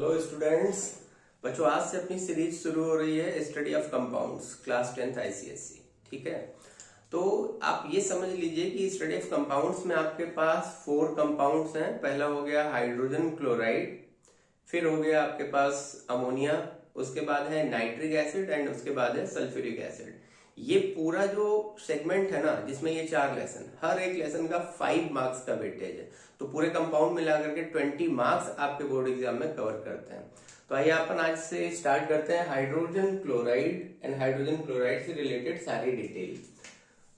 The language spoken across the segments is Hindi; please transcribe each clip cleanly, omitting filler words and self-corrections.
Hello students. बच्चों, आज से अपनी सीरीज शुरू हो रही है study of compounds, class 10th ICSE. ठीक है, तो आप ये समझ लीजिए कि स्टडी ऑफ कंपाउंड्स में आपके पास 4 कंपाउंड्स हैं। पहला हो गया हाइड्रोजन क्लोराइड, फिर हो गया आपके पास अमोनिया, उसके बाद है नाइट्रिक एसिड एंड उसके बाद है सल्फ्यूरिक एसिड। ये पूरा जो सेगमेंट है ना, जिसमें ये 4 लेसन, हर एक लेसन का 5 मार्क्स का वेटेज है, तो पूरे कंपाउंड मिला करके 20 मार्क्स आपके बोर्ड एग्जाम में कवर करते हैं। तो आइए अपन आज से स्टार्ट करते हैं hydrogen chloride and hydrogen chloride से रिलेटेड सारी डिटेल।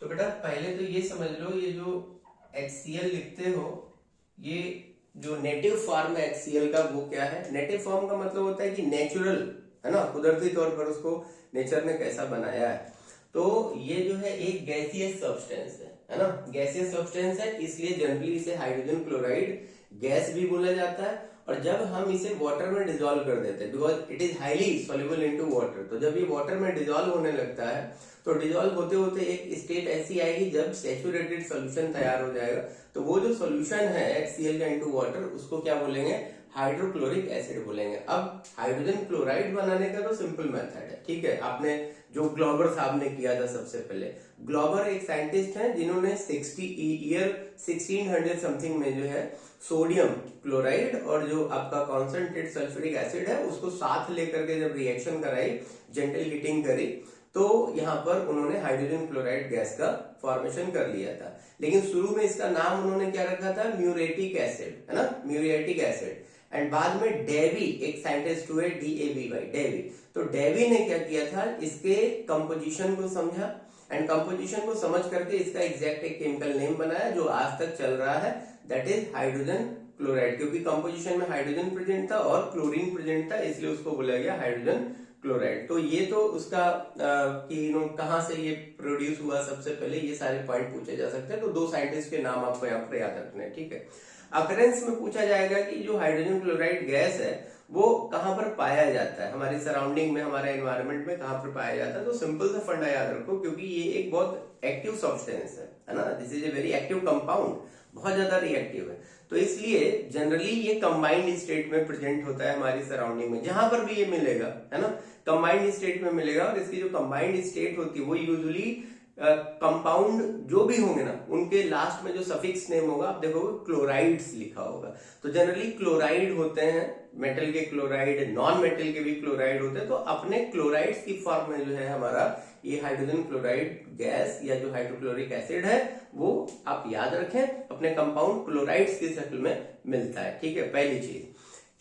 तो बेटा पहले तो ये समझ लो, ये जो HCl लिखते हो, ये जो नेटिव फॉर्म है HCl का वो क्या है। नेटिव फॉर्म का मतलब होता है कि नेचुरल है ना, कुदरती तौर पर उसको नेचर ने कैसा बनाया है। तो ये जो है एक गैसियस सब्सटेंस है ना, गैसियस सब्सटेंस है, इसलिए जनरली इसे हाइड्रोजन क्लोराइड गैस भी बोला जाता है। और जब हम इसे वाटर में डिजोल्व कर देते हैं, because it is highly soluble into water, तो जब ये वाटर में डिजोल्व होने लगता है तो डिजोल्व होते होते एक स्टेट ऐसी आएगी जब सैचुरेटेड सॉल्यूशन तैयार हो जाएगा। तो वो जो सॉल्यूशन है HCl का इनटू वाटर, उसको क्या बोलेंगे, हाइड्रोक्लोरिक एसिड बोलेंगे। अब हाइड्रोजन क्लोराइड बनाने का तो सिंपल मेथड है, ठीक है। आपने जो ग्लोबर साहब ने किया था सबसे पहले, ग्लोबर एक साइंटिस्ट हैं जिन्होंने 1600 समथिंग में जो है सोडियम क्लोराइड और जो आपका कॉन्सेंट्रेट सल्फ्यूरिक एसिड है उसको साथ लेकर के जब रिएक्शन कराई, जेंटल हीटिंग करी, तो यहाँ पर उन्होंने हाइड्रोजन क्लोराइड गैस का फॉर्मेशन कर लिया था। लेकिन शुरू में इसका नाम उन्होंने क्या रखा था, म्यूरेटिक एसिड, है ना, म्यूरेटिक एसिड। एंड बाद में डेवी, एक साइंटिस्ट हुए DAVY, डेवी। तो डेवी ने क्या किया था, इसके कंपोजिशन को समझा एंड कंपोजिशन को समझ करके इसका एग्जैक्ट एक केमिकल नेम बनाया जो आज तक चल रहा है, दैट इज हाइड्रोजन क्लोराइड। क्योंकि कंपोजिशन में हाइड्रोजन प्रेजेंट था और क्लोरीन प्रेजेंट था, इसलिए उसको बोला गया हाइड्रोजन क्लोराइड। तो ये तो उसका कि कहां से ये प्रोड्यूस हुआ, सबसे पहले ये सारे पॉइंट पूछे जा सकते हैं। तो 2 साइंटिस्ट के नाम आपको यहाँ पर याद रखने हैं, ठीक है। अकरेंस में पूछा जाएगा कि जो हाइड्रोजन क्लोराइड गैस है वो कहां पर पाया जाता है, हमारी सराउंडिंग में, हमारे एनवायरनमेंट में कहां पर पाया जाता है। तो सिंपल सा फंडा याद रखो, क्योंकि ये एक बहुत एक्टिव सब्सटेंस है ना, this is a very active compound, बहुत ज्यादा रिएक्टिव है। तो इसलिए जनरली ये कंबाइंड स्टेट में प्रेजेंट होता है हमारी सराउंडिंग में, जहां पर भी ये मिलेगा, है ना, कंबाइंड स्टेट में मिलेगा। और इसकी जो कंबाइंड स्टेट होती है वो यूजुअली कंपाउंड जो भी होंगे ना, उनके लास्ट में जो सफिक्स नेम होगा, आप देखोगे क्लोराइड्स लिखा होगा। तो जनरली क्लोराइड होते हैं, मेटल के क्लोराइड, नॉन मेटल के भी क्लोराइड होते हैं। तो अपने क्लोराइड्स की फॉर्म में जो है हमारा ये हाइड्रोजन क्लोराइड गैस या जो हाइड्रोक्लोरिक एसिड है वो आप याद रखें, अपने कंपाउंड क्लोराइड्स की शक्ल में मिलता है, ठीक है, पहली चीज।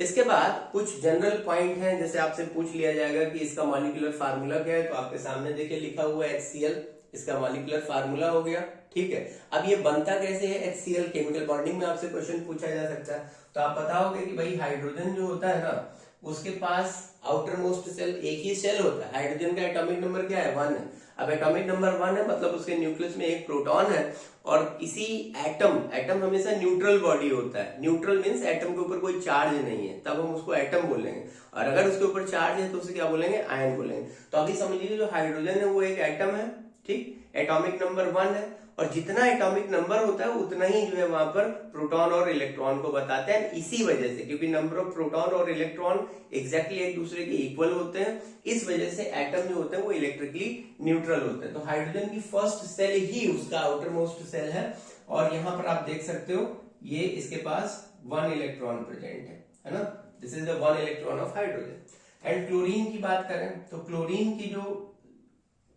इसके बाद कुछ जनरल पॉइंट हैं, जैसे आपसे पूछ लिया जाएगा कि इसका मॉलिक्यूलर फार्मूला क्या है, तो आपके सामने देखिए लिखा हुआ है HCl, इसका मॉलिक्यूलर फार्मूला हो गया, ठीक है। अब ये बनता कैसे है HCl, केमिकल बॉन्डिंग में आपसे क्वेश्चन पूछा जा सकता है। तो आप बताओगे कि भाई हाइड्रोजन जो होता है ना, उसके पास आउटर मोस्ट सेल, एक ही सेल होता है। हाइड्रोजन का एटॉमिक नंबर क्या है, 1 है। अब एटॉमिक नंबर 1 है मतलब उसके न्यूक्लियस में एक प्रोटॉन है, और इसी एटम हमेशा न्यूट्रल बॉडी होता है। न्यूट्रल मींस एटम के ऊपर कोई चार्ज नहीं है, तब हम उसको एटम बोलेंगे, और अगर उसके ऊपर चार्ज है तो उसे क्या बोलेंगे, आयन बोलेंगे। तो अभी समझ लीजिए जो हाइड्रोजन है वो एक एटम है, ठीक, एटॉमिक नंबर 1 है, और जितना एटॉमिक नंबर होता है उतना ही जो है वहां पर प्रोटॉन और इलेक्ट्रॉन को बताते हैं। इसी वजह से, क्योंकि नंबर ऑफ प्रोटॉन और इलेक्ट्रॉन एग्जैक्टली एक दूसरे के इक्वल होते हैं, इस वजह से एटम जो होते हैं वो इलेक्ट्रिकली न्यूट्रल होते हैं। तो हाइड्रोजन की फर्स्ट सेल ही उसका आउटर मोस्ट सेल है, और यहां पर आप देख सकते हो ये इसके पास 1 इलेक्ट्रॉन प्रेजेंट है ना, this is the 1 electron of hydrogen. And chlorine की बात करें तो क्लोरीन की जो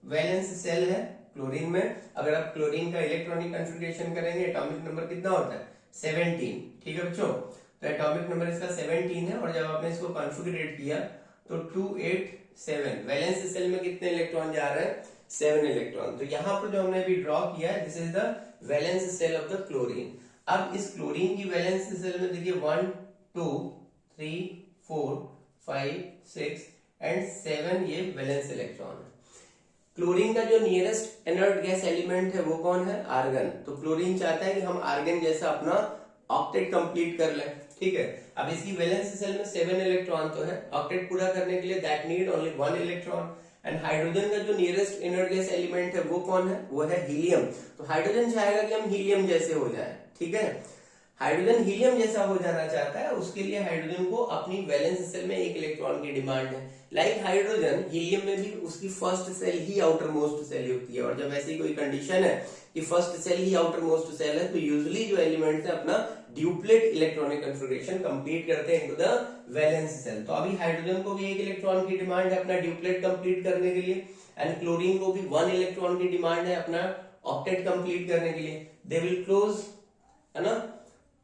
वैलेंस सेल है, क्लोरीन में अगर आप क्लोरीन का इलेक्ट्रॉनिक कॉन्फ़िगरेशन करेंगे, एटॉमिक नंबर कितना होता है, 17, ठीक है बच्चों। तो एटॉमिक नंबर इसका 17 है, और जब आपने इसको कॉन्फ़िगरेट किया तो 287, वैलेंस सेल में कितने इलेक्ट्रॉन जा रहे हैं, 7 इलेक्ट्रॉन। तो यहां पर जो हमने अभी ड्रॉ किया है, this is the valence shell of the chlorine. अब इस क्लोरीन की वैलेंस सेल में देखिए 1 2 3 4 5 6 एंड 7 ये वैलेंस इलेक्ट्रॉन है। क्लोरीन का जो नियरेस्ट इनर्ट गैस एलिमेंट है वो कौन है, आर्गन। तो क्लोरीन चाहता है कि हम आर्गन जैसा अपना ऑक्टेट कंप्लीट कर लें, ठीक है। अब इसकी वैलेंस सेल में 7 इलेक्ट्रॉन तो है, ऑक्टेट पूरा करने के लिए that need only 1 electron. And hydrogen का जो नियरेस्ट इनर्ट गैस एलिमेंट है वो कौन है, वो है हीलियम। तो हाइड्रोजन चाहेगा कि हम हीलियम जैसे हो जाए, ठीक है। हाइड्रोजन हीलियम जैसा हो जाना चाहता है, उसके लिए हाइड्रोजन को अपनी वैलेंस सेल में एक इलेक्ट्रॉन की डिमांड है। लाइक हाइड्रोजन, हीलियम में भी उसकी फर्स्ट सेल ही आउटर मोस्ट सेल होती है, और जब ऐसी कोई कंडीशन है कि फर्स्ट सेल ही आउटर मोस्ट सेल है, तो यूजुअली जो एलिमेंट्स है अपना ड्यूप्लेट इलेक्ट्रॉनिक कन्फिगरेशन कंप्लीट करते हैं इनटू द वैलेंस सेल। तो अभी हाइड्रोजन को भी एक इलेक्ट्रॉन की डिमांड है अपना ड्यूप्लेट कंप्लीट करने के लिए, एंड क्लोरीन को भी 1 इलेक्ट्रॉन की डिमांड है अपना ऑक्टेट कंप्लीट करने के लिए। दे विल क्लोज, है ना,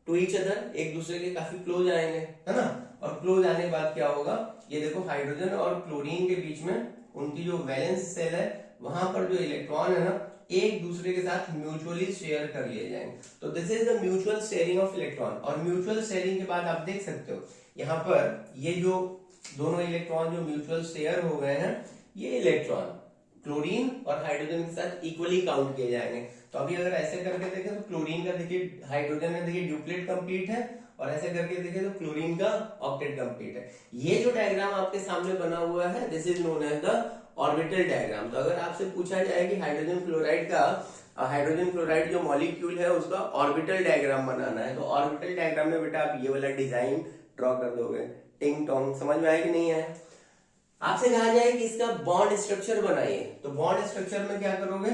टू ईच अदर, एक दूसरे के काफी क्लोज आएंगे, है ना। और क्लोज आने के बाद क्या होगा, ये देखो हाइड्रोजन और क्लोरीन के बीच में उनकी जो वैलेंस सेल है वहां पर जो इलेक्ट्रॉन है ना, एक दूसरे के साथ म्यूचुअली शेयर कर लिए जाएंगे। तो this is the mutual sharing of electron. और म्यूचुअल शेयरिंग के बाद आप देख सकते हो यहाँ पर ये जो दोनों इलेक्ट्रॉन जो म्यूचुअल शेयर हो गए हैं, ये इलेक्ट्रॉन क्लोरीन और हाइड्रोजन के साथ इक्वली काउंट किए जाएंगे। तो अभी अगर ऐसे करके देखें तो क्लोरीन का देखिए, हाइड्रोजन में देखिए ड्यूप्लेट कंप्लीट है, और ऐसे करके देखें तो क्लोरीन का ऑक्टेट कंप्लीट है। ये जो डायग्राम आपके सामने बना हुआ है, this is known as the orbital diagram. तो अगर आपसे पूछा जाए कि हाइड्रोजन क्लोराइड जो मॉलिक्यूल है उसका ऑर्बिटल डायग्राम बनाना है, तो ऑर्बिटल डायग्राम में बेटा आप ये वाला डिजाइन ड्रॉ कर दोगे। टिंग टोंग, समझ में आया कि नहीं आया? आपसे कहा जाए कि इसका बॉन्ड स्ट्रक्चर बनाइए, तो बॉन्ड स्ट्रक्चर में क्या करोगे,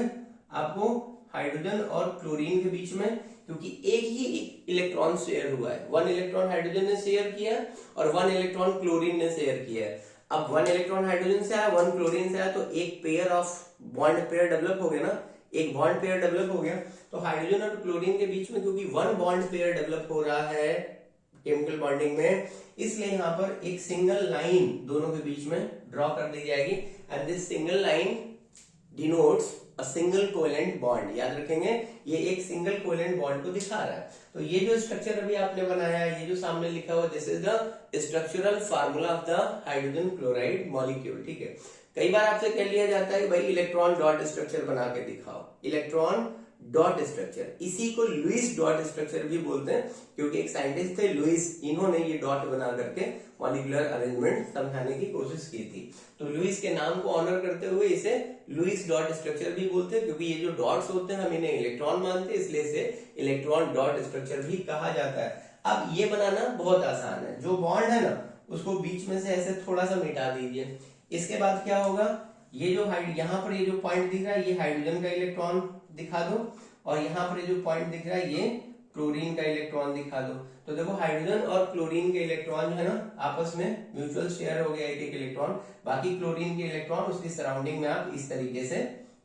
आपको हाइड्रोजन और क्लोरीन के बीच में, क्योंकि एक ही इलेक्ट्रॉन शेयर हुआ है, 1 इलेक्ट्रॉन हाइड्रोजन ने शेयर किया और 1 इलेक्ट्रॉन क्लोरीन ने शेयर किया है। अब 1 इलेक्ट्रॉन हाइड्रोजन से आया, 1 क्लोरीन से आया, तो एक pair of bond pair develop हो गया ना, एक बॉन्ड पेयर डेवलप हो गया। तो हाइड्रोजन और क्लोरीन के बीच में क्योंकि 1 बॉन्ड पेयर डेवलप हो रहा है केमिकल बॉन्डिंग में, इसलिए यहाँ पर एक सिंगल लाइन दोनों के बीच में ड्रॉ कर दी जाएगी, and this single line denotes a single covalent bond. याद रखेंगे, ये एक सिंगल कोवेलेंट बॉन्ड को दिखा रहा है। तो ये जो स्ट्रक्चर अभी आपने बनाया है, ये जो सामने लिखा हुआ, this is the structural formula of the hydrogen chloride molecule. ठीक है, कई बार आपसे कह लिया जाता है भाई इलेक्ट्रॉन डॉट स्ट्रक्चर बना के दिखाओ, इलेक्ट्रॉन डॉट स्ट्रक्चर, इसी को लुईस डॉट स्ट्रक्चर भी बोलते हैं, क्योंकि एक साइंटिस्ट थे लुईस, इन्होंने ये डॉट बना करके मॉलिक्यूलर अरेंजमेंट समझाने की कोशिश की थी। तो लुईस के नाम को ऑनर करते हुए इसे लुईस डॉट स्ट्रक्चर भी बोलते हैं, क्योंकि ये जो डॉट्स होते हैं हम इन्हें इलेक्ट्रॉन मानते हैं, इसलिए इसे इलेक्ट्रॉन डॉट स्ट्रक्चर भी कहा जाता है। अब ये बनाना बहुत आसान है, जो बॉन्ड है ना उसको बीच में से ऐसे थोड़ा सा मिटा दीजिए। इसके बाद क्या होगा, ये जो यहाँ पर ये जो पॉइंट दिख रहा है, ये हाइड्रोजन का इलेक्ट्रॉन दिखा दो, और यहाँ पर ये जो पॉइंट दिख रहा है, ये क्लोरीन का इलेक्ट्रॉन दिखा दो। तो देखो हाइड्रोजन और क्लोरीन के इलेक्ट्रॉन जो है ना आपस में म्यूचुअल शेयर हो गया एक इलेक्ट्रॉन, बाकी क्लोरीन के इलेक्ट्रॉन उसकी सराउंडिंग में आप इस तरीके से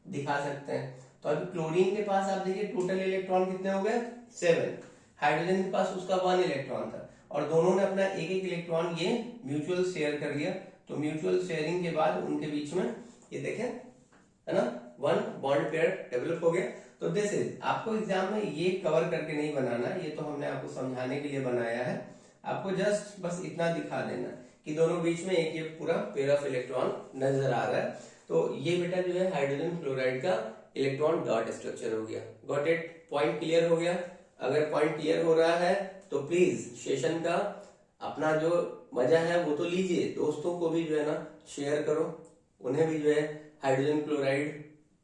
दिखा सकते हैं। तो अभी क्लोरीन के पास आप देखिए टोटल इलेक्ट्रॉन कितने हो गए, 7। हाइड्रोजन के पास उसका 1 इलेक्ट्रॉन था, और दोनों ने अपना एक एक इलेक्ट्रॉन ये म्यूचुअल शेयर कर लिया। तो म्यूचुअल शेयरिंग के बाद उनके बीच में ये देखें, है ना, 1 बॉन्ड पेयर डेवलप हो गया। तो दिस इज, आपको एग्जाम में ये कवर करके नहीं बनाना, ये तो हमने आपको समझाने के लिए बनाया है। आपको जस्ट बस इतना दिखा देना कि दोनों बीच में एक ये पूरा पेयर ऑफ इलेक्ट्रॉन नजर आ रहा है। तो ये बेटा जो है हाइड्रोजन क्लोराइड का इलेक्ट्रॉन डॉट स्ट्रक्चर हो गया। Got it? पॉइंट क्लियर हो गया? अगर पॉइंट क्लियर हो रहा है तो प्लीज सेशन का अपना जो मजा है वो तो लीजिए, दोस्तों को भी जो है ना शेयर करो, उन्हें भी जो है हाइड्रोजन क्लोराइड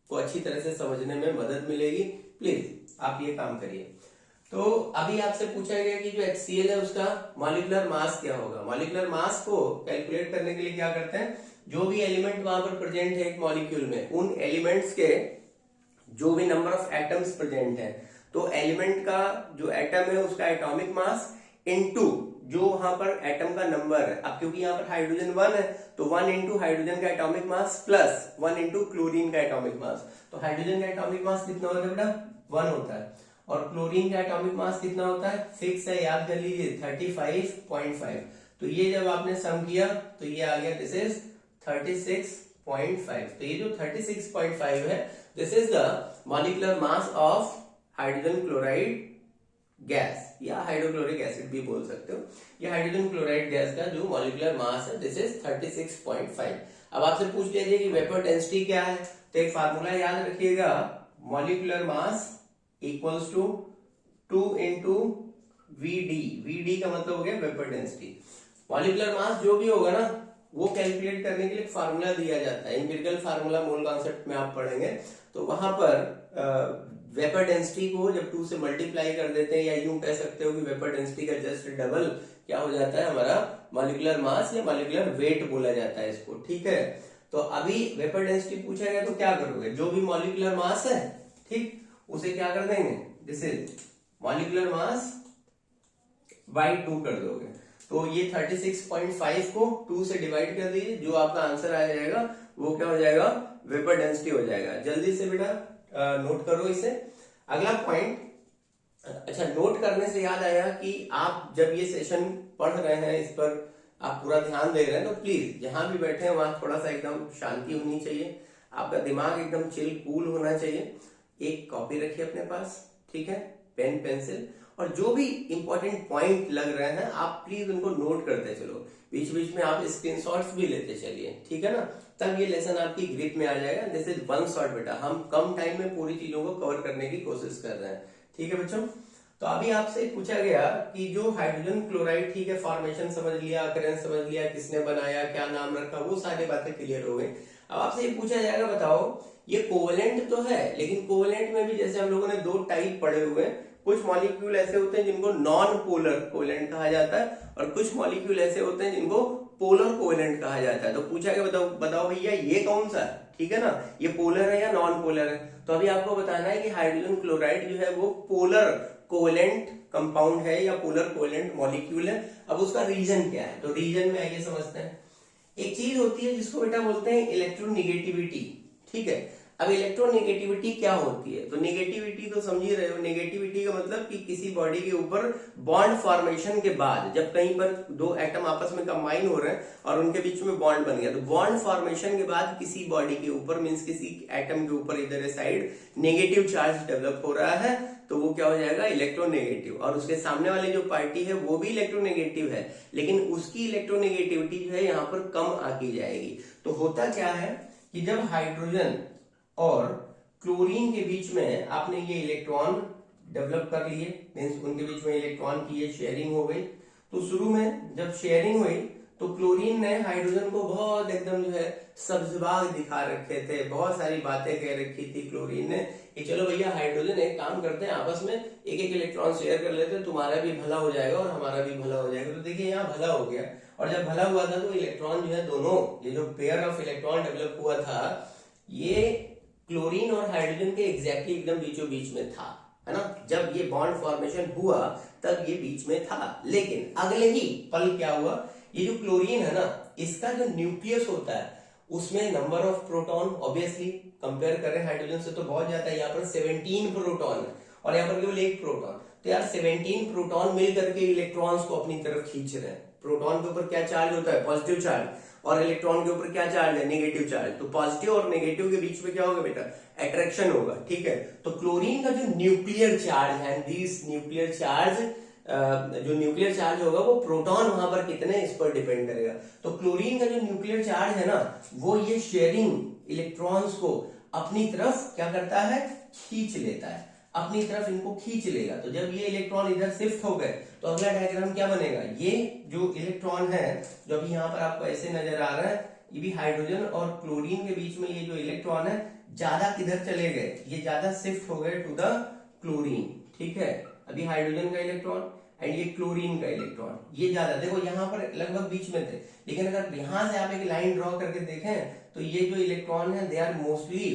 को अच्छी तरह से समझने में मदद मिलेगी। प्लीज आप ये काम करिए। तो अभी आपसे पूछा गया कि जो HCl है उसका मॉलिक्यूलर मास क्या होगा। मॉलिक्यूलर मास को कैलकुलेट करने के लिए क्या करते हैं, जो भी एलिमेंट वहां पर प्रेजेंट है एक मॉलिक्यूल में, उन एलिमेंट्स के जो भी नंबर ऑफ एटम्स प्रेजेंट है, तो एलिमेंट का जो एटम है उसका एटॉमिक मास इनटू जो वहां पर एटम का नंबर है। अब क्योंकि यहाँ पर हाइड्रोजन 1 है, तो 1 इंटू हाइड्रोजन का atomic mass plus 1 into chlorine का एटॉमिक मास। तो हाइड्रोजन का एटॉमिक मास कितना होता है बेटा, 1 होता है, और क्लोरीन का एटॉमिक मास कितना होता है, फिक्स है, याद कर लीजिए 35.5। तो ये जब आपने सम किया तो ये आ गया, दिस इज 36.5। तो ये जो 36.5 है, this is the molecular mass of hydrogen chloride gas, या हाइड्रोक्लोरिक एसिड भी बोल सकते हो। ये हाइड्रोजन क्लोराइड गैस का जो मॉलिक्यूलर मास है, दिस इज 36.5। अब आपसे पूछ लीजिए कि वेपर डेंसिटी क्या है, तो एक फार्मूला याद रखिएगा, molecular mass equals to 2 into VD. VD का मतलब हो गया वेपर डेंसिटी। मॉलिक्यूलर मास जो भी होगा ना वो कैलकुलेट करने के लिए फार्मूला दिया जाता है, एम्पिरिकल फार्मूला मोल कॉन्सेप्ट में आप पढ़ेंगे। तो वहां पर वेपर डेंसिटी को जब 2 से मल्टीप्लाई कर देते हैं, या यूं कह सकते हो कि वेपर डेंसिटी का जस्ट डबल क्या हो जाता है, हमारा मॉलिक्यूलर मास या मॉलिक्यूलर वेट बोला जाता है इसको, ठीक है। तो अभी वेपर डेंसिटी पूछा गया तो क्या करोगे, जो भी मॉलिक्यूलर मास है, ठीक, उसे क्या कर देंगे, this is molecular mass by 2 कर दोगे। तो ये 36.5 को 2 से डिवाइड कर दीजिए, जो आपका आंसर आ जाएगा वो क्या हो जाएगा, वेपर डेंसिटी हो जाएगा। जल्दी से बेटा नोट करो इसे। अगला पॉइंट, अच्छा नोट करने से याद आया कि आप जब ये सेशन पढ़ रहे हैं, इस पर आप पूरा ध्यान दे रहे हैं, तो प्लीज जहां भी बैठे हैं वहां थोड़ा सा एकदम शांति होनी चाहिए, आपका दिमाग एकदम चिल कूल होना चाहिए। एक कॉपी रखिए अपने पास, ठीक है, पेन पेंसिल, और जो भी इंपॉर्टेंट पॉइंट लग रहे हैं आप प्लीज उनको नोट करते चलो, बीच बीच में आप स्क्रीनशॉट्स भी लेते चलिए, ठीक है ना, तब ये लेसन आपकी ग्रिप में आ जाएगा। दिस इज वन शॉट बेटा, हम कम टाइम में पूरी चीजों को कवर करने की कोशिश कर रहे हैं, ठीक है बच्चों। तो अभी आपसे पूछा गया कि जो हाइड्रोजन क्लोराइड, ठीक है, फॉर्मेशन समझ लिया, अकरेंस समझ लिया, किसने बनाया, क्या नाम रखा, वो सारी बातें क्लियर हो गई। अब आपसे ये पूछा जाएगा, बताओ ये कोवेलेंट तो है, लेकिन कोवेलेंट में भी जैसे हम लोगों ने 2 टाइप पढ़े हुए हैं, कुछ मॉलिक्यूल ऐसे होते हैं जिनको नॉन पोलर कोवेलेंट कहा जाता है, और कुछ मॉलिक्यूल ऐसे होते हैं जिनको पोलर कोवेलेंट कहा जाता है। तो पूछा गया, बताओ बताओ भैया ये कौन सा है, ठीक है ना, ये पोलर है या नॉन पोलर है। तो अभी आपको बताना है कि हाइड्रोजन क्लोराइड जो है वो पोलर कोवेलेंट कंपाउंड है या पोलर कोवेलेंट मॉलिक्यूल है। अब उसका रीजन क्या है, तो रीजन में आइए समझते हैं। एक चीज होती है जिसको बेटा बोलते हैं इलेक्ट्रोनेगेटिविटी, ठीक है। अब इलेक्ट्रोनेगेटिविटी क्या होती है, तो नेगेटिविटी तो समझ ही रहे हो, नेगेटिविटी का मतलब कि किसी बॉडी के ऊपर बॉन्ड फॉर्मेशन के बाद जब कहीं पर 2 एटम आपस में कंबाइन हो रहे हैं और उनके बीच में बॉन्ड बन गया, तो बॉन्ड फॉर्मेशन के बाद किसी बॉडी के ऊपर मींस किसी एटम के ऊपर इधर साइड नेगेटिव चार्ज डेवलप हो रहा है, तो वो क्या हो जाएगा, इलेक्ट्रोनेगेटिव। और उसके सामने वाली जो पार्टी है वो भी इलेक्ट्रोनेगेटिव है, लेकिन उसकी इलेक्ट्रोनेगेटिविटी जो है यहाँ पर कम आकी जाएगी। तो होता क्या है कि जब हाइड्रोजन और क्लोरीन के बीच में आपने ये इलेक्ट्रॉन डेवलप कर लिए, मींस उनके बीच में इलेक्ट्रॉन की ये शेयरिंग हो गई, तो शुरू में जब शेयरिंग हुई तो क्लोरीन ने हाइड्रोजन को बहुत एकदम जो है सब्जबाग दिखा रखे थे, बहुत सारी बातें कह रखी थी क्लोरीन ने कि चलो भैया हाइड्रोजन एक काम करते हैं, आपस में एक एक इलेक्ट्रॉन शेयर कर लेते हैं, तुम्हारा भी भला हो जाएगा और हमारा भी भला हो जाएगा। तो देखिए यहाँ भला हो गया, और जब भला हुआ था तो इलेक्ट्रॉन जो है दोनों, ये जो पेयर ऑफ इलेक्ट्रॉन डेवलप हुआ था, ये क्लोरीन और हाइड्रोजन के एग्जैक्टली एकदम बीचों बीच में था, है ना। जब ये बॉन्ड फॉर्मेशन हुआ तब ये बीच में था, लेकिन अगले ही पल क्या हुआ, ये जो क्लोरीन है ना, इसका जो न्यूक्लियस होता है उसमें number of proton obviously compare करें हाइड्रोजन से तो बहुत ज्यादा है, यहाँ पर 17 प्रोटॉन है और यहाँ पर केवल 1 प्रोटॉन। तो यार 17 प्रोटॉन मिल करके इलेक्ट्रॉन्स को अपनी तरफ खींच रहे हैं। प्रोटॉन के ऊपर क्या चार्ज होता है, पॉजिटिव चार्ज, और इलेक्ट्रॉन के ऊपर क्या चार्ज है, नेगेटिव चार्ज। तो पॉजिटिव और नेगेटिव के बीच में क्या होगा बेटा, अट्रैक्शन होगा, ठीक है। तो क्लोरीन का जो न्यूक्लियर चार्ज है, दिस न्यूक्लियर चार्ज, जो न्यूक्लियर चार्ज होगा वो प्रोटॉन वहां पर कितने, इस पर डिपेंड करेगा। तो क्लोरीन का जो न्यूक्लियर चार्ज है ना, वो ये शेयरिंग इलेक्ट्रॉन्स को अपनी तरफ क्या करता है, खींच लेता है, अपनी तरफ इनको खींच लेगा। तो जब ये इलेक्ट्रॉन इधर शिफ्ट हो गए तो अगला डायग्राम क्या बनेगा, ये जो इलेक्ट्रॉन है जो अभी यहाँ पर आपको ऐसे नजर आ रहा है, ये भी हाइड्रोजन और क्लोरीन के बीच में ये जो इलेक्ट्रॉन है ज्यादा किधर चले गए, ये ज्यादा शिफ्ट हो गए टू द क्लोरीन, ठीक है। अभी हाइड्रोजन का इलेक्ट्रॉन एंड ये क्लोरीन का इलेक्ट्रॉन ये ज्यादा, देखो यहाँ पर लगभग बीच में थे, लेकिन अगर यहां से आप एक लाइन ड्रॉ करके देखें तो ये जो इलेक्ट्रॉन है they are mostly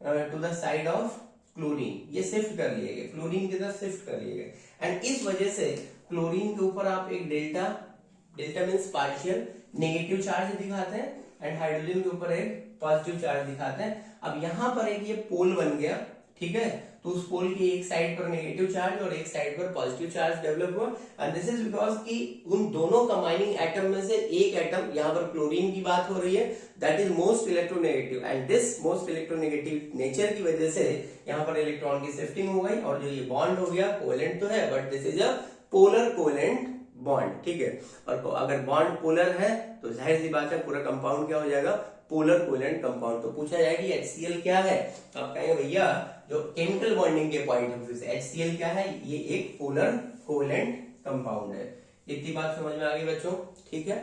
to the side of chlorine, ये शिफ्ट कर लिए गए, क्लोरीन की तरफ शिफ्ट कर लिए गए। एंड इस वजह से क्लोरीन के ऊपर आप एक delta means partial negative charge दिखाते हैं एंड हाइड्रोजन के ऊपर एक पॉजिटिव चार्ज दिखाते हैं। अब यहाँ पर एक ये पोल बन गया, ठीक है, तो उस पोल की एक साइड पर नेगेटिव चार्ज और एक साइड पर पॉजिटिव चार्ज डेवलप हुआ, एंड दिस इज बिकॉज कि उन दोनों कंबाइनिंग एटम में से एक एटम, यहाँ पर क्लोरीन की बात हो रही है, that is most electronegative, and this most electronegative nature की वजह से यहाँ पर इलेक्ट्रॉन की शिफ्टिंग हो गई, और जो ये बॉन्ड हो गया कोवेलेंट तो है but this is a polar covalent bond, ठीक है। और अगर बॉन्ड पोलर है तो जाहिर सी बात है पूरा कंपाउंड क्या हो जाएगा, पोलर कोवेलेंट कंपाउंड। तो पूछा जाए कि HCl क्या है, तो आप कहेंगे भैया जो केमिकल बॉन्डिंग के पॉइंट ऑफ व्यू से HCl क्या है, ये एक पोलर कोवेलेंट कंपाउंड है। इतनी बात समझ में आ गई बच्चों, ठीक है।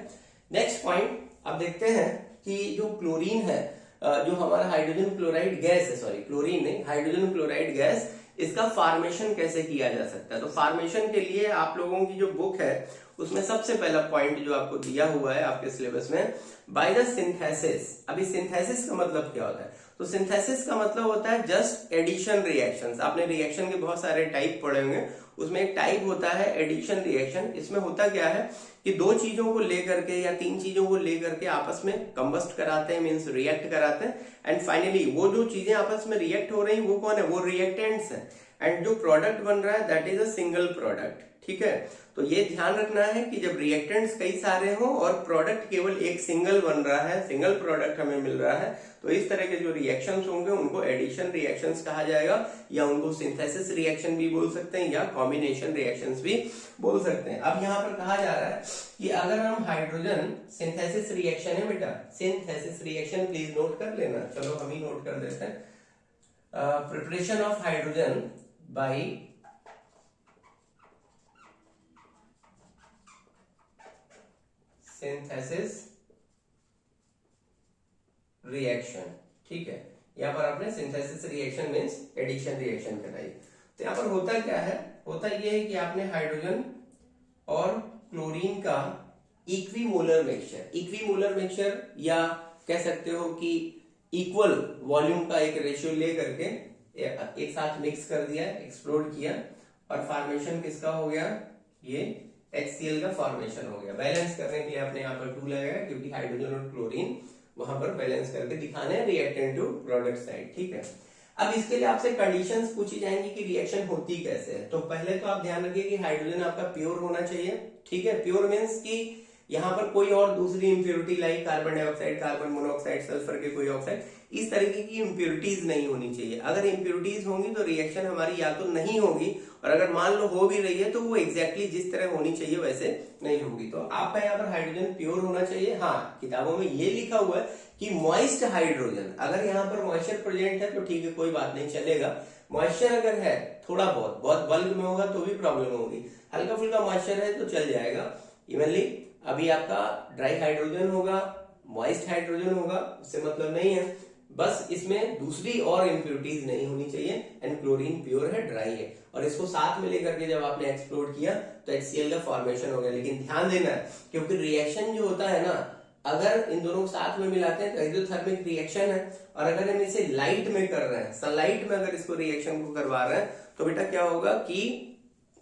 नेक्स्ट पॉइंट अब देखते हैं कि जो क्लोरीन है, जो हमारा हाइड्रोजन क्लोराइड गैस है, सॉरी क्लोरीन नहीं, हाइड्रोजन क्लोराइड गैस, इसका फार्मेशन कैसे किया जा सकता है। तो फार्मेशन के लिए आप लोगों की जो बुक है उसमें सबसे पहला पॉइंट जो आपको दिया हुआ है आपके सिलेबस में, बाय द सिंथेसिस। अभी सिंथेसिस का मतलब क्या होता है, तो सिंथेसिस का मतलब होता है जस्ट एडिशन रिएक्शंस। आपने रिएक्शन के बहुत सारे टाइप पढ़े होंगे, उसमें एक टाइप होता है एडिशन रिएक्शन। इसमें होता क्या है कि दो चीजों को लेकर के या तीन चीजों को लेकर के आपस में कंबस्ट कराते हैं, मींस रिएक्ट कराते हैं, एंड फाइनली वो जो चीजें आपस में रिएक्ट हो रही वो कौन है, वो रिएक्टेंट्स हैं, एंड जो प्रोडक्ट बन रहा है that is a single product. ठीक है, तो ये ध्यान रखना है कि जब रिएक्टेंट्स कई सारे हो और प्रोडक्ट केवल एक सिंगल बन रहा है, सिंगल प्रोडक्ट हमें मिल रहा है, तो इस तरह के जो रिएक्शंस होंगे उनको एडिशन रिएक्शंस कहा जाएगा, या उनको सिंथेसिस रिएक्शन भी बोल सकते हैं, या कॉम्बिनेशन रिएक्शंस भी बोल सकते हैं। अब यहाँ पर कहा जा रहा है कि अगर हम हाइड्रोजन सिंथेसिस रिएक्शन है बेटा, सिंथेसिस रिएक्शन प्लीज नोट कर लेना, चलो हम ही नोट कर देते हैं। Preparation of hydrogen by synthesis reaction. ठीक है, यहाँ पर आपने synthesis reaction means addition reaction कराई। तो यहाँ पर होता क्या है, होता यह है कि आपने हाइड्रोजन और क्लोरीन का इक्विमोलर मिक्सचर, इक्विमोलर मिक्सचर या कह सकते हो कि इक्वल वॉल्यूम का एक रेशियो ले करके एक साथ मिक्स कर दिया, एक्सप्लोड किया, और फॉर्मेशन किसका हो गया, ये HCl का फॉर्मेशन हो गया। बैलेंस करने के लिए आपने यहाँ पर 2 लगाया, क्योंकि हाइड्रोजन और क्लोरीन वहां पर बैलेंस करके दिखाने हैं रिएक्टेंट टू प्रोडक्ट साइड। ठीक है, अब इसके लिए आपसे कंडीशंस पूछी जाएंगी कि रिएक्शन होती कैसे है। तो पहले तो आप ध्यान रखिए कि हाइड्रोजन आपका प्योर होना चाहिए। ठीक है, प्योर मीन्स कि यहाँ पर कोई और दूसरी impurity like carbon dioxide, carbon monoxide, sulphur के कोई ऑक्साइड, इस तरीके की इंप्योरिटीज नहीं होनी चाहिए। अगर इंप्योरिटीज होंगी तो रिएक्शन हमारी या तो नहीं होगी, और अगर मान लो हो भी रही है तो वो एग्जैक्टली जिस तरह होनी चाहिए वैसे नहीं होगी। तो आपका यहाँ पर हाइड्रोजन प्योर होना चाहिए। हाँ, किताबों में ये लिखा हुआ है कि मॉइस्ट हाइड्रोजन, अगर यहाँ पर मॉइस्चर प्रेजेंट है तो ठीक है, कोई बात नहीं, चलेगा। मॉइस्चर अगर है थोड़ा बहुत, बहुत बल्क में होगा तो भी प्रॉब्लम होगी, हल्का फुल्का मॉइस्चर है तो चल जाएगा इवनली। अभी आपका ड्राई हाइड्रोजन होगा, मॉइस्ट हाइड्रोजन होगा, उससे मतलब नहीं है, बस इसमें दूसरी और इंप्योरिटीज नहीं होनी चाहिए, एंड क्लोरीन प्योर है, ड्राई है, और इसको साथ में लेकर के जब आपने एक्सप्लोड किया तो HCl का फॉर्मेशन हो गया। लेकिन ध्यान देना है, क्योंकि रिएक्शन जो होता है ना, अगर इन दोनों को साथ में मिलाते हैं तो एक्सोथर्मिक रिएक्शन है, और अगर हम इसे लाइट में कर रहे हैं, सनलाइट में अगर इसको रिएक्शन को करवा रहे हैं, तो बेटा क्या होगा कि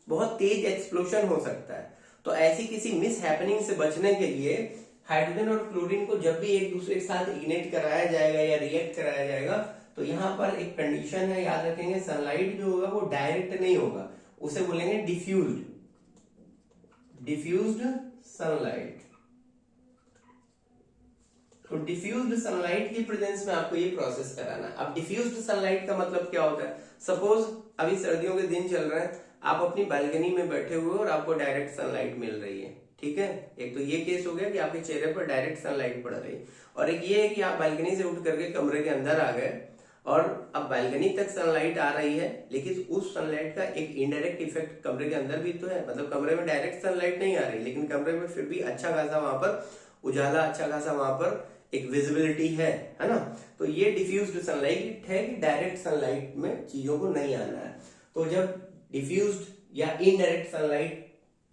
बहुत तेज एक्सप्लोशन हो सकता है। तो ऐसी किसी मिस हैपनिंग से बचने के लिए हाइड्रोजन और क्लोरीन को जब भी एक दूसरे के साथ इग्नेट कराया जाएगा या रिएक्ट कराया जाएगा, तो यहाँ पर एक कंडीशन है, याद रखेंगे, सनलाइट जो होगा वो डायरेक्ट नहीं होगा, उसे बोलेंगे डिफ्यूज्ड, डिफ्यूज्ड सनलाइट। तो डिफ्यूज्ड सनलाइट की प्रेजेंस में आपको ये प्रोसेस कराना है। अब डिफ्यूज्ड सनलाइट का मतलब क्या होता है, सपोज अभी सर्दियों के दिन चल रहे हैं, आप अपनी बालकनी में बैठे हुए और आपको डायरेक्ट सनलाइट मिल रही है। ठीक है, एक तो ये केस हो गया कि आपके चेहरे पर डायरेक्ट सनलाइट पड़ रही, और एक ये है कि आप बालकनी से उठ करके कमरे के अंदर आ गए और अब बालकनी तक सनलाइट आ रही है, लेकिन उस सनलाइट का एक इनडायरेक्ट इफेक्ट कमरे के अंदर भी तो है। मतलब कमरे में डायरेक्ट सनलाइट नहीं आ रही, लेकिन कमरे में फिर भी अच्छा खासा वहां पर उजाला, अच्छा खासा वहां पर एक विजिबिलिटी है ना। तो ये डिफ्यूज्ड सनलाइट है कि डायरेक्ट सनलाइट में चीजों को नहीं आना है। तो जब डिफ्यूज्ड या इनडायरेक्ट सनलाइट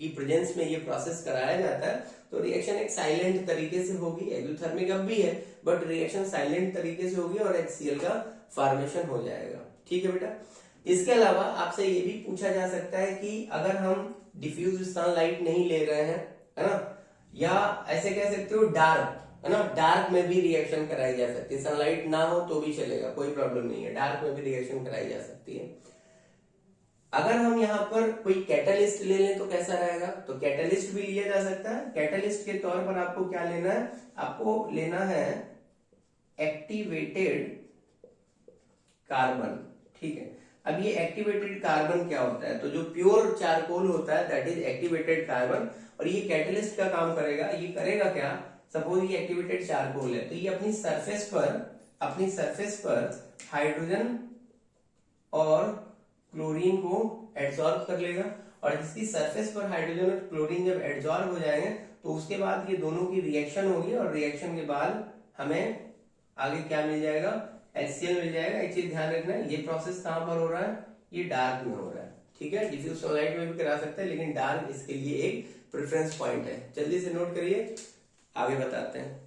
की प्रेजेंस में ये प्रोसेस कराया जाता है, तो रिएक्शन एक साइलेंट तरीके से होगी, एक्सोथर्मिक अब भी है बट रिएक्शन साइलेंट तरीके से होगी और HCl का फॉर्मेशन हो जाएगा। ठीक है बेटा, इसके अलावा आपसे ये भी पूछा जा सकता है कि अगर हम डिफ्यूज्ड सनलाइट नहीं ले रहे हैं, है ना, या ऐसे कह सकते हो डार्क, है ना, डार्क में भी रिएक्शन कराई जा सकती है, सनलाइट ना हो तो भी चलेगा, कोई प्रॉब्लम नहीं है, डार्क में भी रिएक्शन कराई जा सकती है। अगर हम यहाँ पर कोई कैटलिस्ट ले लें तो कैसा रहेगा, तो कैटलिस्ट भी लिया जा सकता है। कैटलिस्ट के तौर पर आपको क्या लेना है, आपको लेना है एक्टिवेटेड कार्बन। ठीक है, अब ये एक्टिवेटेड कार्बन क्या होता है, तो जो प्योर चारकोल होता है दैट इज एक्टिवेटेड कार्बन, और ये कैटलिस्ट का काम करेगा। ये करेगा क्या, सपोज ये एक्टिवेटेड चारकोल है, तो ये अपनी सरफेस पर हाइड्रोजन और क्लोरीन को एड्सॉर्ब कर लेगा, और जिसकी सरफेस पर हाइड्रोजन और क्लोरीन जब एड्सॉर्ब हो जाएंगे तो उसके बाद ये दोनों की रिएक्शन होगी, और रिएक्शन के बाद हमें आगे क्या मिल जाएगा, HCl मिल जाएगा। एक चीज ध्यान रखना है, ये प्रोसेस कहां पर हो रहा है, ये डार्क में हो रहा है, ठीक है। डिफ्यूज सनलाइट में भी करा सकते हैं, लेकिन डार्क इसके लिए एक प्रेफरेंस पॉइंट है। जल्दी से नोट करिए, आगे बताते हैं।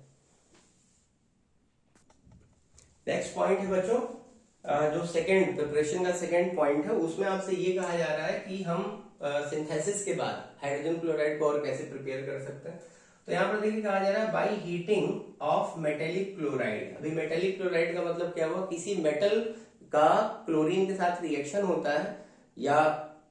नेक्स्ट पॉइंट है बच्चों, जो सेकंड प्रिपरेशन का सेकंड पॉइंट है, उसमें आपसे ये कहा जा रहा है कि हम सिंथेसिस के बाद हाइड्रोजन क्लोराइड को और कैसे प्रिपेयर कर सकते हैं। तो यहाँ पर देखिए कहा जा रहा है by heating of metallic chloride. अभी मेटेलिक क्लोराइड का मतलब क्या हुआ, किसी मेटल का क्लोरीन के साथ रिएक्शन होता है या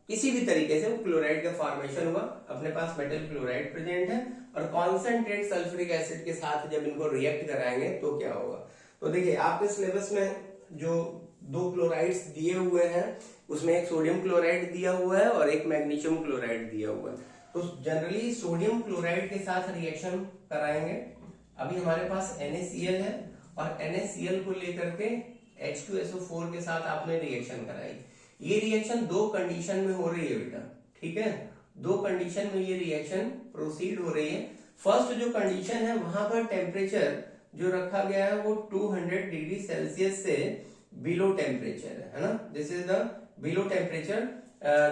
किसी भी तरीके से वो क्लोराइड का फॉर्मेशन हुआ, अपने पास मेटल क्लोराइड प्रेजेंट है और कॉन्सेंट्रेट सल्फ्यूरिक एसिड के साथ जब इनको रिएक्ट कराएंगे तो क्या होगा। तो देखिए आपके सिलेबस में जो दो क्लोराइड्स दिए हुए हैं, उसमें एक सोडियम क्लोराइड दिया हुआ है और एक मैग्नीशियम क्लोराइड दिया हुआ है। तो जनरली सोडियम क्लोराइड के साथ रिएक्शन कराएंगे। अभी हमारे पास NaCl है और NaCl को लेकर के H2SO4 के साथ आपने रिएक्शन कराई। ये रिएक्शन दो कंडीशन में हो रही है बेटा, ठीक है, दो कंडीशन में ये रिएक्शन प्रोसीड हो रही है। फर्स्ट जो कंडीशन है वहां पर टेम्परेचर जो रखा गया है वो 200 डिग्री सेल्सियस से बिलो टेम्परेचर है ना, this is the below temperature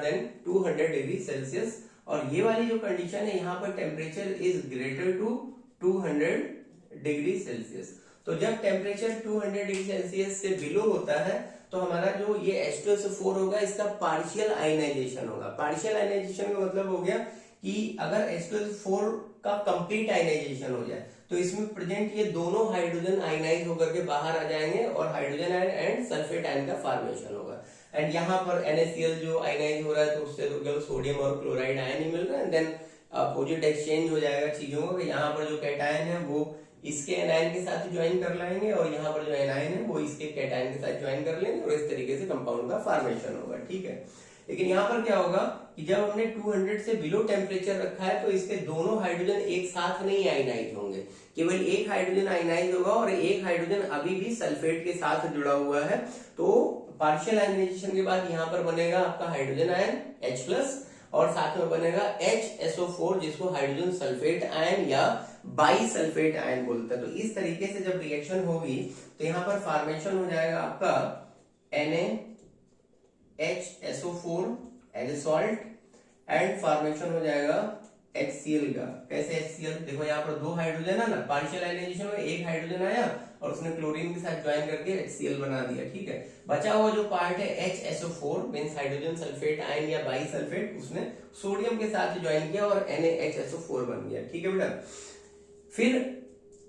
then 200 degree Celsius. और ये वाली जो कंडीशन है यहाँ पर temperature is greater to 200 degree Celsius. तो जब टेम्परेचर 200 डिग्री सेल्सियस से बिलो होता है तो हमारा जो ये H2SO4 होगा, इसका पार्शियल आयनाइजेशन होगा। पार्शियल आयनाइजेशन का मतलब हो गया कि अगर H2SO4 का कंप्लीट आयनाइजेशन हो जाए तो इसमें प्रेजेंट ये दोनों हाइड्रोजन आयनाइज होकर के बाहर आ जाएंगे और hydrogen ion and sulphate ion का फॉर्मेशन होगा। एंड यहाँ पर NaCl जो आयनाइज हो रहा है तो उससे तो केवल सोडियम और क्लोराइड आयन ही मिल रहा है। देन अपोजिट एक्सचेंज हो जाएगा चीजों का, यहाँ पर जो कैटायन है वो इसके एनायन के साथ ज्वाइन कर लाएंगे और यहाँ पर जो एनायन है वो इसके कैटायन के साथ ज्वाइन कर लेंगे और इस तरीके से कंपाउंड का फॉर्मेशन होगा, ठीक है। लेकिन यहाँ पर क्या होगा कि जब हमने 200 से बिलो टेम्परेचर रखा है तो इसके दोनों हाइड्रोजन एक साथ नहीं आयनाइज होंगे, केवल एक हाइड्रोजन आयनाइज होगा और एक हाइड्रोजन अभी भी सल्फेट के साथ जुड़ा हुआ है। तो पार्शियल आयनाइजेशन के बाद यहाँ पर बनेगा आपका हाइड्रोजन आयन H+ और साथ में बनेगा HSO4 जिसको हाइड्रोजन सल्फेट आयन या बाई सल्फेट आयन बोलते हैं। तो इस तरीके से जब रिएक्शन होगी तो यहाँ पर फॉर्मेशन हो जाएगा आपका NaHSO4 as a salt and formation हो जाएगा HCl का। कैसे HCl, देखो यहाँ पर दो हाइड्रोजन है ना, पार्शियल आयनाइजेशन में एक हाइड्रोजन आया और उसने क्लोरीन के साथ ज्वाइन करके HCl बना दिया, ठीक है। बचा हुआ जो पार्ट है HSO4 means hydrogen sulphate ion या बाई सल्फेट, उसने सोडियम के साथ ज्वाइन किया और NaHSO4 बन गया, ठीक है बेटा। फिर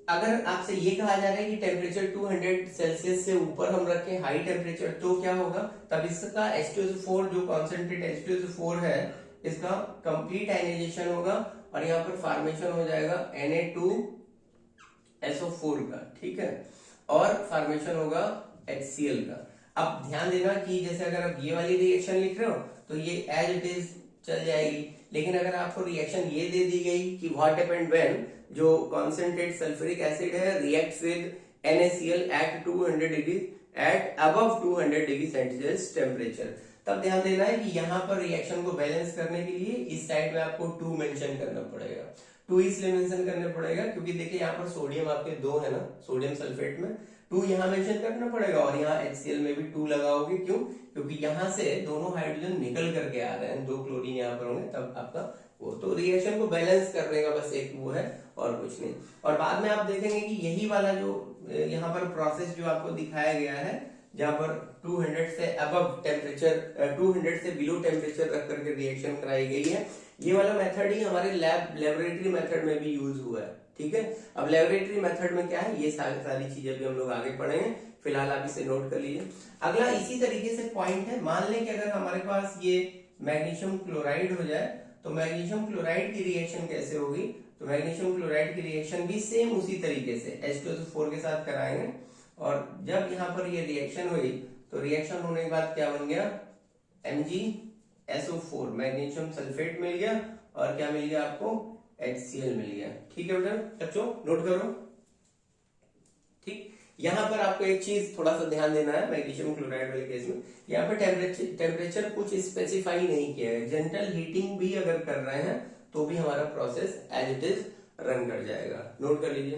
अगर आपसे ये कहा जा रहा है कि टेम्परेचर 200 सेल्सियस से ऊपर हम रखें हाई टेम्परेचर, तो क्या होगा, तब इसका H2SO4 जो कॉन्सेंट्रेट H2SO4 है इसका कंप्लीट आयनाइजेशन होगा और यहाँ पर फॉर्मेशन हो जाएगा Na2SO4 का, ठीक है, और फॉर्मेशन होगा HCl का। अब ध्यान देना कि जैसे अगर आप ये वाली रिएक्शन लिख रहे हो तो ये एज इट इज चल जाएगी, लेकिन अगर आपको रिएक्शन ये दे दी गई कि व्हाट हैपेंड व्हेन जो कॉन्सेंट्रेट सल्फ्यूरिक एसिड है reacts with NaCl at 200 degree at above 200 degree Celsius temperature, तब ध्यान देना है कि यहाँ पर रिएक्शन को बैलेंस करने के लिए इस साइड में आपको 2 मेंशन करना पड़ेगा। 2 इसलिए मेंशन करना पड़ेगा क्योंकि देखिए यहाँ पर सोडियम आपके 2 है ना, सोडियम सल्फेट में 2 यहाँ मेंशन करना पड़ेगा और यहाँ HCl में भी 2 लगाओगे। क्यों, क्योंकि यहाँ से दोनों हाइड्रोजन निकल करके आ रहे हैं, 2 क्लोरीन यहाँ पर होंगे तब आपका वो, तो रिएक्शन को बैलेंस करने का बस एक वो है और कुछ नहीं। और बाद में आप देखेंगे कि यही वाला जो यहाँ पर प्रोसेस जो आपको दिखाया गया है जहां पर 200 से अबव टेम्परेचर 200 से बिलो टेम्परेचर रख करके रिएक्शन कराई गई है, ये वाला मेथड ही हमारे लेबोरेटरी मेथड में भी यूज हुआ है, ठीक है। अब लेबोरेटरी मेथड में क्या है, ये सारी चीजें भी हम लोग आगे पढ़ेंगे, फिलहाल आप इसे नोट कर लीजिए। अगला इसी तरीके से पॉइंट है, मान लें कि अगर हमारे पास ये मैग्नीशियम क्लोराइड हो जाए तो मैग्नीशियम क्लोराइड की रिएक्शन कैसे होगी, तो मैग्नीशियम क्लोराइड की रिएक्शन भी सेम उसी तरीके से H2SO4 के साथ कराएंगे और जब यहाँ पर ये रिएक्शन हुई तो रिएक्शन होने के बाद क्या बन गया, MgSO4 मैग्नीशियम सल्फेट मिल गया और क्या मिल गया आपको, HCl मिल गया, ठीक है बेटा। बच्चों नोट करो, ठीक। यहाँ पर आपको एक चीज थोड़ा सा ध्यान देना है, मैग्नीशियम क्लोराइड वाले केस में यहाँ पर टेम्परेचर कुछ स्पेसिफाई नहीं किया है, जेंटल हीटिंग भी अगर कर रहे हैं तो भी हमारा process as it is run कर जाएगा, नोट कर लीजिए।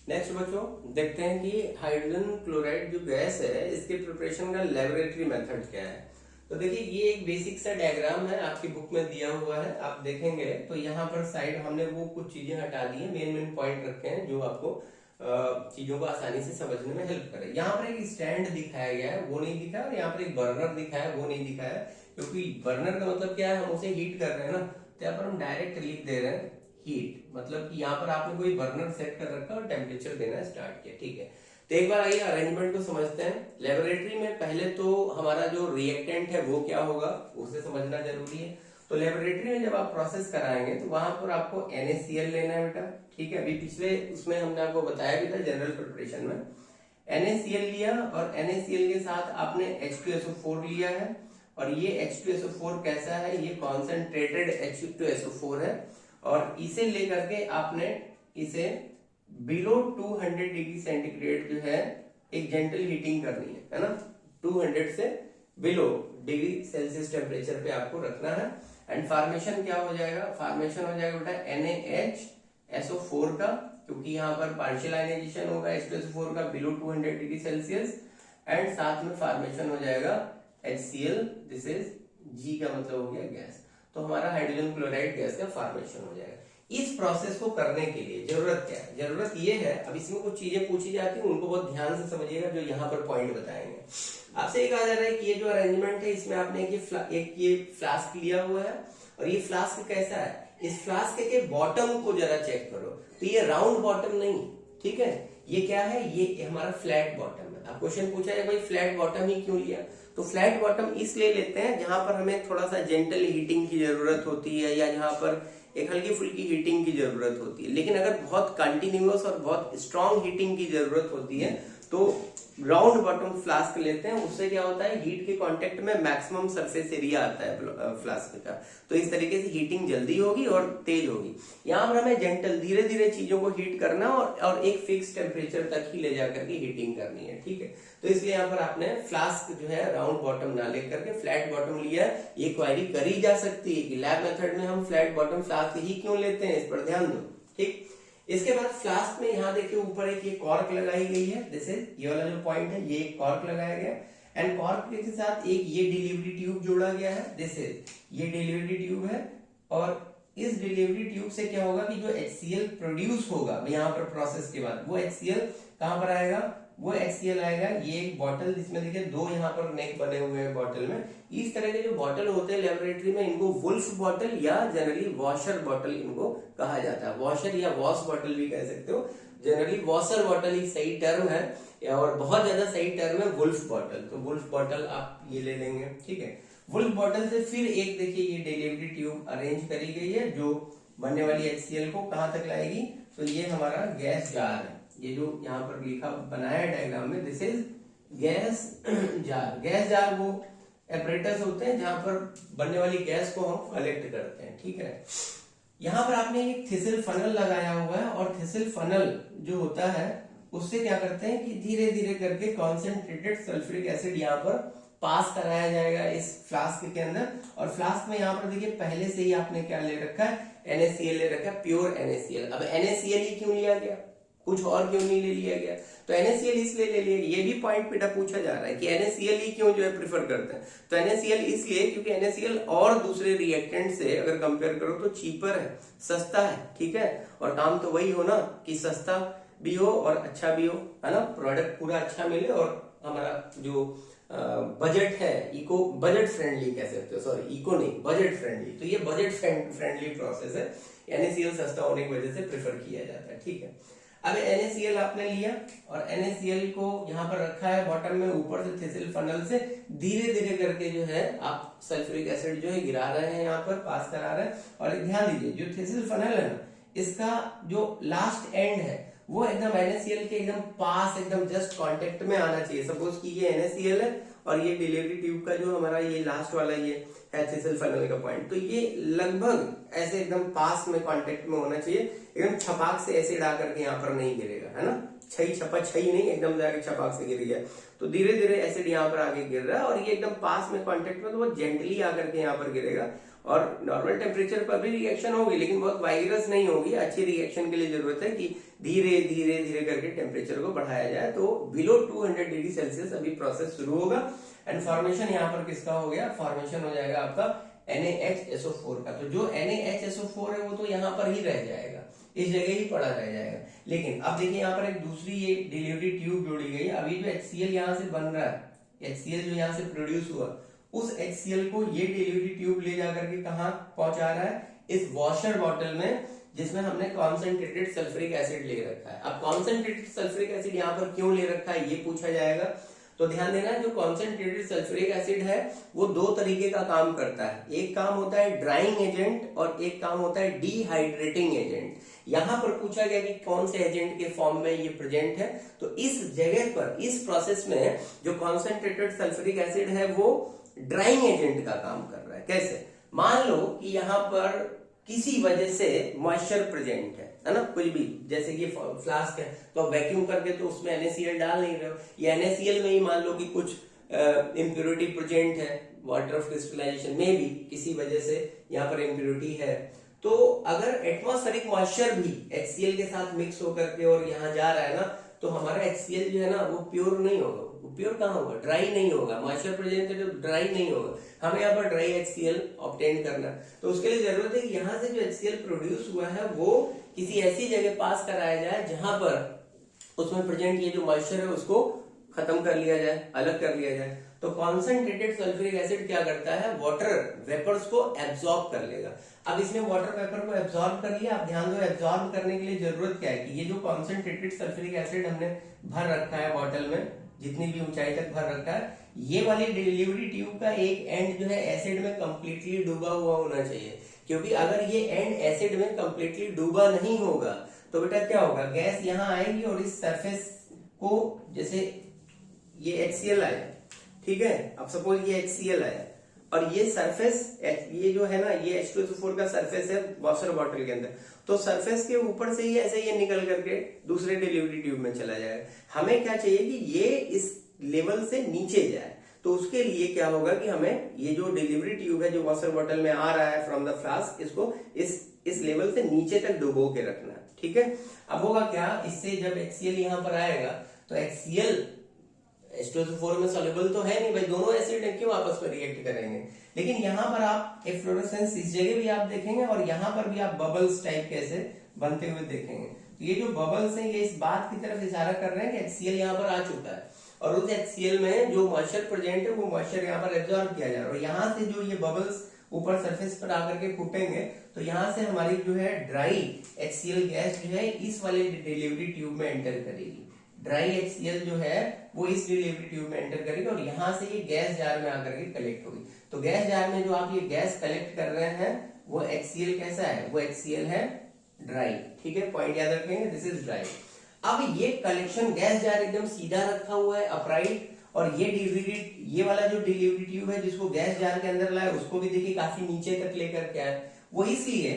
नेक्स्ट बच्चों देखते हैं कि हाइड्रोजन क्लोराइड जो गैस है इसके प्रिपरेशन का लेबोरेटरी मेथड क्या है। तो देखिए ये एक बेसिक सा डायग्राम है, आपकी बुक में दिया हुआ है, आप देखेंगे तो यहाँ पर साइड हमने वो कुछ चीजें हटा दी है, मेन पॉइंट रखे हैं जो आपको चीजों को आसानी से समझने में हेल्प करे। यहाँ पर एक स्टैंड दिखाया गया है, वो नहीं दिखा, और यहाँ पर एक बर्नर दिखाया है, वो नहीं दिखाया, क्योंकि बर्नर का मतलब क्या है, हम उसे हीट कर रहे हैं ना, तो यहाँ पर हम डायरेक्ट लिख दे रहे हैं हीट, मतलब कि यहाँ पर आपने कोई बर्नर सेट कर रखा और टेम्परेचर देना स्टार्ट किया, ठीक है। तो एक बार आइए अरेंजमेंट को समझते हैं। लेबोरेटरी में पहले तो हमारा जो रिएक्टेंट है वो क्या होगा उसे समझना जरूरी है। तो लेबोरेटरी में जब आप प्रोसेस कराएंगे तो वहां पर आपको NaCl लेना है बेटा, ठीक है। अभी पिछले उसमें हमने आपको बताया भी था जनरल प्रिपरेशन में, NaCl लिया और NaCl के साथ आपने H2SO4 लिया है, और ये H2SO4 कैसा है, ये कॉन्सेंट्रेटेड H2SO4 है, और इसे लेकर के आपने इसे बिलो 200 डिग्री सेंटीग्रेड जो है एक जेंटल हीटिंग करनी है ना, 200 से बिलो डिग्री सेल्सियस टेम्परेचर पे आपको रखना है। एंड फॉर्मेशन क्या हो जाएगा, फॉर्मेशन हो जाएगा बेटा NaHSO4 का, क्योंकि यहाँ पर पार्शियल आयनाइजेशन होगा H2SO4 का बिलो 200 डिग्री सेल्सियस, एंड साथ में फॉर्मेशन हो जाएगा HCl, दिस इज G का मतलब हो गया गैस। तो हमारा हाइड्रोजन क्लोराइड गैस का फॉर्मेशन हो जाएगा। इस प्रोसेस को करने के लिए जरूरत क्या है, जरूरत ये है, अब इसमें कुछ चीजें पूछी जाती हैं उनको बहुत ध्यान से समझिएगा, जो यहाँ पर पॉइंट बताएंगे। आपसे ये कहा जा रहा है कि ये जो अरेंजमेंट है इसमें आपने एक ये फ्लास्क लिया हुआ है, और ये फ्लास्क कैसा है, इस फ्लास्क के बॉटम को जरा चेक करो, तो ये राउंड बॉटम नहीं, ठीक है, ये क्या है, ये हमारा फ्लैट बॉटम है। अब क्वेश्चन पूछा है भाई फ्लैट बॉटम ही क्यों लिया, तो फ्लैट बॉटम इसलिए लेते हैं जहां पर हमें थोड़ा सा जेंटल हीटिंग की जरूरत होती है, या जहां पर एक हल्की फुल्की हीटिंग की जरूरत होती है। लेकिन अगर बहुत कंटिन्यूअस और बहुत स्ट्रॉन्ग हीटिंग की जरूरत होती है तो राउंड बॉटम फ्लास्क लेते हैं, उससे क्या होता है हीट के कांटेक्ट में मैक्सिमम सरफेस एरिया आता है फ्लास्क का, तो इस तरीके से हीटिंग जल्दी होगी और तेज होगी। यहाँ पर हमें जेंटल धीरे धीरे चीजों को हीट करना और एक फिक्स टेम्परेचर तक ही ले जाकर के हीटिंग करनी है, ठीक है। तो इसलिए यहाँ पर आपने फ्लास्क जो है राउंड बॉटम ना लेकर के फ्लैट बॉटम लिया है। ये क्वेरी करी जा सकती है कि लैब मेथड में हम फ्लैट बॉटम फ्लास्क ही क्यों लेते हैं, इस पर ध्यान दो, ठीक। इसके बाद फ्लास्क में यहाँ देखिए ऊपर एक ये कॉर्क लगाई गई है, जैसे ये वाला जो पॉइंट है ये एक कॉर्क लगाया गया, एंड कॉर्क के साथ एक ये डिलीवरी ट्यूब जोड़ा गया है, जैसे ये डिलीवरी ट्यूब है, और इस डिलीवरी ट्यूब से क्या होगा कि जो HCl प्रोड्यूस होगा यहाँ पर प्रोसेस के बाद, वो HCl कहाँ पर आएगा, वो HCl आएगा ये एक बॉटल, जिसमें देखिए दो यहाँ पर नेक बने हुए हैं बॉटल में। इस तरह के जो बॉटल होते हैं लेबोरेटरी में इनको वुल्फ बॉटल या जनरली वॉशर बॉटल इनको कहा जाता है, वॉशर या वॉश बॉटल भी कह सकते हो, जनरली वॉशर बॉटल ही सही टर्म है, और बहुत ज्यादा सही टर्म है वुल्फ बॉटल। तो वुल्फ बॉटल आप ये ले लेंगे, ठीक है। वुल्फ बॉटल से फिर एक देखिए ये डिलीवरी ट्यूब अरेंज करी गई है जो बनने वाली HCl को कहां तक लाएगी, तो ये हमारा गैस जार है, ये जो यहाँ पर लिखा बनाया है डायग्राम में, this is gas jar. Gas jar वो एपरेटस होते हैं जहां पर बनने वाली गैस को हम कलेक्ट करते हैं, ठीक है। यहाँ पर आपने एक थिसिल फनल लगाया हुआ है, और थिसिल फनल जो होता है उससे क्या करते हैं कि धीरे धीरे करके कॉन्सेंट्रेटेड सल्फ्यूरिक एसिड यहाँ पर पास कराया जाएगा इस फ्लास्क के अंदर। और फ्लास्क में यहाँ पर देखिए पहले से ही आपने क्या ले रखा है, NaCl ले रखा है, प्योर NaCl। अब NaCl ही क्यों लिया गया, कुछ और क्यों नहीं ले लिया गया, तो NaCl इसलिए ले लिया, ये भी पॉइंट बेटा पूछा जा रहा है कि NaCl ही क्यों जो है प्रिफर करते हैं, तो NaCl इसलिए क्योंकि NaCl और दूसरे रिएक्टेंट से अगर कंपेयर करो तो चीपर है, सस्ता है, ठीक है। और काम तो वही हो ना कि सस्ता भी हो और अच्छा भी हो, है ना, प्रोडक्ट पूरा अच्छा मिले, और हमारा जो बजट है इको बजट फ्रेंडली कह सकते हो, सॉरी इको नहीं बजट फ्रेंडली, तो ये बजट फ्रेंडली प्रोसेस है, NaCl सस्ता होने की वजह से प्रेफर किया जाता है, ठीक है। अब NaCl आपने लिया और NaCl को यहाँ पर रखा है बॉटम में, ऊपर से थिसिल फनल से धीरे धीरे करके जो है आप सल्फ्यूरिक एसिड जो है गिरा रहे हैं, यहाँ पर पास करा रहे हैं। और ध्यान दीजिए जो थिसिल फनल है ना, इसका जो लास्ट एंड है वो एकदम NaCl के एकदम पास, एकदम जस्ट कांटेक्ट में आना चाहिए। सपोज कि ये NaCl है और ये डिलीवरी ट्यूब का जो हमारा ये लास्ट वाला ये है थिसिल फनल का पॉइंट, तो ये लगभग ऐसे एकदम पास में कांटेक्ट में होना चाहिए, एकदम छपाक से एसिड आकर के यहाँ पर नहीं गिरेगा, है ना, छई छपा छई नहीं, एकदम जाके छपाक से गिर गया, तो धीरे धीरे एसिड यहाँ पर आगे गिर रहा है, और ये एकदम पास में कांटेक्ट में, तो वो जेंटली आकर के यहाँ पर गिरेगा, और नॉर्मल टेम्परेचर पर भी रिएक्शन होगी, लेकिन बहुत वाइगरस नहीं होगी। अच्छी रिएक्शन के लिए जरूरत है कि धीरे धीरे धीरे करके टेम्परेचर को बढ़ाया जाए। तो बिलो 200 डिग्री सेल्सियस अभी प्रोसेस शुरू होगा एंड फॉर्मेशन यहाँ पर किसका हो गया, फॉर्मेशन हो जाएगा आपका NaHSO4 का। तो जो NaHSO4 है वो तो यहाँ पर ही रह जाएगा, इस जगह ही पड़ा रह जाएगा। लेकिन अब देखिए यहाँ पर एक दूसरी ये डिलीवरी ट्यूब जोड़ी गई। अभी जो HCl यहाँ से बन रहा है, HCl जो यहाँ से प्रोड्यूस हुआ, उस HCl को ये डिलीवरी ट्यूब ले जाकर के कहाँ पहुंचा रहा है, इस वॉशर बॉटल में, जिसमें हमने कॉन्सेंट्रेटेड सल्फ्यूरिक एसिड ले रखा है। अब कॉन्सेंट्रेटेड सल्फ्यूरिक एसिड यहाँ पर क्यों ले रखा है ये पूछा जाएगा। तो ध्यान देना, जो कॉन्सेंट्रेटेड सल्फ्यूरिक एसिड है वो दो तरीके का काम करता है। एक काम होता है ड्राइंग एजेंट और एक काम होता है डिहाइड्रेटिंग एजेंट। यहां पर पूछा गया कि कौन से एजेंट के फॉर्म में ये प्रेजेंट है। तो इस जगह पर, इस प्रोसेस में जो कॉन्सेंट्रेटेड सल्फ्यूरिक एसिड है वो ड्राइंग एजेंट का काम कर रहा है। कैसे? मान लो कि यहाँ पर किसी वजह से मॉइस्चर प्रेजेंट है ना, कुछ भी, जैसे कि फ्लास्क है तो आप वैक्यूम करके तो उसमें NaCl डाल नहीं रहे हो, या NaCl में ही मान लो कि कुछ इम्प्योरिटी प्रेजेंट है, वाटर ऑफ क्रिस्टलाइजेशन में भी किसी वजह से यहाँ पर इम्प्योरिटी है। तो अगर एटमॉस्फेरिक मॉइस्चर भी HCl के साथ मिक्स होकर के और यहाँ जा रहा है ना, तो हमारा HCl जो है ना वो प्योर नहीं होगा। वो प्योर कहाँ होगा? ड्राई नहीं होगा। मॉइस्चर प्रेजेंट है तो ड्राई नहीं होगा। हमें यहाँ पर ड्राई HCl ऑब्टेन करना, तो उसके लिए जरूरत है कि यहाँ से जो HCl प्रोड्यूस हुआ है वो किसी ऐसी जगह पास कराया जाए जहां पर उसमें प्रेजेंट ये जो मॉइस्चर है उसको खत्म कर लिया जाए, अलग कर लिया जाए। तो कॉन्सेंट्रेटेड सल्फ्यूरिक एसिड क्या करता है, वाटर वेपर्स को एब्जॉर्ब कर लेगा। अब इसने वाटर वेपर को एब्जॉर्ब कर लिया। अब ध्यान दो, एब्जॉर्ब करने के लिए जरूरत क्या है कि ये जो कॉन्सेंट्रेटेड सल्फ्यूरिक एसिड हमने भर रखा है बॉटल में, जितनी भी ऊंचाई तक भर रखा है, ये वाली डिलीवरी ट्यूब का एक एंड जो है एसिड में कंप्लीटली डूबा हुआ होना चाहिए। क्योंकि अगर ये एंड एसिड में कंप्लीटली डूबा नहीं होगा तो बेटा क्या होगा, गैस यहाँ आएगी और इस सरफेस को, जैसे ये HCl आया, ठीक है, अब सपोज ये HCl आया और ये सरफेस, ये जो है ना, ये H2SO4 का सरफेस है वॉशर बॉटल के अंदर, तो सरफेस के ऊपर से ही ऐसे ये निकल करके दूसरे डिलीवरी ट्यूब में चला जाएगा। हमें क्या चाहिए कि ये इस लेवल से नीचे जाए। तो उसके लिए क्या होगा कि हमें ये जो डिलीवरी ट्यूब है जो वॉशर बॉटल में आ रहा है फ्रॉम द फ्लास्क, इसको इस लेवल से नीचे तक डुबो के रखना है, ठीक है। अब होगा क्या, इससे जब HCl यहाँ पर आएगा तो HCl H2SO4 में सॉल्युबल तो है नहीं भाई, दोनों एसिड है, क्यों आपस में रिएक्ट करेंगे। लेकिन यहाँ पर आप एफ्लोरेसेंस इस जगह भी आप देखेंगे और यहाँ पर भी आप बबल्स टाइप कैसे बनते हुए देखेंगे। तो ये जो बबल्स हैं ये इस बात की तरफ इशारा कर रहे हैं कि HCl यहाँ पर आ चुका है और उस HCl में जो मॉइस्चर प्रेजेंट है वो मॉइस्चर यहाँ पर एब्जॉर्ब किया जा रहा है। और यहाँ से जो ये बबल्स ऊपर सरफेस पर आकर के फूटेंगे तो यहाँ से हमारी जो है ड्राई HCl गैस जो है इस वाले डिलीवरी ट्यूब में एंटर करेगी। ड्राई HCl जो है वो इस डिलीवरी ट्यूब में एंटर करेगी और यहाँ से ये गैस जार में आकर के कलेक्ट होगी। तो गैस जार में जो आप ये गैस कलेक्ट कर रहे हैं वो HCl कैसा है, वो HCl है ड्राई, ठीक है, पॉइंट याद रखेंगे, दिस इज ड्राई। अब ये कलेक्शन गैस जार एकदम सीधा रखा हुआ है अपराइट, और ये वाला जो डिलीवरी ट्यूब है जिसको गैस जार के अंदर लाया उसको भी देखिए काफी नीचे तक लेकर के आए। वो इसलिए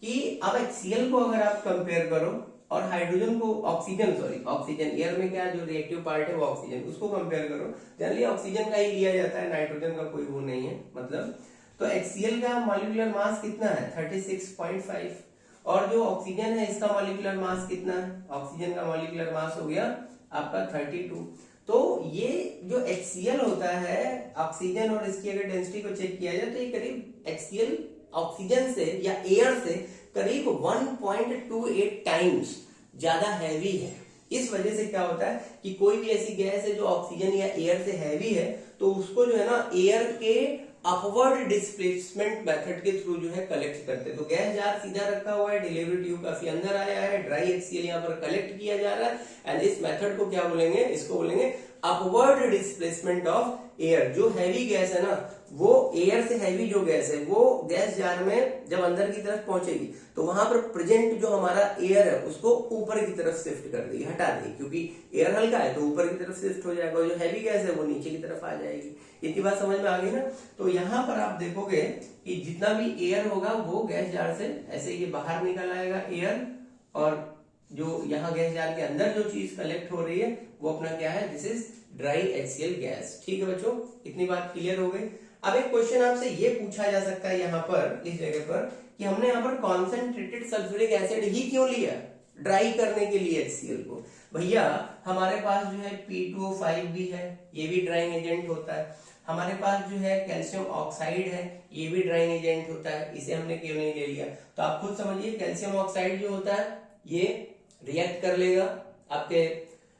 कि अब HCl को अगर आप कंपेयर करो और हाइड्रोजन को, ऑक्सीजन एयर में क्या जो रिएक्टिव पार्ट है वो ऑक्सीजन, उसको कंपेयर करो, जनरली ऑक्सीजन का ही लिया जाता है, नाइट्रोजन का कोई वो नहीं है मतलब। तो HCl का मॉलिक्यूलर मास कितना है, 36.5, और जो ऑक्सीजन है इसका मॉलिक्यूलर मास कितना है, ऑक्सीजन का मॉलिक्यूलर मास हो गया आपका 32। तो ये जो HCl होता है, ऑक्सीजन और इसकी अगर डेंसिटी को चेक किया जाए तो ये करीब HCl ऑक्सीजन से या एयर से करीब 1.28 टाइम्स ज्यादा हैवी है। इस वजह से क्या होता है कि कोई भी ऐसी गैस है जो ऑक्सीजन या एयर से हैवी है तो उसको जो है ना एयर के अपवर्ड डिस्प्लेसमेंट मेथड के थ्रू जो है कलेक्ट करते हैं। तो गैस जार सीधा रखा हुआ है, डिलीवरी ट्यूब काफी अंदर आया है, ड्राई HCl यहाँ पर कलेक्ट किया जा रहा है, एंड इस मेथड को क्या बोलेंगे, इसको बोलेंगे अपवर्ड डिस्प्लेसमेंट ऑफ एयर। जो हैवी गैस है ना, वो एयर से हैवी जो गैस है वो गैस जार में जब अंदर की तरफ पहुंचेगी तो वहां पर प्रेजेंट जो हमारा एयर है उसको ऊपर की तरफ शिफ्ट कर देगी, हटा देगी, क्योंकि एयर हल्का है तो ऊपर की तरफ शिफ्ट हो जाएगा, और जो हैवी गैस है वो नीचे की तरफ आ जाएगी। इतनी बात समझ में आ गई ना। तो यहाँ पर आप देखोगे कि जितना भी एयर होगा वो गैस जार से ऐसे ये बाहर निकल आएगा एयर, और जो यहाँ गैस जार के अंदर जो चीज कलेक्ट हो रही है वो अपना क्या है, this is dry HCl gas. ठीक है बच्चों, इतनी बात क्लियर हो गई। अब एक क्वेश्चन आपसे ये पूछा जा सकता है यहाँ पर इस जगह पर कि हमने यहाँ पर कॉन्सेंट्रेटेड सल्फ्यूरिक एसिड ही क्यों लिया ड्राई करने के लिए HCl को। भैया हमारे पास जो है P2O5 भी है, ये भी ड्राइंग एजेंट होता है। हमारे पास जो है कैल्शियम ऑक्साइड है, ये भी ड्राइंग एजेंट होता है, इसे हमने क्यों नहीं ले लिया। तो आप खुद समझिए कैल्शियम ऑक्साइड जो होता है ये रिएक्ट कर लेगा आपके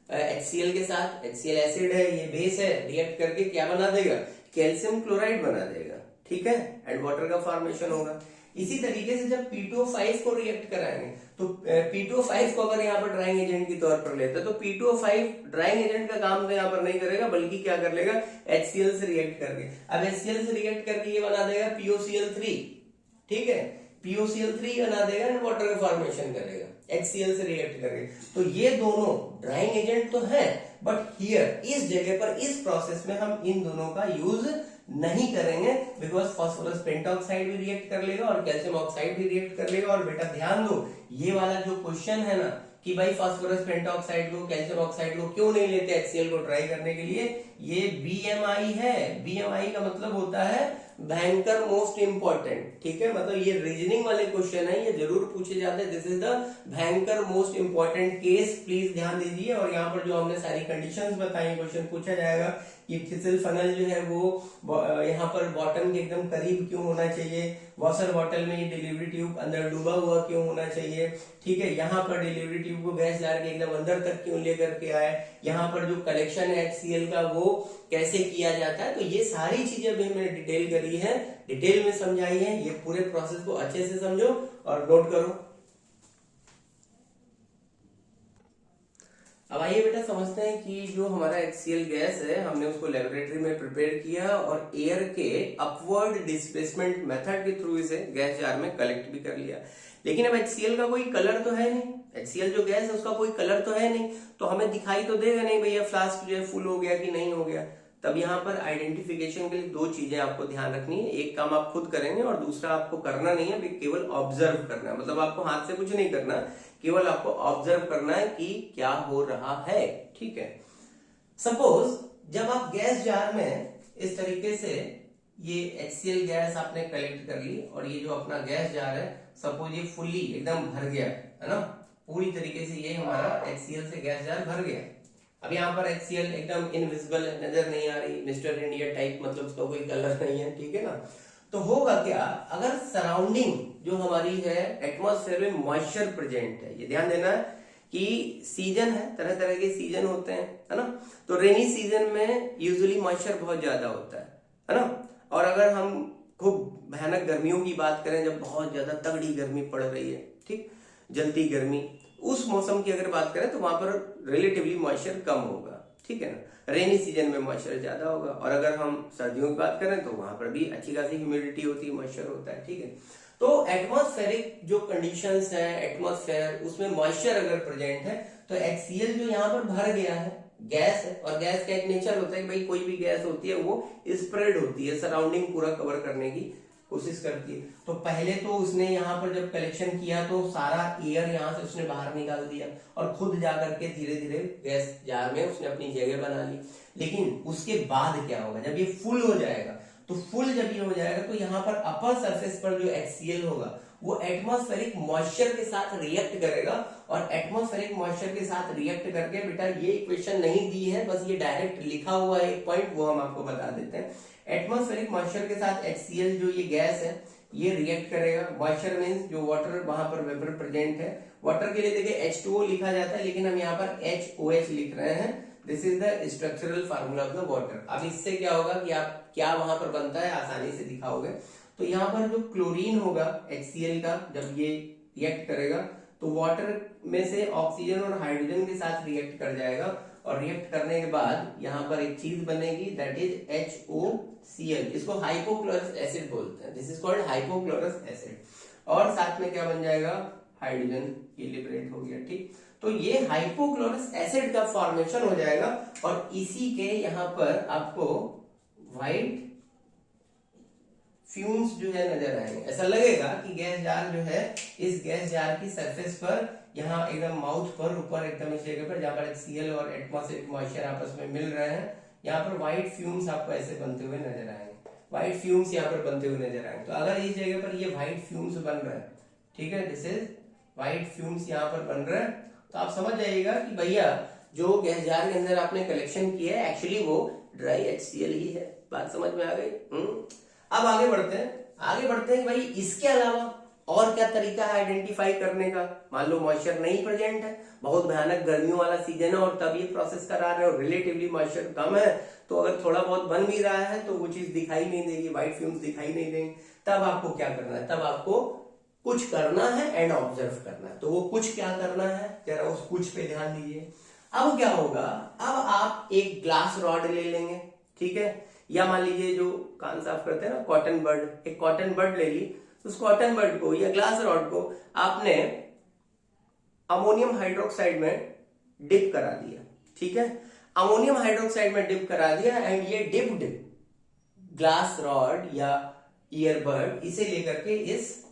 HCl के साथ, HCl एसिड है, ये बेस है, रिएक्ट करके क्या बना देगा, कैल्शियम क्लोराइड बना देगा, ठीक है, एंड वाटर का फॉर्मेशन होगा। इसी तरीके से जब P2O5 को रिएक्ट कराएंगे तो P2O5 को अगर यहाँ पर ड्राइंग एजेंट के तौर पर लेते हैं तो P2O5 ड्राइंग एजेंट का काम तो यहाँ पर नहीं करेगा, बल्कि क्या कर लेगा, HCl से रिएक्ट करके, अब HCl से रिएक्ट करके ये बना देगा POCl3, ठीक है, POCl3 बना देगा एंड वाटर का फॉर्मेशन करेगा HCl से रिएक्ट करके। तो ये दोनों ड्राइंग एजेंट तो है, बट हियर इस जगह पर इस प्रोसेस में हम इन दोनों का यूज नहीं करेंगे, बिकॉज फास्फोरस पेंटॉक्साइड भी रिएक्ट कर लेगा और कैल्शियम ऑक्साइड भी रिएक्ट कर लेगा। और बेटा ध्यान दो, ये वाला जो क्वेश्चन है ना कि भाई फास्फोरस पेंटॉक्साइड को, कैल्शियम ऑक्साइड को क्यों नहीं लेते HCl को ड्राई करने के लिए, ये BMI है। BMI का मतलब होता है भयंकर मोस्ट इंपॉर्टेंट, ठीक है, मतलब ये रीजनिंग वाले क्वेश्चन है, ये जरूर पूछे जाते हैं। दिस इज द भयंकर मोस्ट इंपॉर्टेंट केस, प्लीज ध्यान दीजिए। और यहाँ पर जो हमने सारी कंडीशंस बताई, क्वेश्चन पूछा जाएगा कि फिसल फनल जो है वो यहाँ पर बॉटम के एकदम करीब क्यों होना चाहिए, वॉशर बॉटल में ये डिलीवरी ट्यूब अंदर डूबा हुआ क्यों होना चाहिए, ठीक है, यहाँ पर डिलीवरी ट्यूब को गैस जार के एकदम अंदर तक क्यों लेकर के आए, यहाँ पर जो कलेक्शन है HCl का वो कैसे किया जाता है। तो ये सारी चीजें भी हमने डिटेल करी है, डिटेल में समझाई है। ये पूरे प्रोसेस को अच्छे से समझो और नोट करो। अब आइए बेटा समझते हैं कि जो हमारा HCl गैस है हमने उसको लेबोरेटरी में प्रिपेयर किया और एयर के अपवर्ड डिस्प्लेसमेंट मेथड के थ्रू इसे गैस जार में कलेक्ट भी कर लिया। लेकिन अब HCl का कोई कलर तो है नहीं, HCl जो गैस है उसका कोई कलर तो है नहीं, तो हमें दिखाई तो देगा नहीं भैया फ्लास्क जो है फुल हो गया कि नहीं हो गया। तब यहाँ पर आइडेंटिफिकेशन के लिए दो चीजें आपको ध्यान रखनी है, एक काम आप खुद करेंगे और दूसरा आपको करना नहीं है, केवल ऑब्जर्व करना है, मतलब आपको हाथ से कुछ नहीं करना, केवल आपको ऑब्जर्व करना है कि क्या हो रहा है, ठीक है। सपोज जब आप गैस जार में इस तरीके से ये HCl गैस आपने कलेक्ट कर ली और ये जो अपना गैस जार है सपोज ये फुल्ली एकदम भर गया है ना, पूरी तरीके से ये हमारा HCl से गैस जार भर गया। अब यहाँ पर HCl एकदम इनविजिबल नजर नहीं आ रही, मिस्टर इंडिया टाइप, मतलब उसका कोई कलर नहीं है, ठीक है ना। तो होगा क्या, अगर सराउंडिंग जो हमारी है एटमॉस्फेयर में मॉइस्चर प्रेजेंट है, ये ध्यान देना है कि सीजन है, तरह तरह के सीजन होते हैं, है ना। तो रेनी सीजन में यूजुअली मॉइस्चर बहुत ज्यादा होता है ना। और अगर हम खूब भयानक गर्मियों की बात करें, जब बहुत ज्यादा तगड़ी गर्मी पड़ रही है, ठीक, जलती गर्मी, उस मौसम की अगर बात करें तो वहां पर रिलेटिवली मॉइस्चर कम होगा, ठीक है ना। रेनी सीजन में मॉइस्चर ज्यादा होगा। और अगर हम सर्दियों की बात करें तो वहां पर भी अच्छी खासी ह्यूमिडिटी होती है, मॉइस्चर होता है, ठीक है। तो एटमॉस्फेरिक जो कंडीशंस है, एटमॉस्फेयर उसमें मॉइस्चर अगर प्रेजेंट है तो HCl जो यहाँ पर भर गया है, गैस है, और गैस का एक नेचर होता है कि भाई कोई भी गैस होती है वो स्प्रेड होती है, सराउंडिंग पूरा कवर करने की कोशिश करती है। तो पहले तो उसने यहाँ पर जब कलेक्शन किया तो सारा एयर यहाँ से उसने बाहर निकाल दिया और खुद जाकर के धीरे धीरे गैस जार में उसने अपनी जगह बना ली। लेकिन उसके बाद क्या होगा, जब ये फुल हो जाएगा, तो फुल जब ये हो जाएगा तो यहाँ पर अपर सरफेस पर जो HCl होगा वो एटमॉस्फेरिक मॉइस्चर के साथ रिएक्ट करेगा। और एटमॉस्फेरिक मॉइस्चर के साथ रिएक्ट करके, बेटा ये इक्वेशन नहीं दी है, बस ये डायरेक्ट लिखा हुआ है एक पॉइंट, वो हम आपको बता देते हैं। एटमॉस्फेरिक मॉइस्चर के साथ HCl जो ये गैस है ये रिएक्ट करेगा। मॉइस्चर मींस जो वाटर वहां पर वेपर प्रेजेंट है, वाटर के लिए देखिए H2O लिखा जाता है, लेकिन हम यहाँ पर HOH लिख रहे हैं। This is the structural formula of the water. अब इससे क्या होगा कि आप क्या वहां पर बनता है आसानी से दिखाओगे। तो यहाँ पर जो क्लोरीन होगा HCl का, जब ये रिएक्ट करेगा तो वाटर में से ऑक्सीजन और हाइड्रोजन के साथ रिएक्ट कर जाएगा, और रिएक्ट करने के बाद यहाँ पर एक चीज बनेगी, दैट इज HOCl, इसको हाइपोक्लोरस एसिड बोलते हैं, this is called hypochlorous acid. और साथ में क्या बन जाएगा, हाइड्रोजन, ये लिबरेट हो गया, ठीक। तो ये हाइपोक्लोरस एसिड का फॉर्मेशन हो जाएगा और इसी के यहाँ पर आपको व्हाइट फ्यूम्स जो है नजर आएंगे। ऐसा लगेगा कि गैस जार जो है, इस गैस जार की सरफेस पर यहाँ एकदम माउथ पर ऊपर एकदम इस जगह पर जहाँ पर HCl और एटमॉस्फेरिक मॉइस्चर आपस में मिल रहे हैं, यहाँ पर व्हाइट फ्यूम्स आपको ऐसे बनते हुए नजर आएंगे। व्हाइट फ्यूम्स यहाँ पर बनते हुए नजर आएंगे। तो अगर इस जगह पर ये व्हाइट फ्यूम्स बन रहा है, ठीक है, दिस इज व्हाइट फ्यूम्स यहाँ पर बन रहा है, तो आप समझ जाइएगा कि भैया जो गैस जार के अंदर आपने कलेक्शन किया है एक्चुअली वो ड्राई HCl ही है। बात समझ में आ गई? अब आगे बढ़ते हैं कि भाई इसके अलावा और क्या तरीका है आइडेंटिफाई करने का। मान लो मॉइस्चर नहीं प्रेजेंट है, बहुत भयानक गर्मियों वाला सीजन है और तब ये प्रोसेस करा रहे हो, रिलेटिवली मॉइस्चर कम है, तो अगर थोड़ा बहुत बन भी रहा है तो वो चीज दिखाई नहीं देगी, व्हाइट फ्यूम्स दिखाई नहीं देंगे। तब आपको क्या करना है? तब आपको कुछ करना है एंड ऑब्जर्व करना है। तो वो कुछ क्या करना है, जरा उस कुछ पे ध्यान दीजिए। अब क्या होगा, अब आप एक ग्लास रॉड ले लेंगे, ठीक है, या मान लीजिए जो कान साफ करते हैं ना कॉटन बड, एक कॉटन बड ले ली, उस कॉटन बड को या ग्लास रॉड को आपने अमोनियम हाइड्रोक्साइड में डिप करा दिया, ठीक है, अमोनियम हाइड्रोक्साइड में डिप करा दिया एंड ये डिप्ड ग्लास रॉड या ईयरबड इसे लेकर के इस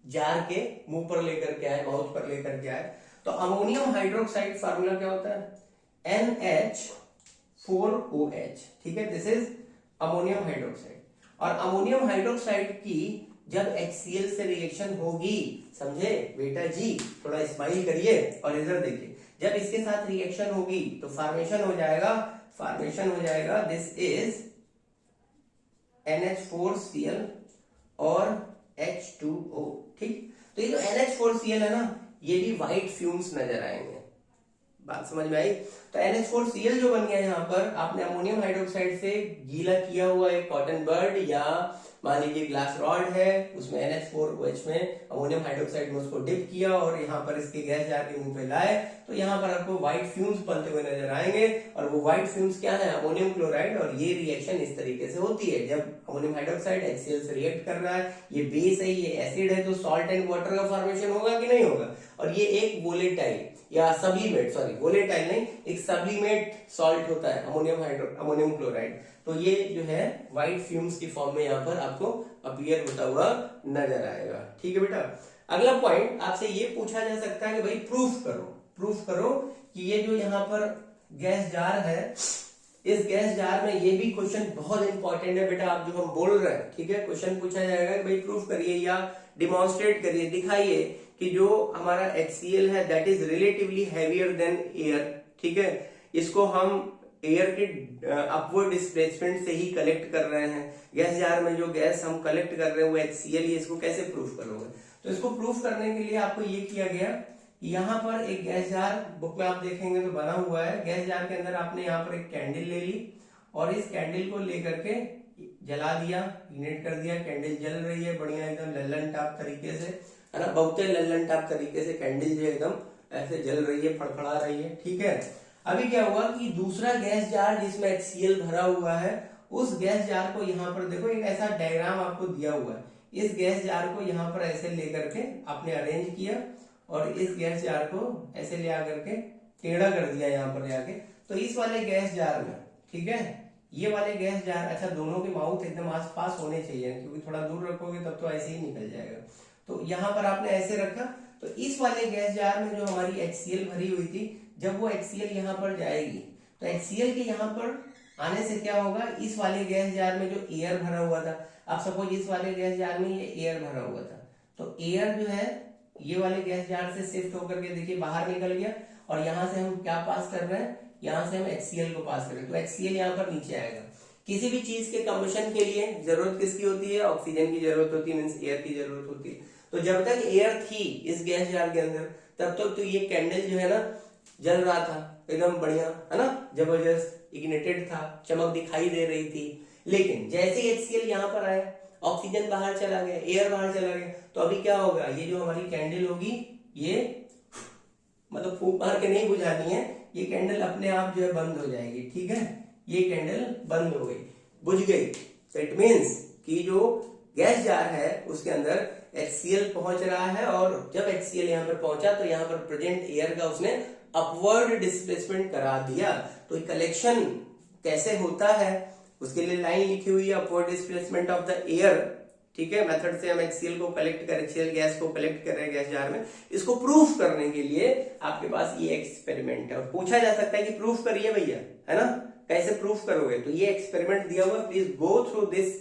जार के मुंह पर लेकर के आए, माउथ पर लेकर के आए। तो अमोनियम हाइड्रोक्साइड फार्मूला क्या होता है? NH4OH, ठीक है, दिस इज अमोनियम हाइड्रोक्साइड। और अमोनियम हाइड्रोक्साइड की जब HCl से रिएक्शन होगी, समझे बेटा जी, थोड़ा स्माइल करिए और इधर देखिए, जब इसके साथ रिएक्शन होगी तो फॉर्मेशन हो जाएगा दिस इज NH4Cl और H2O, ठीक। तो ये जो NH4Cl है ना, ये भी व्हाइट फ्यूम्स नजर आएंगे। बात समझ में आई? तो NH4Cl जो बन गया यहाँ पर, आपने अमोनियम हाइड्रोक्साइड से गीला किया हुआ एक कॉटन बड या मान लीजिए ग्लास रॉड है, उसमें NH4OH में अमोनियम हाइड्रोक्साइड में उसको डिप किया और यहाँ पर इसके गैस जार के मुंह पे लाए, तो यहाँ पर आपको व्हाइट फ्यूम्स बनते हुए नजर आएंगे। और वो व्हाइट फ्यूम्स क्या है? Ammonium chloride. और ये रिएक्शन इस तरीके से होती है, जब अमोनियम हाइड्रोक्साइड HCl से रिएक्ट कर रहा है, ये बेस है, ये एसिड है, तो सॉल्ट एंड वाटर का फॉर्मेशन होगा कि नहीं होगा? और ये एक वोलेटाइल या सब्लिमेट, सॉरी वोलेटाइल नहीं, एक सब्लिमेट सॉल्ट होता है अमोनियम क्लोराइड। तो ये जो है व्हाइट फ्यूम्स की फॉर्म में यहाँ पर आपको अपीयर होता हुआ नजर आएगा, ठीक है बेटा। अगला पॉइंट आपसे ये पूछा जा सकता है कि भाई प्रूफ करो कि ये जो यहाँ पर गैस जार है, इस गैस जार में, ये भी क्वेश्चन बहुत इंपॉर्टेंट है बेटा, आप जो हम बोल रहे हैं, ठीक है, क्वेश्चन पूछा जाएगा कि भाई प्रूफ करिए या डिमॉन्स्ट्रेट करिए, दिखाइए कि जो हमारा HCl है that is relatively heavier than air, ठीक है, इसको हम एयर के अपवर्ड डिस्प्लेसमेंट से ही कलेक्ट कर रहे हैं। गैस जार में जो गैस हम कलेक्ट कर रहे हैं वो HCl ही, इसको कैसे प्रूफ करोगे? तो इसको प्रूफ करने के लिए आपको ये किया गया, यहाँ पर एक गैस जार, बुक में आप देखेंगे तो बना हुआ है, गैस जार के अंदर आपने यहाँ पर एक कैंडल ले ली और इस कैंडल को लेकर के जला दिया, इग्नाइट कर दिया, कैंडल जल रही है बढ़िया एकदम लल्लन टाप तरीके से, है ना, बहुत लल्लन टाप तरीके से कैंडल जो एकदम ऐसे जल रही है, फड़फड़ा रही है, ठीक है। अभी क्या हुआ कि दूसरा गैस जार जिसमें HCl भरा हुआ है, उस गैस जार को यहाँ पर देखो, एक ऐसा डायग्राम आपको दिया हुआ है, इस गैस जार को यहाँ पर ऐसे लेकर के आपने अरेंज किया और इस गैस जार को ऐसे ले आकर के टेढ़ा कर दिया यहाँ पर ले आके। तो इस वाले गैस जार में, ठीक है, ये वाले गैस जार, अच्छा दोनों के माउथ एकदम आसपास होने चाहिए क्योंकि थोड़ा दूर रखोगे तब तो ऐसे ही निकल जाएगा। तो यहाँ पर आपने ऐसे रखा, तो इस वाले गैस जार में जो हमारी HCl भरी हुई थी, जब वो HCl यहाँ पर जाएगी तो HCl के यहाँ पर आने से क्या होगा, इस वाले गैस जार में जो एयर भरा हुआ था, आप सपोज इस वाले गैस जार में ये एयर भरा हुआ था, तो एयर जो है ये वाले गैस जार से शिफ्ट होकर के देखिए बाहर निकल गया और यहाँ से हम क्या पास कर रहे हैं, यहाँ से हम HCl को पास कर रहे हैं, तो HCl यहाँ पर नीचे आएगा। किसी भी चीज के कंबशन के लिए जरूरत किसकी होती है? ऑक्सीजन की जरूरत होती है, मींस एयर की जरूरत होती है। तो जब तक एयर थी इस गैस जार के अंदर, तब तक तो ये कैंडल जो है ना जल रहा था एकदम बढ़िया, है ना, जबरदस्त इग्निटेड था, चमक दिखाई दे रही थी। लेकिन जैसे HCl यहाँ पर आया, ऑक्सीजन बाहर चला गया, एयर बाहर चला गया, तो अभी क्या होगा, ये जो हमारी कैंडल होगी, ये मतलब फूंक मार के नहीं बुझानी है, ये कैंडल अपने आप जो है बंद हो जाएगी, ठीक है, ये कैंडल बंद हो गई, बुझ गई। तो इट मीन्स कि जो गैस जार है उसके अंदर HCl पहुंच रहा है और जब HCl यहाँ पर पहुंचा तो यहाँ पर प्रेजेंट एयर का उसने अपवर्ड डिस्प्लेसमेंट करा दिया। तो कलेक्शन कैसे होता है उसके लिए लाइन लिखी हुई है, upward displacement of the air, ठीक है, मेथड से हम HCl को कलेक्ट कर, HCl गैस को कलेक्ट कर रहे हैं गैस जार में। इसको प्रूफ करने के लिए आपके पास ये एक्सपेरिमेंट है और पूछा जा सकता है कि प्रूफ करिए भैया, है ना, कैसे प्रूफ करोगे? तो ये एक्सपेरिमेंट दिया हुआ, please go through this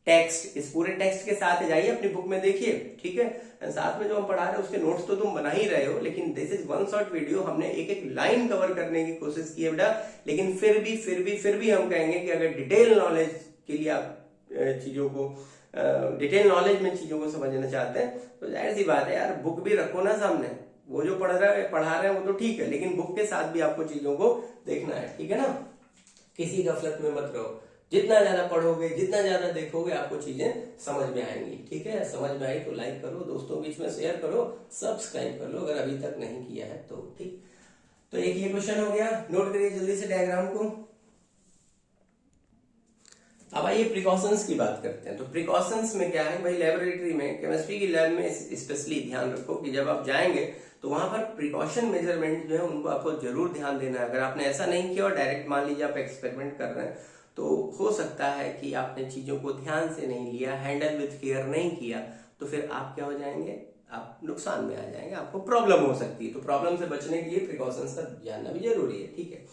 text, इस पूरे टेक्स्ट के साथ जाइए, अपनी बुक में देखिए, ठीक है। साथ में जो हम पढ़ा रहे हैं उसके नोट्स तो तुम बना ही रहे हो, लेकिन this is one shot video, हमने एक एक लाइन कवर करने की कोशिश की है बेटा। लेकिन फिर भी हम कहेंगे कि अगर डिटेल नॉलेज के लिए आप चीजों को डिटेल नॉलेज में चीजों को समझना चाहते हैं तो जाहिर सी बात है यार, बुक भी रखो ना सामने। वो जो पढ़ा रहे हैं वो तो ठीक है, लेकिन बुक के साथ भी आपको चीजों को देखना है, ठीक है ना। किसी गफलत में मत रहो, जितना ज्यादा पढ़ोगे, जितना ज्यादा देखोगे, आपको चीजें समझ में आएंगी, ठीक है। समझ में आई तो लाइक करो, दोस्तों बीच में शेयर करो, सब्सक्राइब कर लो अगर अभी तक नहीं किया है तो, ठीक। तो एक ये क्वेश्चन हो गया, नोट करिए जल्दी से डायग्राम को। अब आइए प्रिकॉशंस की बात करते हैं। तो प्रिकॉशंस में क्या है भाई, लेबोरेटरी में, केमिस्ट्री की लैब में स्पेशली ध्यान रखो कि जब आप जाएंगे तो वहां पर प्रिकॉशन मेजरमेंट जो है उनको आपको जरूर ध्यान देना है। अगर आपने ऐसा नहीं किया और डायरेक्ट मान लीजिए आप एक्सपेरिमेंट कर रहे हैं तो हो सकता है कि आपने चीजों को ध्यान से नहीं लिया, हैंडल विथ केयर नहीं किया, तो फिर आप क्या हो जाएंगे, आप नुकसान में आ जाएंगे, आपको प्रॉब्लम हो सकती है। तो प्रॉब्लम से बचने के लिए प्रिकॉशंस का जानना भी जरूरी है, ठीक है।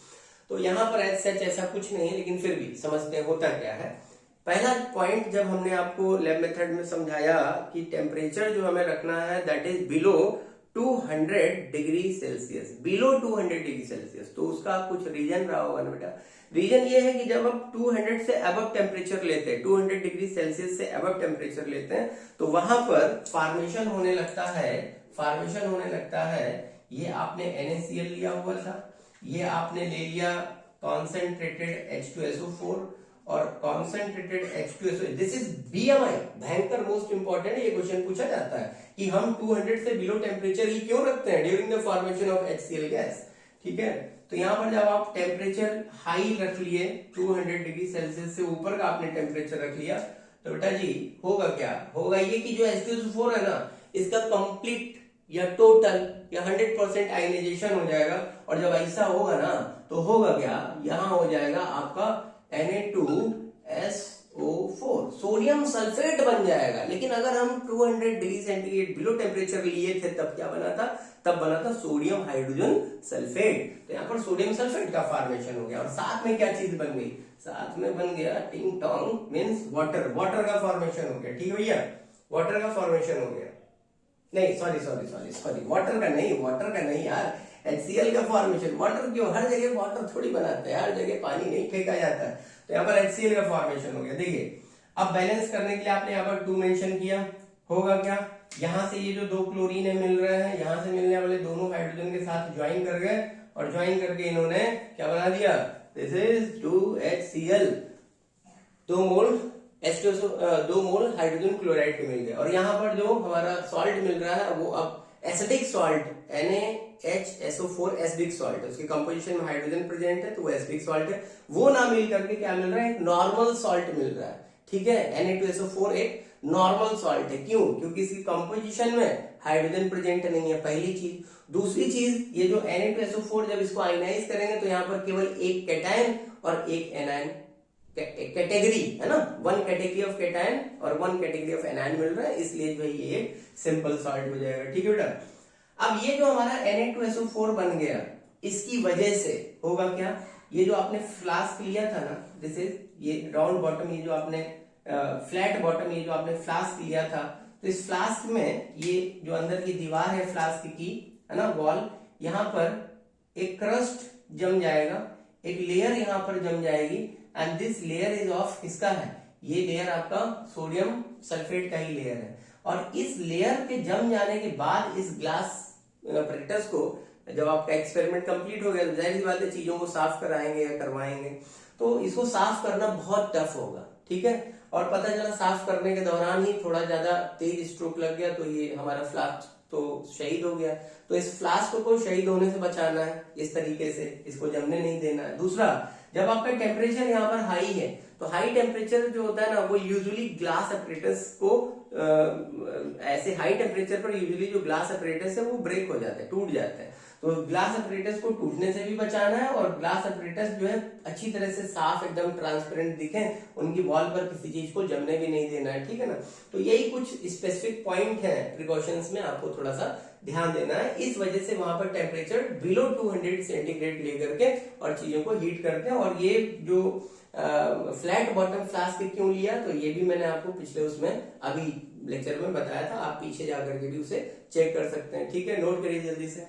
तो यहाँ पर सच ऐसा कुछ नहीं है, लेकिन फिर भी समझते हैं होता क्या है। पहला पॉइंट जब हमने आपको लैब मेथड में समझाया कि टेम्परेचर जो हमें रखना है that is below 200 degree Celsius, below 200 degree Celsius. तो उसका कुछ रीजन रहा होगा ना बेटा। रीजन ये है कि जब आप 200 से अबव टेम्परेचर लेते हैं, 200 डिग्री सेल्सियस से अबव टेम्परेचर लेते हैं, तो वहां पर फॉर्मेशन होने लगता है, ये आपने NaCl लिया हुआ था, ये आपने ले लिया कॉन्सेंट्रेटेड H2SO4 और concentrated H2SO, this is BMI। भयंकर मोस्ट इंपॉर्टेंट ये क्वेश्चन पूछा जाता है कि हम 200 से बिलो टेम्परेचर ही क्यों रखते हैं during the formation of HCl gas, ठीक है। तो यहाँ पर जब आप टेम्परेचर हाई रख लिए, 200 डिग्री सेल्सियस से ऊपर का आपने टेम्परेचर रख लिया, तो बेटा जी होगा क्या, होगा ये कि जो H2SO4 है ना, इसका कंप्लीट या टोटल या 100% आयनाइजेशन हो जाएगा। और जब ऐसा होगा ना तो होगा क्या, यहाँ हो जाएगा आपका Na2SO4, सोडियम सल्फेट बन जाएगा। लेकिन अगर हम 200 डिग्री सेंटीग्रेड बिलो टेम्परेचर लिए थे तब क्या बना था, तब बना था सोडियम हाइड्रोजन सल्फेट। तो यहाँ पर सोडियम सल्फेट का फॉर्मेशन हो गया। और साथ में क्या चीज बन गई, साथ में बन गया टिंग टोंग मीन्स वाटर, वाटर का फॉर्मेशन हो गया, ठीक है भैया, वाटर का फॉर्मेशन हो गया। नहीं सॉरी वाटर का नहीं यार, HCl का फॉर्मेशन। वाटर क्यों, हर जगह वाटर थोड़ी बनाते हैं, हर जगह पानी नहीं फेंका जाता है। तो यहाँ पर HCl का फॉर्मेशन हो गया। देखिए अब बैलेंस करने के लिए आपने यहाँ पर 2 मेंशन किया, होगा क्या, यहाँ से ये जो 2 क्लोरीन है मिल रहे हैं, यहाँ से मिलने वाले दोनों हाइड्रोजन के साथ ज्वाइन कर गए और ज्वाइन करके इन्होंने क्या बना दिया, this is 2HCl, 2 mole H2SO, 2 mole hydrogen chloride के मिल गए। और यहाँ पर जो हमारा सॉल्ट मिल रहा है वो अब acidic salt NaHSO4 acidic salt है, उसके कंपोजिशन में हाइड्रोजन प्रेजेंट है तो वो एसिडिक सॉल्ट है। वो ना मिल करके क्या मिल रहा है, एक नॉर्मल सॉल्ट मिल रहा है, ठीक है। Na2SO4 एक नॉर्मल सॉल्ट है, क्यों, क्योंकि इसकी कंपोजिशन में हाइड्रोजन प्रेजेंट नहीं है, पहली चीज। दूसरी चीज, ये जो Na2SO4 जब इसको आयनाइज करेंगे तो यहाँ पर केवल एक कैटायन और एक एनायन कैटेगरी है ना, 1 कैटेगरी ऑफ कैटायन और 1 कैटेगरी ऑफ एनायन मिल रहा है, इसलिए जो है ये एक सिंपल सॉल्ट हो जाएगा, ठीक है बेटा। अब ये जो हमारा Na2SO4 बन गया, इसकी वजह से होगा क्या, ये जो आपने फ्लास्क लिया था ना, दिस इज ये राउंड बॉटम, ये जो आपने फ्लैट बॉटम, ये जो आपने फ्लास्क लिया था, तो इस फ्लास्क में ये जो अंदर की दीवार है फ्लास्क की, है ना, वॉल, यहाँ पर एक क्रस्ट जम जाएगा, एक लेयर यहाँ पर जम जाएगी, and this layer is of, किसका है, ये लेयर आपका सोडियम सल्फेट का ही लेयर है। और इस लेयर के जम जाने के बाद इस ग्लास apparatus को, जब आपका एक्सपेरिमेंट कंप्लीट हो गया तो जाहिर सी बात है चीजों को साफ कराएंगे या करवाएंगे, तो इसको साफ करना बहुत टफ होगा, ठीक है। और पता चला साफ करने के दौरान ही थोड़ा ज्यादा तेज स्ट्रोक लग गया तो ये हमारा फ्लास्क तो शहीद हो गया। तो इस फ्लास्क को शहीद होने से बचाना है, इस तरीके से इसको जमने नहीं देना है। दूसरा, जब आपका टेम्परेचर यहाँ पर हाई है तो हाई टेम्परेचर जो होता है ना, वो यूजुअली ग्लास अपरेटस को ऐसे हाई टेम्परेचर पर यूजुअली जो ग्लास अपरेटस है वो ब्रेक हो जाता है, टूट जाता है। तो ग्लास अपरेटस को टूटने से भी बचाना है और ग्लास अपरेटस जो है अच्छी तरह से साफ एकदम ट्रांसपेरेंट दिखे, उनकी वॉल पर किसी चीज को जमने भी नहीं देना है, ठीक है ना। तो यही कुछ स्पेसिफिक पॉइंट है प्रिकॉशंस में, आपको थोड़ा सा ध्यान देना है। इस वजह से वहां पर टेम्परेचर बिलो 200 सेंटीग्रेड लेकर के और चीजों को हीट करते हैं। और ये जो फ्लैट बॉटम फ्लास्क क्यों लिया, तो ये भी मैंने आपको पिछले उसमें अभी लेक्चर में बताया था, आप पीछे जाकर के भी उसे चेक कर सकते हैं। ठीक है, नोट करिए जल्दी से।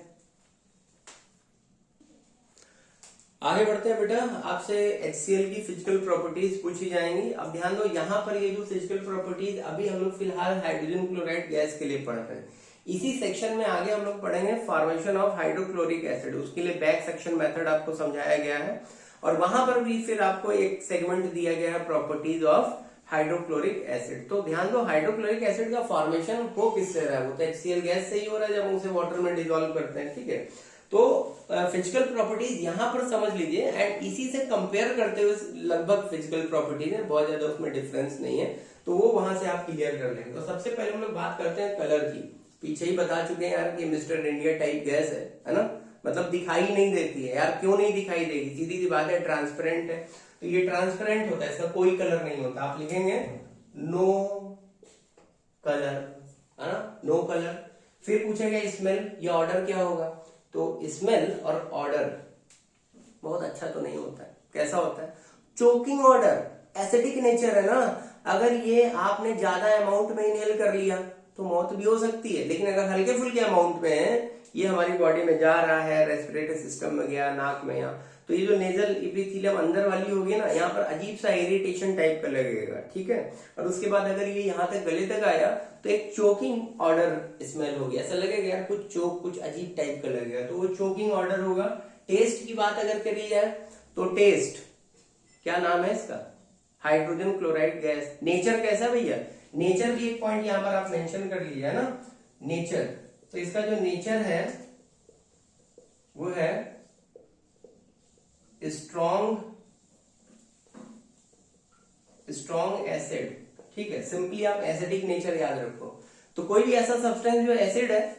आगे बढ़ते हैं बेटा, आपसे HCl की फिजिकल प्रॉपर्टीज पूछी जाएंगी। अब ध्यान दो, यहाँ पर ये जो फिजिकल प्रॉपर्टीज अभी हम लोग फिलहाल हाइड्रोजन क्लोराइड गैस के लिए पढ़ रहे हैं। इसी सेक्शन में आगे हम लोग पढ़ेंगे फॉर्मेशन ऑफ हाइड्रोक्लोरिक एसिड, उसके लिए बैक सेक्शन मेथड आपको समझाया गया है, और वहां पर भी फिर आपको एक सेगमेंट दिया गया है प्रॉपर्टीज ऑफ हाइड्रोक्लोरिक एसिड। तो ध्यान दो, हाइड्रोक्लोरिक एसिड का फॉर्मेशन हो किससे रहा है, वो तो HCl गैस से ही हो रहा है जब हम उसे वाटर में डिसॉल्व करते हैं। ठीक है, तो फिजिकल प्रॉपर्टीज यहां पर समझ लीजिए, एंड इसी से कंपेयर करते हुए लगभग फिजिकल प्रॉपर्टीज है, बहुत ज्यादा उसमें डिफरेंस नहीं है, तो वो वहां से आप क्लियर कर लेंगे। तो सबसे पहले हम लोग बात करते हैं कलर की। पीछे ही बता चुके हैं यार कि मिस्टर इंडिया टाइप गैस है ना, मतलब दिखाई नहीं देती है यार। क्यों नहीं दिखाई देगी, सीधी सी बात है, ट्रांसपेरेंट है, तो ये ट्रांसपेरेंट होता है, इसका कोई कलर नहीं होता। आप लिखेंगे नो कलर, है ना, नो कलर। फिर पूछेगा स्मेल, ये ऑर्डर क्या होगा, तो स्मेल और ऑर्डर बहुत अच्छा तो नहीं होता है। कैसा होता है, चोकिंग ऑर्डर, एसिडिक नेचर है ना। अगर ये आपने ज्यादा अमाउंट में इनहेल कर लिया तो मौत भी हो सकती है, लेकिन अगर हल्के फुल्के अमाउंट में है, ये हमारी बॉडी में जा रहा है, रेस्पिरेटरी सिस्टम में गया, नाक में, यहाँ, तो ये जो नेजल इपिथेलियम अंदर वाली होगी ना, यहाँ पर अजीब सा इरिटेशन टाइप का लगेगा। ठीक है, और उसके बाद अगर ये यहाँ तक गले तक आया तो एक चोकिंग ऑर्डर स्मेल होगी, ऐसा लगेगा यार कुछ चोक, कुछ अजीब टाइप का लगेगा, तो वो चोकिंग ऑर्डर होगा। टेस्ट की बात अगर करी जाए तो टेस्ट क्या नाम है इसका, हाइड्रोजन क्लोराइड गैस। नेचर कैसा भैया, नेचर भी एक पॉइंट यहां पर आप मेंशन कर लीजिए ना, नेचर। तो इसका जो नेचर है वो है स्ट्रॉन्ग एसिड। ठीक है, सिंपली आप एसिडिक नेचर याद रखो। तो कोई भी ऐसा सब्सटेंस जो एसिड है,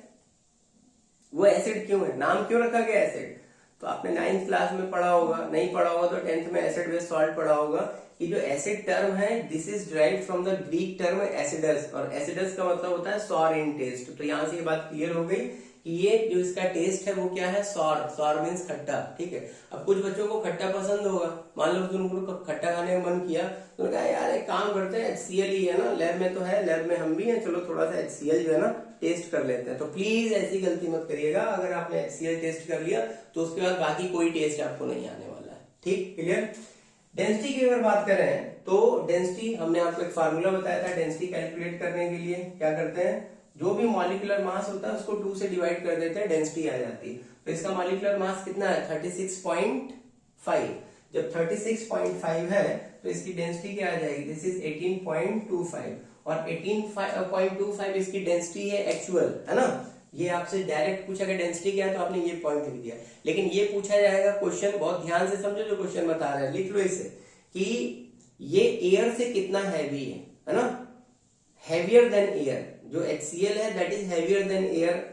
वो एसिड क्यों है, नाम क्यों रखा गया एसिड, तो आपने 9th क्लास में पढ़ा होगा, नहीं पढ़ा होगा तो 10th में एसिड बेस सॉल्ट पढ़ा होगा कि जो एसिड टर्म है this is derived from the Greek term acidus, और एसिडस का मतलब होता है सॉर इन टेस्ट। तो यहां से ये बात क्लियर हो गई कि ये जो इसका टेस्ट है वो क्या है, सॉर। सॉर मीन्स खट्टा। ठीक है, अब कुछ बच्चों को खट्टा पसंद होगा, मान लो उनको खट्टा खाने का मन किया तो कहा यार एक काम करते हैं, HCl ही है ना, लैब में तो है, लैब में हम भी हैं, चलो थोड़ा सा HCl जो है ना टेस्ट कर लेते हैं। तो प्लीज ऐसी गलती मत करिएगा, अगर आपने HCl टेस्ट कर लिया तो उसके बाद बाकी कोई टेस्ट आपको नहीं आने वाला है। ठीक, क्लियर। डेंसिटी की अगर बात करें तो डेंसिटी, हमने आपको एक फार्मूला बताया था डेंसिटी कैलकुलेट करने के लिए। क्या करते हैं, जो भी मॉलिक्यूलर मास होता है उसको 2 से डिवाइड कर देते हैं, डेंसिटी आ जाती है। तो इसका मॉलिक्यूलर मास कितना है, 36.5। जब 36.5 है तो इसकी डेंसिटी क्या आ जाएगी, दिस इज 18.25, और 18.25 इसकी डेंसिटी है एक्चुअल, है ना। ये आपसे डायरेक्ट पूछा गया डेंसिटी क्या है तो आपने ये पॉइंट लिख दिया, लेकिन ये पूछा जाएगा क्वेश्चन, बहुत ध्यान से समझो जो क्वेश्चन बता रहे हैं, लिख लो इसे कि ये एयर से कितना हैवी है ना, हैवियर देन एयर। जो HCl है that is heavier than air.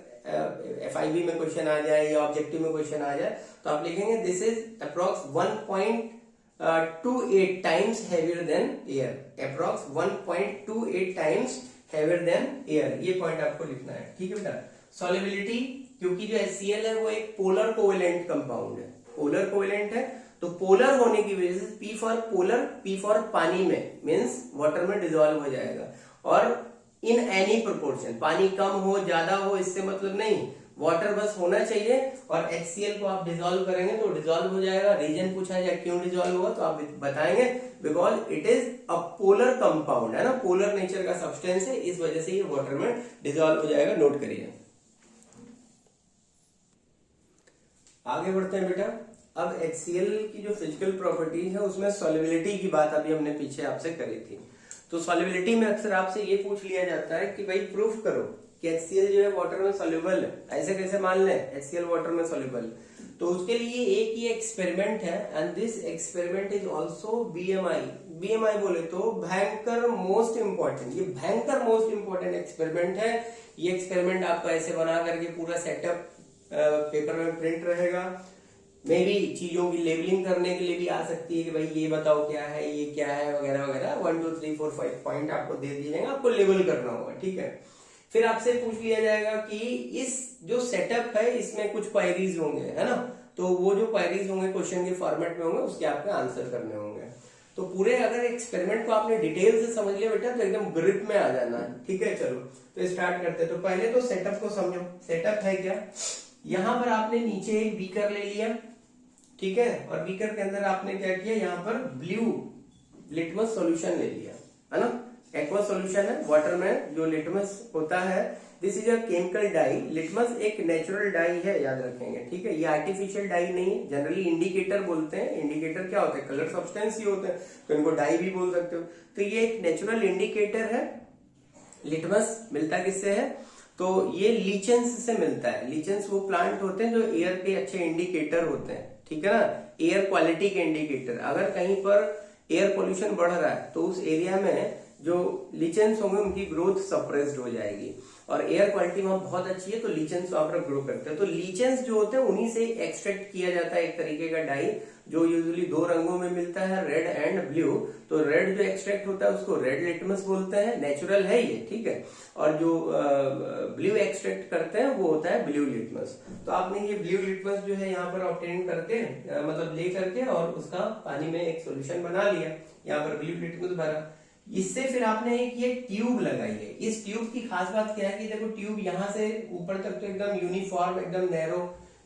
FIB में क्वेश्चन आ जाए या ऑब्जेक्टिव में क्वेश्चन आ जाए तो आप लिखेंगे this is approx 1.28 times heavier than air, approx 1.28 times heavier than air, ये पॉइंट आपको लिखना है। ठीक है बेटा। सॉल्युबिलिटी, क्योंकि जो HCl है वो एक पोलर कोवेलेंट कंपाउंड है, पोलर कोवेलेंट है, तो पोलर होने की वजह से P for polar, P for पानी में मीन्स वाटर में डिसॉल्व हो जाएगा, और इन एनी प्रोपोर्शन, पानी कम हो ज्यादा हो इससे मतलब नहीं, वाटर बस होना चाहिए, और HCl को आप डिसॉल्व करेंगे तो डिसॉल्व हो जाएगा। रीजन पूछा जाए क्यों डिसॉल्व हुआ तो आप बताएंगे because it is a polar compound, है ना, पोलर नेचर का सब्सटेंस है, इस वजह से ये वाटर में डिसॉल्व हो जाएगा। नोट करिए। आगे बढ़ते हैं बेटा। अब HCl की जो फिजिकल प्रॉपर्टी है उसमें सॉल्युबिलिटी की बात अभी हमने पीछे आपसे करी थी। तो सॉल्युबिलिटी में अक्सर आपसे ये पूछ लिया जाता है कि भाई प्रूफ करो कि HCl जो है वाटर में सॉल्युबल है। ऐसे कैसे मान लें HCl वाटर में सॉल्युबल, तो उसके लिए एक ही एक्सपेरिमेंट है, and this experiment is also BMI बोले तो भयंकर मोस्ट इंपॉर्टेंट, ये भयंकर मोस्ट इंपॉर्टेंट एक्सपेरिमेंट है। ये एक्सपेरिमेंट आपका ऐसे बना करके पूरा सेटअप पेपर में प्रिंट रहेगा, मे भी चीजों की लेबलिंग करने के लिए भी आ सकती है कि भाई ये बताओ क्या है, ये क्या है, वगैरह वगैरह 1 2 3 4 5 पॉइंट आपको दे दिए जाएंगे, आपको लेबल करना होगा। ठीक है, फिर आपसे पूछ लिया जाएगा कि इस जो सेटअप है इसमें कुछ क्वेरीज होंगे, है ना, तो वो जो क्वेरीज होंगे क्वेश्चन के फॉर्मेट में होंगे, उसके आपके आंसर करने होंगे। तो पूरे अगर एक्सपेरिमेंट को आपने डिटेल से समझ लिया बेटा तो एकदम ग्रिप में आ जाना है। ठीक है, चलो तो स्टार्ट करते हैं। तो पहले तो सेटअप को समझो। सेटअप है क्या, यहां पर आपने नीचे एक बीकर ले लिया, ठीक है, और बीकर के अंदर आपने क्या किया, यहाँ पर ब्लू लिटमस सॉल्यूशन ले लिया, है ना। एक्वा सॉल्यूशन है, वाटर में जो लिटमस होता है, this is a chemical dye. Litmus एक नेचुरल डाई है, याद रखेंगे, ठीक है, ये आर्टिफिशियल डाई नहीं है। जनरली इंडिकेटर बोलते हैं। इंडिकेटर क्या होते हैं, कलर सब्सटेंस ही होते हैं, तो इनको डाई भी बोल सकते हो। तो ये एक नेचुरल इंडिकेटर है। लिटमस मिलता किससे है, तो ये लीचेंस से मिलता है। लीचेंस वो प्लांट होते हैं जो एयर के अच्छे इंडिकेटर होते हैं, ठीक है ना, एयर क्वालिटी के इंडिकेटर। अगर कहीं पर एयर पोल्यूशन बढ़ रहा है तो उस एरिया में जो लीचेंस होंगे उनकी ग्रोथ सप्रेस्ड हो जाएगी, और एयर क्वालिटी वहां बहुत अच्छी है तो लीचेंस वहां पर ग्रो करते हैं। तो लीचेंस जो होते हैं उन्हीं से एक्सट्रैक्ट किया जाता है एक तरीके का डाई, जो यूजुअली दो रंगों में मिलता है, रेड एंड ब्लू। तो रेड जो एक्सट्रैक्ट होता है उसको रेड लिटमस बोलते हैं, नेचुरल है ये, ठीक है, और जो ब्लू एक्सट्रैक्ट करते हैं वो होता है ब्लू लिटमस। तो आपने ये ब्लू लिटमस जो है यहाँ पर ऑब्टेन करके मतलब ले करके और उसका पानी में एक सोल्यूशन बना लिया, यहाँ पर ब्लू लिटमस भरा। इससे फिर आपने एक ये ट्यूब लगाई है। इस ट्यूब की खास बात क्या है कि देखो ट्यूब यहाँ से ऊपर तक तो एकदम यूनिफॉर्म, एकदम नैरो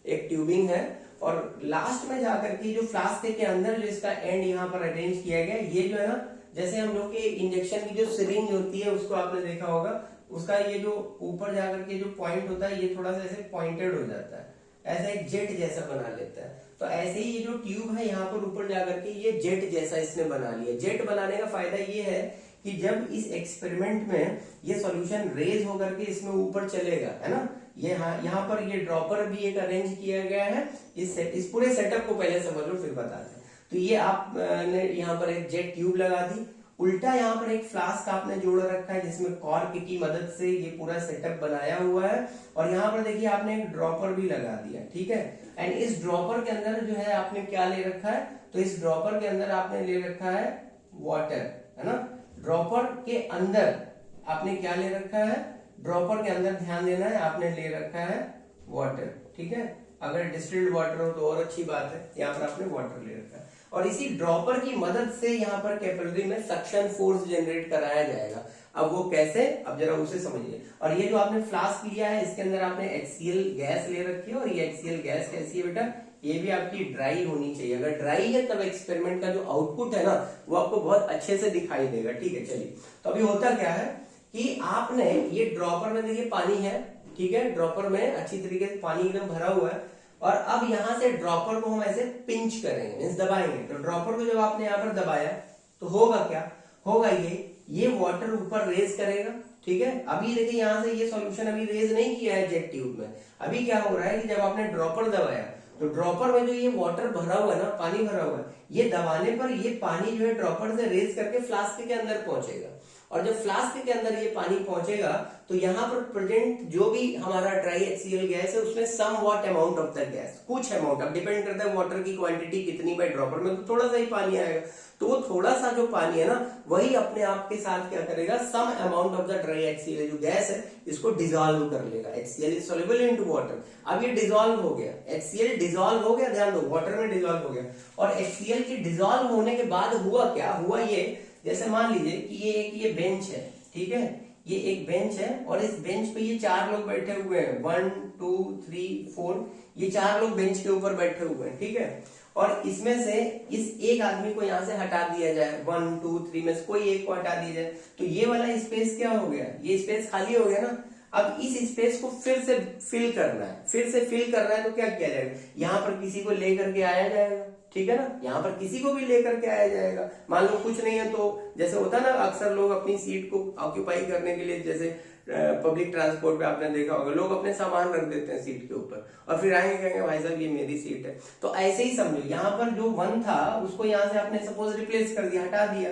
एक ट्यूबिंग है, और लास्ट में जाकर के जो फ्लास्क के अंदर जो इसका एंड यहाँ पर अरेंज किया गया, ये जो है ना, जैसे हम लोग के इंजेक्शन की जो सिरिंज होती है उसको आपने देखा होगा, उसका ये जो ऊपर जाकर के जो पॉइंट होता है ये थोड़ा सा ऐसे पॉइंटेड हो जाता है, ऐसा एक जेट जैसा बना लेता है। तो ऐसे ही ये जो ट्यूब है यहाँ पर ऊपर जाकर के ये जेट जैसा इसने बना लिया। जेट बनाने का फायदा ये है कि जब इस एक्सपेरिमेंट में ये सॉल्यूशन रेज होकर के इसमें ऊपर चलेगा, है ना, ये यहाँ पर ये ड्रॉपर भी एक अरेंज किया गया है। इस पूरे सेटअप को पहले समझ लो फिर बताते हैं। तो ये आपने यहाँ पर एक जेट ट्यूब लगा दी, उल्टा यहाँ पर एक फ्लास्क आपने जोड़ रखा है जिसमें कॉर्क की मदद से ये पूरा सेटअप बनाया हुआ है, और यहाँ पर देखिए आपने एक ड्रॉपर भी लगा दिया, ठीक है। एंड इस ड्रॉपर के अंदर जो है आपने क्या ले रखा है, तो इस ड्रॉपर के अंदर आपने ले रखा है वाटर, है ना। ड्रॉपर के अंदर आपने क्या ले रखा है, ड्रॉपर के अंदर ध्यान देना है, आपने ले रखा है वाटर, ठीक है। अगर डिस्टिल्ड वाटर हो तो और अच्छी बात है, यहाँ पर आपने वाटर ले रखा है, और इसी ड्रॉपर की मदद से यहाँ पर कैपिलरी में सक्शन फोर्स जनरेट कराया जाएगा। अब वो कैसे, अब जरा उसे समझिए। और ये जो आपने फ्लास्क लिया है इसके अंदर आपने HCl गैस ले रखी है, और ये HCl गैस कैसी है बेटा, ये भी आपकी ड्राई होनी चाहिए। अगर ड्राई है तब एक्सपेरिमेंट का जो आउटपुट है ना वो आपको बहुत अच्छे से दिखाई देगा, ठीक है। चलिए, तो अभी होता क्या है कि आपने ये ड्रॉपर में देखिए पानी है, ठीक है, ड्रॉपर में अच्छी तरीके से पानी एकदम भरा हुआ है, और अब यहां से ड्रॉपर को हम ऐसे पिंच करेंगे, मींस दबाएंगे। तो ड्रॉपर को जब आपने यहाँ पर दबाया तो होगा क्या, होगा ये वाटर ऊपर रेज करेगा, ठीक है। अभी देखिए यहाँ से ये सॉल्यूशन अभी रेज नहीं किया है जेट ट्यूब में। अभी क्या हो रहा है कि जब आपने ड्रॉपर दबाया तो ड्रॉपर में जो ये वाटर भरा हुआ है ना, पानी भरा हुआ है, ये दबाने पर ये पानी जो है ड्रॉपर से रेज करके फ्लास्क के अंदर पहुंचेगा, और जब फ्लास्क के अंदर ये पानी पहुंचेगा तो यहाँ पर प्रेजेंट जो भी हमारा ड्राई HCl गैस है उसमें some what amount of the gas, कुछ अमाउंट, अब डिपेंड करता है वाटर की क्वांटिटी कितनी, बाय ड्रॉपर में तो थोड़ा सा ही पानी आएगा, तो वो थोड़ा सा जो पानी है ना वही अपने आप के साथ क्या करेगा, some amount of the dry HCl जो गैस है इसको डिजोल्व कर लेगा। HCl is soluble into water. अब ये डिजोल्व हो गया, HCl डिजोल्व हो गया, ध्यान दो, वाटर में डिजोल्व हो गया। और HCl के डिजोल्व होने के बाद हुआ क्या, हुआ ये, जैसे मान लीजिए कि ये बेंच है, ठीक है, ये एक बेंच है, और इस बेंच पे ये 4 लोग बैठे हुए हैं, 1 2 3 4, ये 4 लोग बेंच के ऊपर बैठे हुए हैं, ठीक है। और इसमें से इस एक आदमी को यहाँ से हटा दिया जाए, 1 2 3 में से कोई एक को हटा दिया जाए, तो ये वाला स्पेस क्या हो गया, ये स्पेस खाली हो गया ना। अब इस स्पेस को फिर से फिल करना है, फिर से फिल करना है, तो क्या किया जाएगा, यहाँ पर किसी को लेकर के आया जाएगा, ठीक है ना, यहाँ पर किसी को भी लेकर के आया जाएगा। मान लो कुछ नहीं है तो जैसे होता है ना, अक्सर लोग अपनी सीट को ऑक्यूपाई करने के लिए, जैसे पब्लिक ट्रांसपोर्ट पे आपने देखा होगा, लोग अपने सामान रख देते हैं सीट के ऊपर और फिर आएंगे कहेंगे भाई साहब ये मेरी सीट है। तो ऐसे ही समझो, यहाँ पर जो 1 था उसको यहाँ से आपने सपोज रिप्लेस कर दिया, हटा दिया।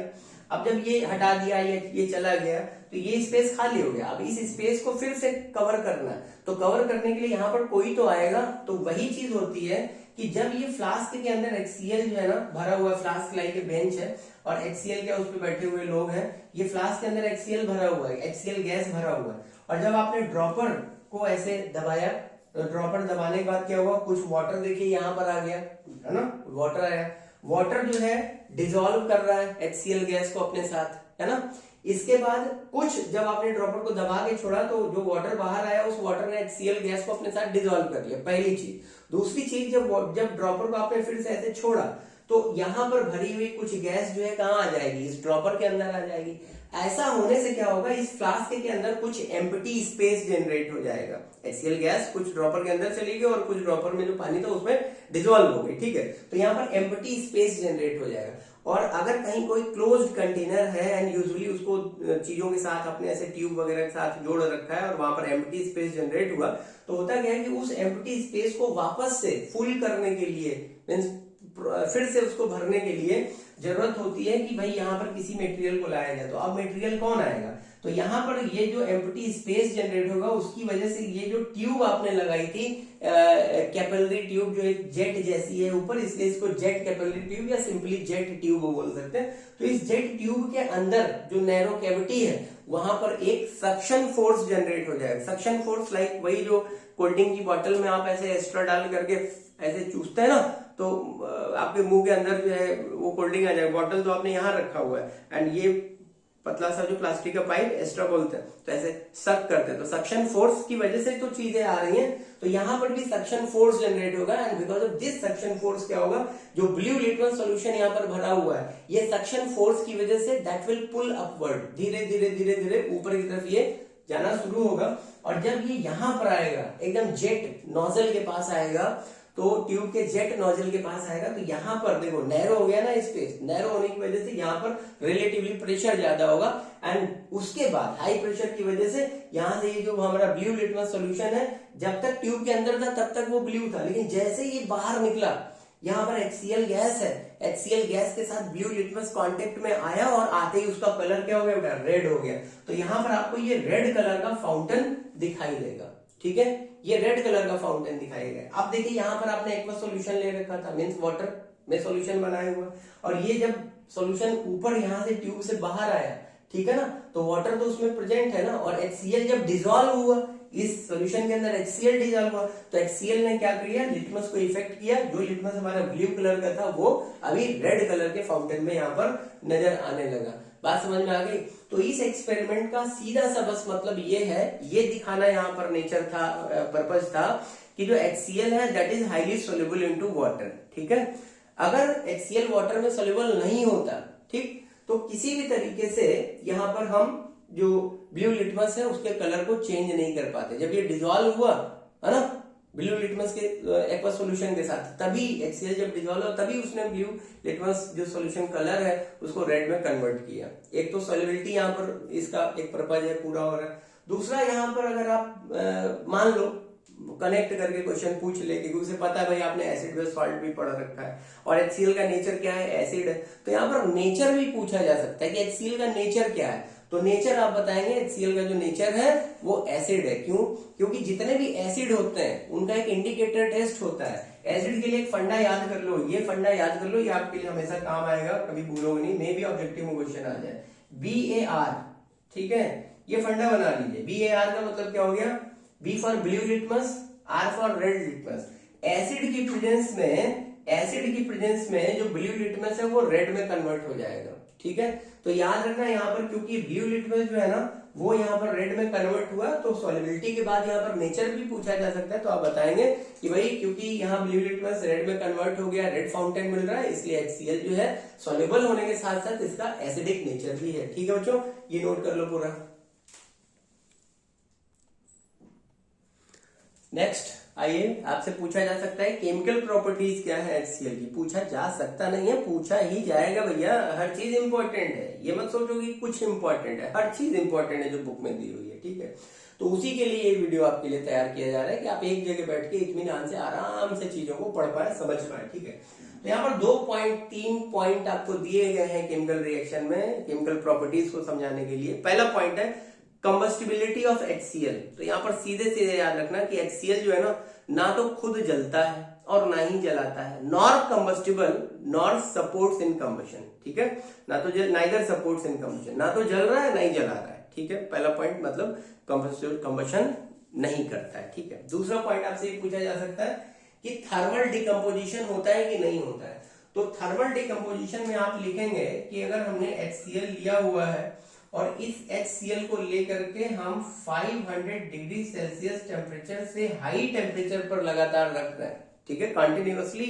अब जब ये हटा दिया, ये चला गया, तो ये स्पेस खाली हो गया। अब इस स्पेस को फिर से कवर करना है, तो कवर करने के लिए यहाँ पर कोई तो आएगा। तो वही चीज होती है कि जब ये फ्लास्क के अंदर HCl जो है ना भरा हुआ, फ्लास्क लाइक बेंच है और HCl क्या उस पर बैठे हुए लोग हैं, ये फ्लास्क के अंदर HCl भरा हुआ है, HCl गैस भरा हुआ है, और जब आपने ड्रॉपर को ऐसे दबाया तो ड्रॉपर दबाने के बाद क्या हुआ, कुछ वाटर देखिए यहाँ पर आ गया, है ना, वाटर आया। वाटर जो है डिसॉल्व कर रहा है HCl गैस को अपने साथ, है ना। इसके बाद कुछ जब आपने ड्रॉपर को दबा के छोड़ा तो जो वाटर बाहर आया उस वाटर ने HCl गैस को अपने साथ डिसॉल्व कर लिया, पहली चीज। दूसरी चीज, जब ड्रॉपर को आपने फिर से ऐसे छोड़ा तो यहां पर भरी हुई कुछ गैस जो है कहां आ जाएगी, इस ड्रॉपर के अंदर आ जाएगी। ऐसा होने से क्या होगा, इस फ्लास्क के अंदर कुछ एम्प्टी स्पेस जनरेट हो जाएगा। HCl गैस कुछ ड्रॉपर के अंदर चली गई और कुछ ड्रॉपर में जो पानी था उसमें डिसॉल्व हो गई, ठीक है। तो यहाँ पर एम्प्टी स्पेस जनरेट हो जाएगा। और अगर कहीं कोई क्लोज्ड कंटेनर है एंड यूजुअली उसको चीजों के साथ अपने ऐसे ट्यूब वगैरह के साथ जोड़ रखा है और वहां पर एम्प्टी स्पेस जनरेट हुआ, तो होता क्या है कि उस एम्प्टी स्पेस को वापस से फुल करने के लिए, मींस फिर से उसको भरने के लिए जरूरत होती है कि भाई यहाँ पर किसी मटेरियल को लाया जाए। तो अब मटेरियल कौन आएगा, तो यहाँ पर ये जो एम्प्टी स्पेस जनरेट होगा उसकी वजह से ये जो ट्यूब आपने लगाई थी कैपिलरी ट्यूब जो एक जेट जैसी है ऊपर, इसलिए इसको जेट कैपिलरी ट्यूब या सिंपली जेट ट्यूब बोल सकते हैं। तो इस जेट ट्यूब के अंदर जो नैरो कैविटी है वहां पर एक सक्शन फोर्स जनरेट हो जाएगा। सक्शन फोर्स लाइक वही जो कोल्ड ड्रिंक की बोतल में आप ऐसे एक्स्ट्रा डाल करके ऐसे चूसते हैं ना, तो आपके मुंह के अंदर जो है वो कोल्ड ड्रिंक आ जाएगा। बॉटल तो आपने यहाँ रखा हुआ है एंड ये पतला सा जो प्लास्टिक का पाइप एक्स्ट्रा बोलते हैं, तो ऐसे सक करते हैं, तो सक्शन फोर्स की वजह से तो चीजें आ रही हैं। तो यहाँ पर भी सक्शन फोर्स जनरेट होगा and because of this suction force क्या होगा, जो ब्लू लिटमस सॉल्यूशन यहाँ पर भरा हुआ है, ये सक्शन फोर्स की वजह say that will pull upward, धीरे धीरे धीरे धीरे ऊपर की तरफ ये जाना शुरू होगा। और जब ये यहाँ पर आएगा एकदम जेट नोजल के पास आएगा, तो ट्यूब के जेट नोजल के पास आएगा, तो यहाँ पर देखो नैरो हो गया ना स्पेस, नैरो होने की वजह से यहाँ पर रिलेटिवली प्रेशर ज्यादा होगा एंड उसके बाद हाई प्रेशर की वजह से यहाँ से ये जो हमारा ब्लू लिटमस सॉल्यूशन है, जब तक ट्यूब के अंदर था तब तक वो ब्लू था, लेकिन जैसे ये बाहर निकला यहाँ पर HCl गैस है, HCl गैस के साथ ब्लू लिटमस कांटेक्ट में आया और आते ही उसका कलर क्या हो गया, रेड हो गया। तो यहाँ पर आपको ये रेड कलर का फाउंटेन दिखाई देगा, ठीक है, ये रेड कलर का फाउंटेन दिखाई देगा। अब देखिए यहाँ पर आपने एक्वा सॉल्यूशन ले रखा था, मींस वाटर में सॉल्यूशन बनाया हुआ, और ये जब सॉल्यूशन ऊपर यहाँ से ट्यूब से बाहर आया, ठीक है ना, तो वाटर तो उसमें प्रेजेंट है ना, और HCl जब डिसॉल्व हुआ इस सॉल्यूशन के अंदर, HCl डिसॉल्व हुआ, तो HCl ने क्या किया, लिटमस को इफेक्ट किया। जो लिटमस हमारा ब्लू कलर का था वो अभी रेड कलर के फाउंटेन में यहाँ पर नजर आने लगा। बात समझ में आ गई। तो इस एक्सपेरिमेंट का सीधा सा बस मतलब ये है, ये दिखाना यहाँ पर नेचर था, पर्पस था कि जो HCl है that is highly soluble into water, ठीक है। अगर HCl वाटर में सोल्यूबल नहीं होता, ठीक, तो किसी भी तरीके से यहाँ पर हम जो ब्लू लिटमस है उसके कलर को चेंज नहीं कर पाते। जब ये डिसॉल्व हुआ है ना ब्लू लिटमस के एक्वा सॉल्यूशन के साथ, तभी HCl जब डिसॉल्व हुआ तभी उसने ब्लू लिटमस जो सॉल्यूशन कलर है उसको रेड में कन्वर्ट किया। एक तो सॉल्युबिलिटी यहाँ पर इसका एक पर्पज है, पूरा हो रहा है। दूसरा यहाँ पर अगर आप मान लो कनेक्ट करके क्वेश्चन पूछ ले, क्योंकि उसे पता है भाई आपने एसिड बेस सॉल्ट भी पढ़ रखा है और HCl का नेचर क्या है, एसिड है, तो यहाँ पर नेचर भी पूछा जा सकता है कि HCl का नेचर क्या है। तो नेचर आप बताएंगे HCl का जो नेचर है वो एसिड है। क्यों? क्योंकि जितने भी एसिड होते हैं उनका एक इंडिकेटर टेस्ट होता है। एसिड के लिए एक फंडा याद कर लो, ये फंडा याद कर लो, ये आपके लिए हमेशा काम आएगा, कभी भूलोगे नहीं, मे भी ऑब्जेक्टिव में क्वेश्चन आ जाए। BAR, ठीक है, ये फंडा बना लीजिए। BAR का मतलब क्या हो गया, B for blue litmus, R for red litmus. Acid की प्रेजेंस में जो ब्लू लिटमस है वो रेड में कन्वर्ट हो जाएगा, ठीक है। तो याद रखना यहाँ पर, क्योंकि ब्लू लिटमस जो है ना वो यहाँ पर रेड में कन्वर्ट हुआ, तो सॉल्युबिलिटी के बाद यहाँ पर नेचर भी पूछा जा सकता है। तो आप बताएंगे कि भाई क्योंकि यहाँ ब्लू लिटमस रेड में कन्वर्ट हो गया, रेड फाउंटेन मिल रहा है, इसलिए HCl जो है सॉल्युबल होने के साथ साथ इसका एसिडिक नेचर भी है। ठीक है बच्चों, ये नोट कर लो पूरा। नेक्स्ट आइए, आपसे पूछा जा सकता है केमिकल प्रॉपर्टीज क्या है HCl की। पूछा जा सकता नहीं है, पूछा ही जाएगा भैया, हर चीज इंपॉर्टेंट है। ये मत सोचो कि कुछ इंपॉर्टेंट है, हर चीज इंपॉर्टेंट है जो बुक में दी हुई है, ठीक है। तो उसी के लिए ये वीडियो आपके लिए तैयार किया जा रहा है कि आप एक जगह बैठ के इत्मीनान से आराम से चीजों को पढ़ पाए, समझ पाए, ठीक है। तो यहाँ पर 3 पॉइंट आपको दिए गए हैं केमिकल रिएक्शन में, केमिकल प्रॉपर्टीज को समझाने के लिए। पहला पॉइंट है कंबस्टिबिलिटी ऑफ HCl। तो यहाँ पर सीधे सीधे याद रखना कि HCl जो है ना तो खुद जलता है और ना ही जलाता है, नॉर कंबस्टिबल नॉर सपोर्ट्स इन कंबशन, ठीक है। ना तो नाइदर सपोर्ट्स इन कंबशन, ना तो जल रहा है ना ही जला रहा है, ठीक है। पहला पॉइंट मतलब कंबशन नहीं करता है, ठीक है। दूसरा पॉइंट आपसे ये पूछा जा सकता है कि थर्मल डिकम्पोजिशन होता है कि नहीं होता है। तो थर्मल डिकम्पोजिशन में आप लिखेंगे कि अगर हमने HCl लिया हुआ है और इस HCl को लेकर के हम 500 डिग्री सेल्सियस टेम्परेचर से हाई टेम्परेचर पर लगातार रख रहे हैं, ठीक है, continuously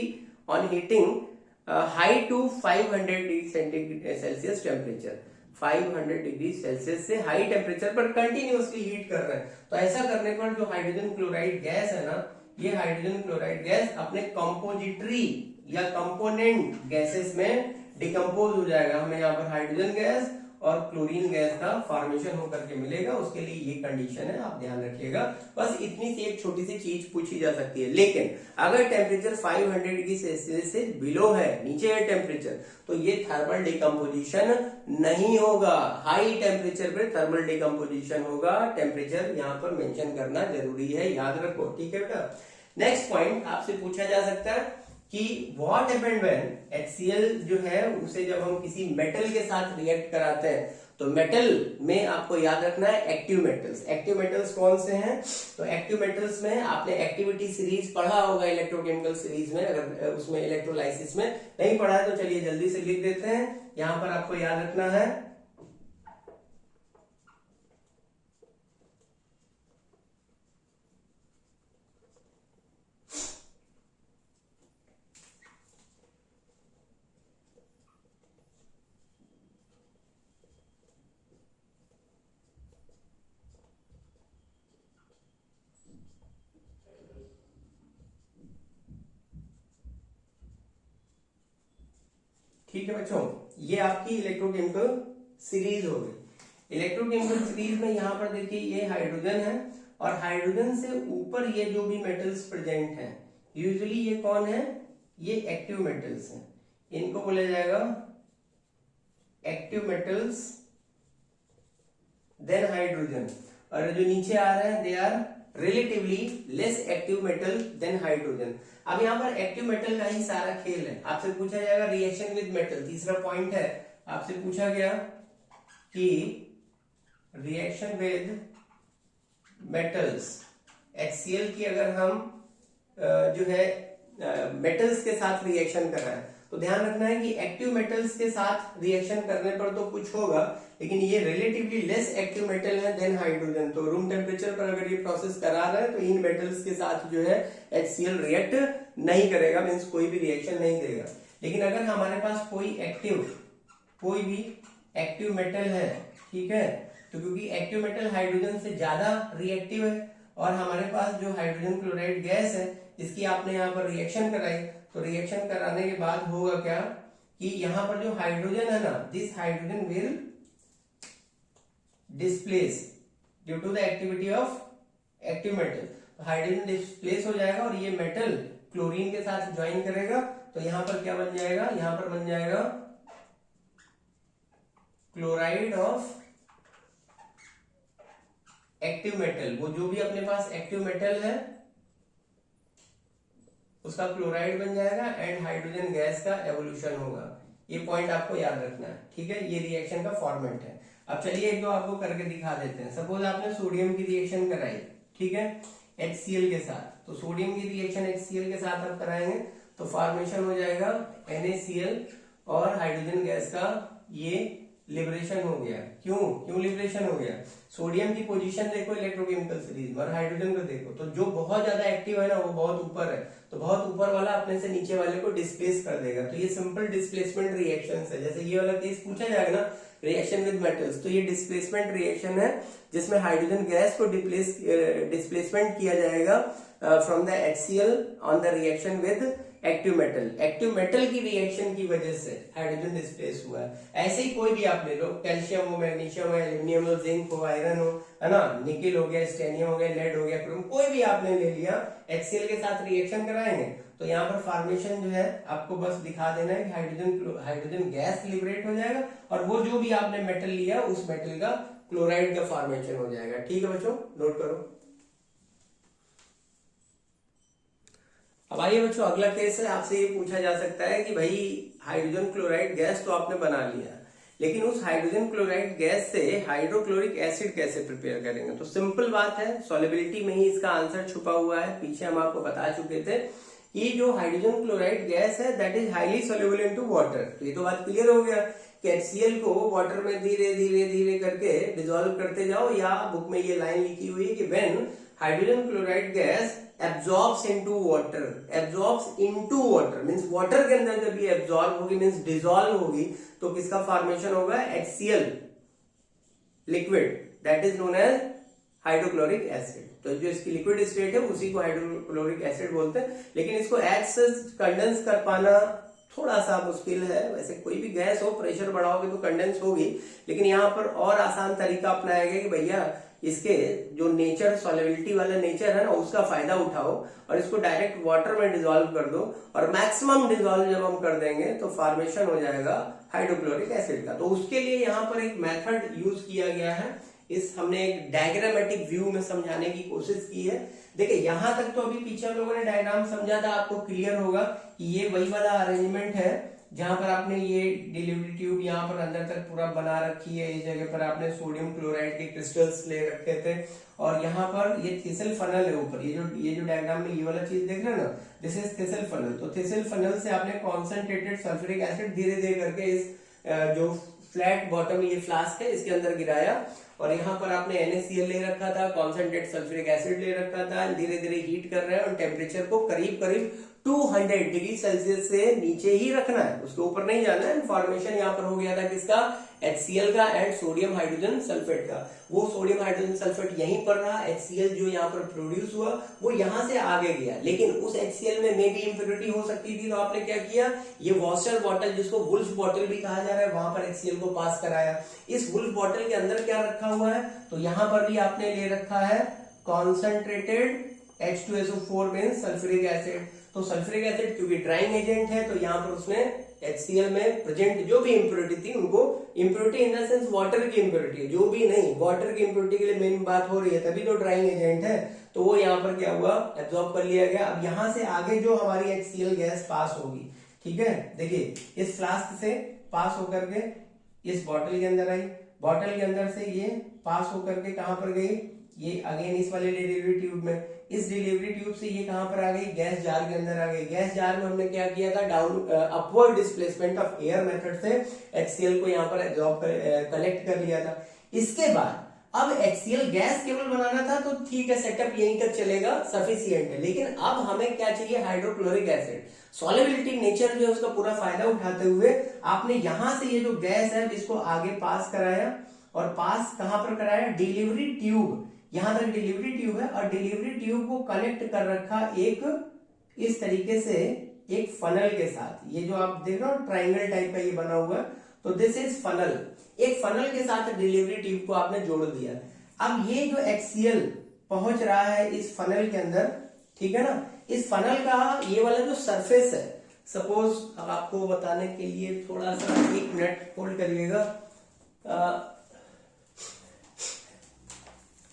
on heating high to 500 degree Celsius temperature, 500 degree Celsius से हाई टेम्परेचर पर कंटिन्यूअसली हीट कर रहे हैं। तो ऐसा करने पर जो हाइड्रोजन क्लोराइड गैस है ना, ये हाइड्रोजन क्लोराइड गैस अपने कंपोजिटरी या कंपोनेंट गैसेस में डिकम्पोज हो जाएगा। हमें यहाँ पर हाइड्रोजन गैस और क्लोरीन गैस का फॉर्मेशन होकर के मिलेगा। उसके लिए ये कंडीशन है, आप ध्यान रखिएगा। बस इतनी सी एक छोटी सी चीज पूछी जा सकती है। लेकिन अगर टेम्परेचर 500 डिग्री सेल्सियस से बिलो है, नीचे है टेम्परेचर, तो ये थर्मल डिकम्पोजिशन नहीं होगा। हाई टेम्परेचर पे थर्मल डिकम्पोजिशन होगा। टेम्परेचर यहाँ पर मेंशन करना जरूरी है, याद रखो, ठीक है बेटा। नेक्स्ट पॉइंट आपसे पूछा जा सकता है कि व्हाट हैपेंड व्हेन HCl जो है उसे जब हम किसी मेटल के साथ रिएक्ट कराते हैं, तो मेटल में आपको याद रखना है एक्टिव मेटल्स। एक्टिव मेटल्स कौन से हैं? तो एक्टिव मेटल्स में आपने एक्टिविटी सीरीज पढ़ा होगा इलेक्ट्रोकेमिकल सीरीज में, अगर उसमें इलेक्ट्रोलाइसिस में नहीं पढ़ा है तो चलिए जल्दी से लिख देते हैं। यहां पर आपको याद रखना है ठीक है बच्चों, ये आपकी इलेक्ट्रोकेमिकल सीरीज हो गई। इलेक्ट्रोकेमिकल सीरीज में यहाँ पर देखिए ये हाइड्रोजन है और हाइड्रोजन से ऊपर ये जो भी मेटल्स प्रेजेंट हैं, यूजुअली ये कौन है? ये एक्टिव मेटल्स हैं। इनको बोला जाएगा एक्टिव मेटल्स देन हाइड्रोजन। और जो नीचे आ रहे हैं they are relatively less active metal than hydrogen. अब यहाँ पर एक्टिव मेटल का ही सारा खेल है। आपसे पूछा जाएगा रिएक्शन विद मेटल, तीसरा पॉइंट है। आपसे पूछा गया कि रिएक्शन विद मेटल्स, HCl की अगर हम जो है मेटल्स के साथ रिएक्शन कर रहा है, तो ध्यान रखना है कि एक्टिव मेटल्स के साथ रिएक्शन करने पर तो कुछ होगा, लेकिन ये रिलेटिवली लेस एक्टिव मेटल है देन हाइड्रोजन। तो रूम टेम्परेचर पर अगर ये प्रोसेस करा रहा है तो इन मेटल्स के साथ जो है HCl रिएक्ट नहीं करेगा, मीन्स कोई भी रिएक्शन नहीं करेगा। लेकिन अगर हमारे पास कोई भी एक्टिव मेटल है, ठीक है, तो क्योंकि एक्टिव मेटल हाइड्रोजन से ज्यादा रिएक्टिव है और हमारे पास जो हाइड्रोजन क्लोराइड गैस है इसकी आपने यहाँ पर रिएक्शन कराई, तो रिएक्शन कराने के बाद होगा क्या कि यहाँ पर जो हाइड्रोजन है ना, this hydrogen will displace due to the activity of active metal. Hydrogen displace हो जाएगा और ये मेटल क्लोरीन के साथ ज्वाइन करेगा, तो यहाँ पर क्या बन जाएगा? यहाँ पर बन जाएगा क्लोराइड ऑफ एक्टिव मेटल। वो जो भी अपने पास एक्टिव मेटल है उसका क्लोराइड बन जाएगा एंड हाइड्रोजन गैस का एवोल्यूशन होगा। ये पॉइंट आपको याद रखना है, ठीक है। ये रिएक्शन का फॉर्मेट है। अब चलिए एक दो आपको करके दिखा देते हैं। सपोज आपने सोडियम की रिएक्शन कराई, ठीक है, HCl के साथ, तो सोडियम की रिएक्शन HCl के साथ आप कराएंगे तो फॉर्मेशन हो जाएगा NaCl और हाइड्रोजन गैस का ये लिबरेशन हो गया। क्यों लिबरेशन हो गया? सोडियम की पोजीशन देखो इलेक्ट्रोकेमिकल सीरीज में और हाइड्रोजन को देखो, तो जो बहुत ज्यादा एक्टिव है ना वो बहुत ऊपर है, तो बहुत ऊपर वाला अपने से नीचे वाले को डिस्प्लेस कर देगा। तो ये सिंपल डिस्प्लेसमेंट रिएक्शन है। जैसे ये वाला केस पूछा जाएगा ना, रिएक्शन विद मेटल्स, तो ये डिस्प्लेसमेंट रिएक्शन है जिसमें हाइड्रोजन गैस को डिस्प्लेसमेंट किया जाएगा from the HCl on the reaction with active metal. Active metal की रिएक्शन की वजह से हाइड्रोजन डिस्प्लेस हुआ है। ऐसे ही कोई भी आप ले लो, कैल्शियम हो, मैग्नीशियम हो, एल्यूमिनियम हो, जिंक हो, आयरन हो, है ना, निकेल हो गया, स्टेनियम हो गया, लेड हो गया, क्रोम, कोई भी आपने ले लिया, HCl के साथ रिएक्शन कराएंगे तो यहाँ पर फॉर्मेशन जो है आपको बस दिखा देना है कि हाइड्रोजन गैस लिबरेट हो जाएगा और वो जो भी आपने मेटल लिया उस मेटल का क्लोराइड का फॉर्मेशन हो जाएगा। ठीक है बच्चों, नोट करो। अब आइए बच्चों, अगला केस है। आपसे ये पूछा जा सकता है कि भाई हाइड्रोजन क्लोराइड गैस तो आपने बना लिया, लेकिन उस हाइड्रोजन क्लोराइड गैस से हाइड्रोक्लोरिक एसिड कैसे प्रिपेयर करेंगे? तो सिंपल बात है, सॉल्युबिलिटी में ही इसका आंसर छुपा हुआ है। पीछे हम आपको बता चुके थे कि जो हाइड्रोजन क्लोराइड गैस है that is highly soluble into water. तो ये तो बात क्लियर हो गया कि HCl को वाटर में धीरे धीरे धीरे करके डिसॉल्व करते जाओ, या बुक में ये लाइन लिखी हुई है कि when hydrogen chloride gas absorbs into water, absorbs into water means water के अंदर जब ये एब्जॉर्ब होगी मींस डिसॉल्व होगी, तो किसका फॉर्मेशन होगा, HCl liquid, that is known as hydrochloric acid. तो जो इसकी लिक्विड स्टेट है उसी को हाइड्रोक्लोरिक एसिड बोलते हैं। लेकिन इसको कंडेंस कर पाना थोड़ा सा मुश्किल है। वैसे कोई भी गैस हो प्रेशर बढ़ाओगे तो कंडेंस होगी, लेकिन यहाँ पर और आसान तरीका अपनाया गया कि भैया इसके जो नेचर, सॉल्युबिलिटी वाला नेचर है ना, उसका फायदा उठाओ और इसको डायरेक्ट वाटर में डिसॉल्व कर दो, और मैक्सिमम डिसॉल्व जब हम कर देंगे तो फॉर्मेशन हो जाएगा हाइड्रोक्लोरिक एसिड का। तो उसके लिए यहाँ पर एक मेथड यूज किया गया है। इस हमने एक डायग्रामेटिक व्यू में समझाने की कोशिश की है। देखिए यहां तक तो अभी पीछे हम लोगों ने डायग्राम समझा था, आपको क्लियर होगा कि ये वही वाला अरेंजमेंट है जहां पर आपने ये डिलीवरी ट्यूब यहाँ पर अंदर तक पूरा बना रखी है। इस जगह पर आपने सोडियम क्लोराइड के क्रिस्टल्स ले रखे थे, और यहाँ पर ये थिसल फनल है ऊपर। ये जो डायग्राम में ये वाला चीज देख रहे हो ना, दिस इज थिसल फनल। तो थिसल फनल से आपने कॉन्सेंट्रेटेड सल्फ्यूरिक एसिड धीरे धीरे करके इस जो फ्लैट बॉटम ये फ्लास्क है इसके अंदर गिराया, और यहाँ पर आपने NaCl ले रखा था, कॉन्सेंट्रेट सल्फ्यूरिक एसिड ले रखा था। धीरे धीरे हीट कर रहे हैं और टेम्परेचर को करीब करीब 200 डिग्री सेल्सियस से नीचे ही रखना है, उसके ऊपर नहीं जाना है। फॉर्मेशन यहाँ पर हो गया था किसका, HCl का एंड सोडियम हाइड्रोजन सल्फेट का। वो सोडियम हाइड्रोजन सल्फेट यहीं पर रहा, HCl जो यहाँ पर प्रोड्यूस हुआ वो यहाँ से आगे गया, लेकिन उस HCl में मे भी इम्प्योरिटी हो सकती थी। तो आपने क्या किया, ये वॉशर बॉटल जिसको वुल्फ बॉटल भी कहा जा रहा है, वहां पर HCl को पास कराया। इस वुल्फ बॉटल के अंदर क्या रखा हुआ है, तो यहाँ पर भी आपने ले रखा है concentrated H2SO4 means sulphuric acid. तो सल्फ्यूरिक एसिड क्योंकि ड्राइंग एजेंट है, तो यहाँ पर उसने HCl में प्रेजेंट जो भी इम्प्योरिटी थी उनको, impurity in the sense water की इम्प्योरिटी, जो भी नहीं, वाटर की इम्प्योरिटी के लिए मेन बात हो रही है, तभी तो ड्राइंग एजेंट है, तो वो यहाँ पर क्या हुआ, एब्जॉर्ब कर लिया गया। अब यहाँ से आगे जो हमारी HCl गैस पास होगी, ठीक है, देखिए इस फ्लास्क से पास होकर के इस बॉटल के अंदर आई, बॉटल के अंदर से ये पास होकर के कहां पर गई, ये अगेन इस वाले डिलीवरी ट्यूब में, इस डिलीवरी ट्यूब से ये कहां पर आ गई, गैस जार के अंदर आ गई। गैस जार में हमने क्या किया था, down upward displacement of air method से HCl को यहाँ पर एब्जॉर्ब कलेक्ट कर लिया था। इसके बाद अब HCl गैस केवल बनाना था तो ठीक है, सेटअप यहीं तक चलेगा, सफिशियंट है। लेकिन अब हमें क्या चाहिए, हाइड्रोक्लोरिक एसिड। सॉल्युबिलिटी नेचर जो है उसका पूरा फायदा उठाते हुए आपने यहां से ये जो गैस है इसको आगे पास कराया, और पास कहां पर कराया, डिलीवरी ट्यूब, यहां तक डिलीवरी ट्यूब है, और डिलीवरी ट्यूब को कनेक्ट कर रखा एक इस तरीके से एक फनल के साथ। ये जो आप देख रहे हो ट्राइंगल टाइप का ये बना हुआ है, तो दिस इज फनल। एक फनल के साथ डिलीवरी ट्यूब को आपने जोड़ दिया। अब ये जो HCl पहुंच रहा है इस फनल के अंदर, ठीक है ना, इस फनल का ये वाला जो सरफेस है, सपोज अब आपको बताने के लिए थोड़ा सा 1 मिनट होल्ड करिएगा।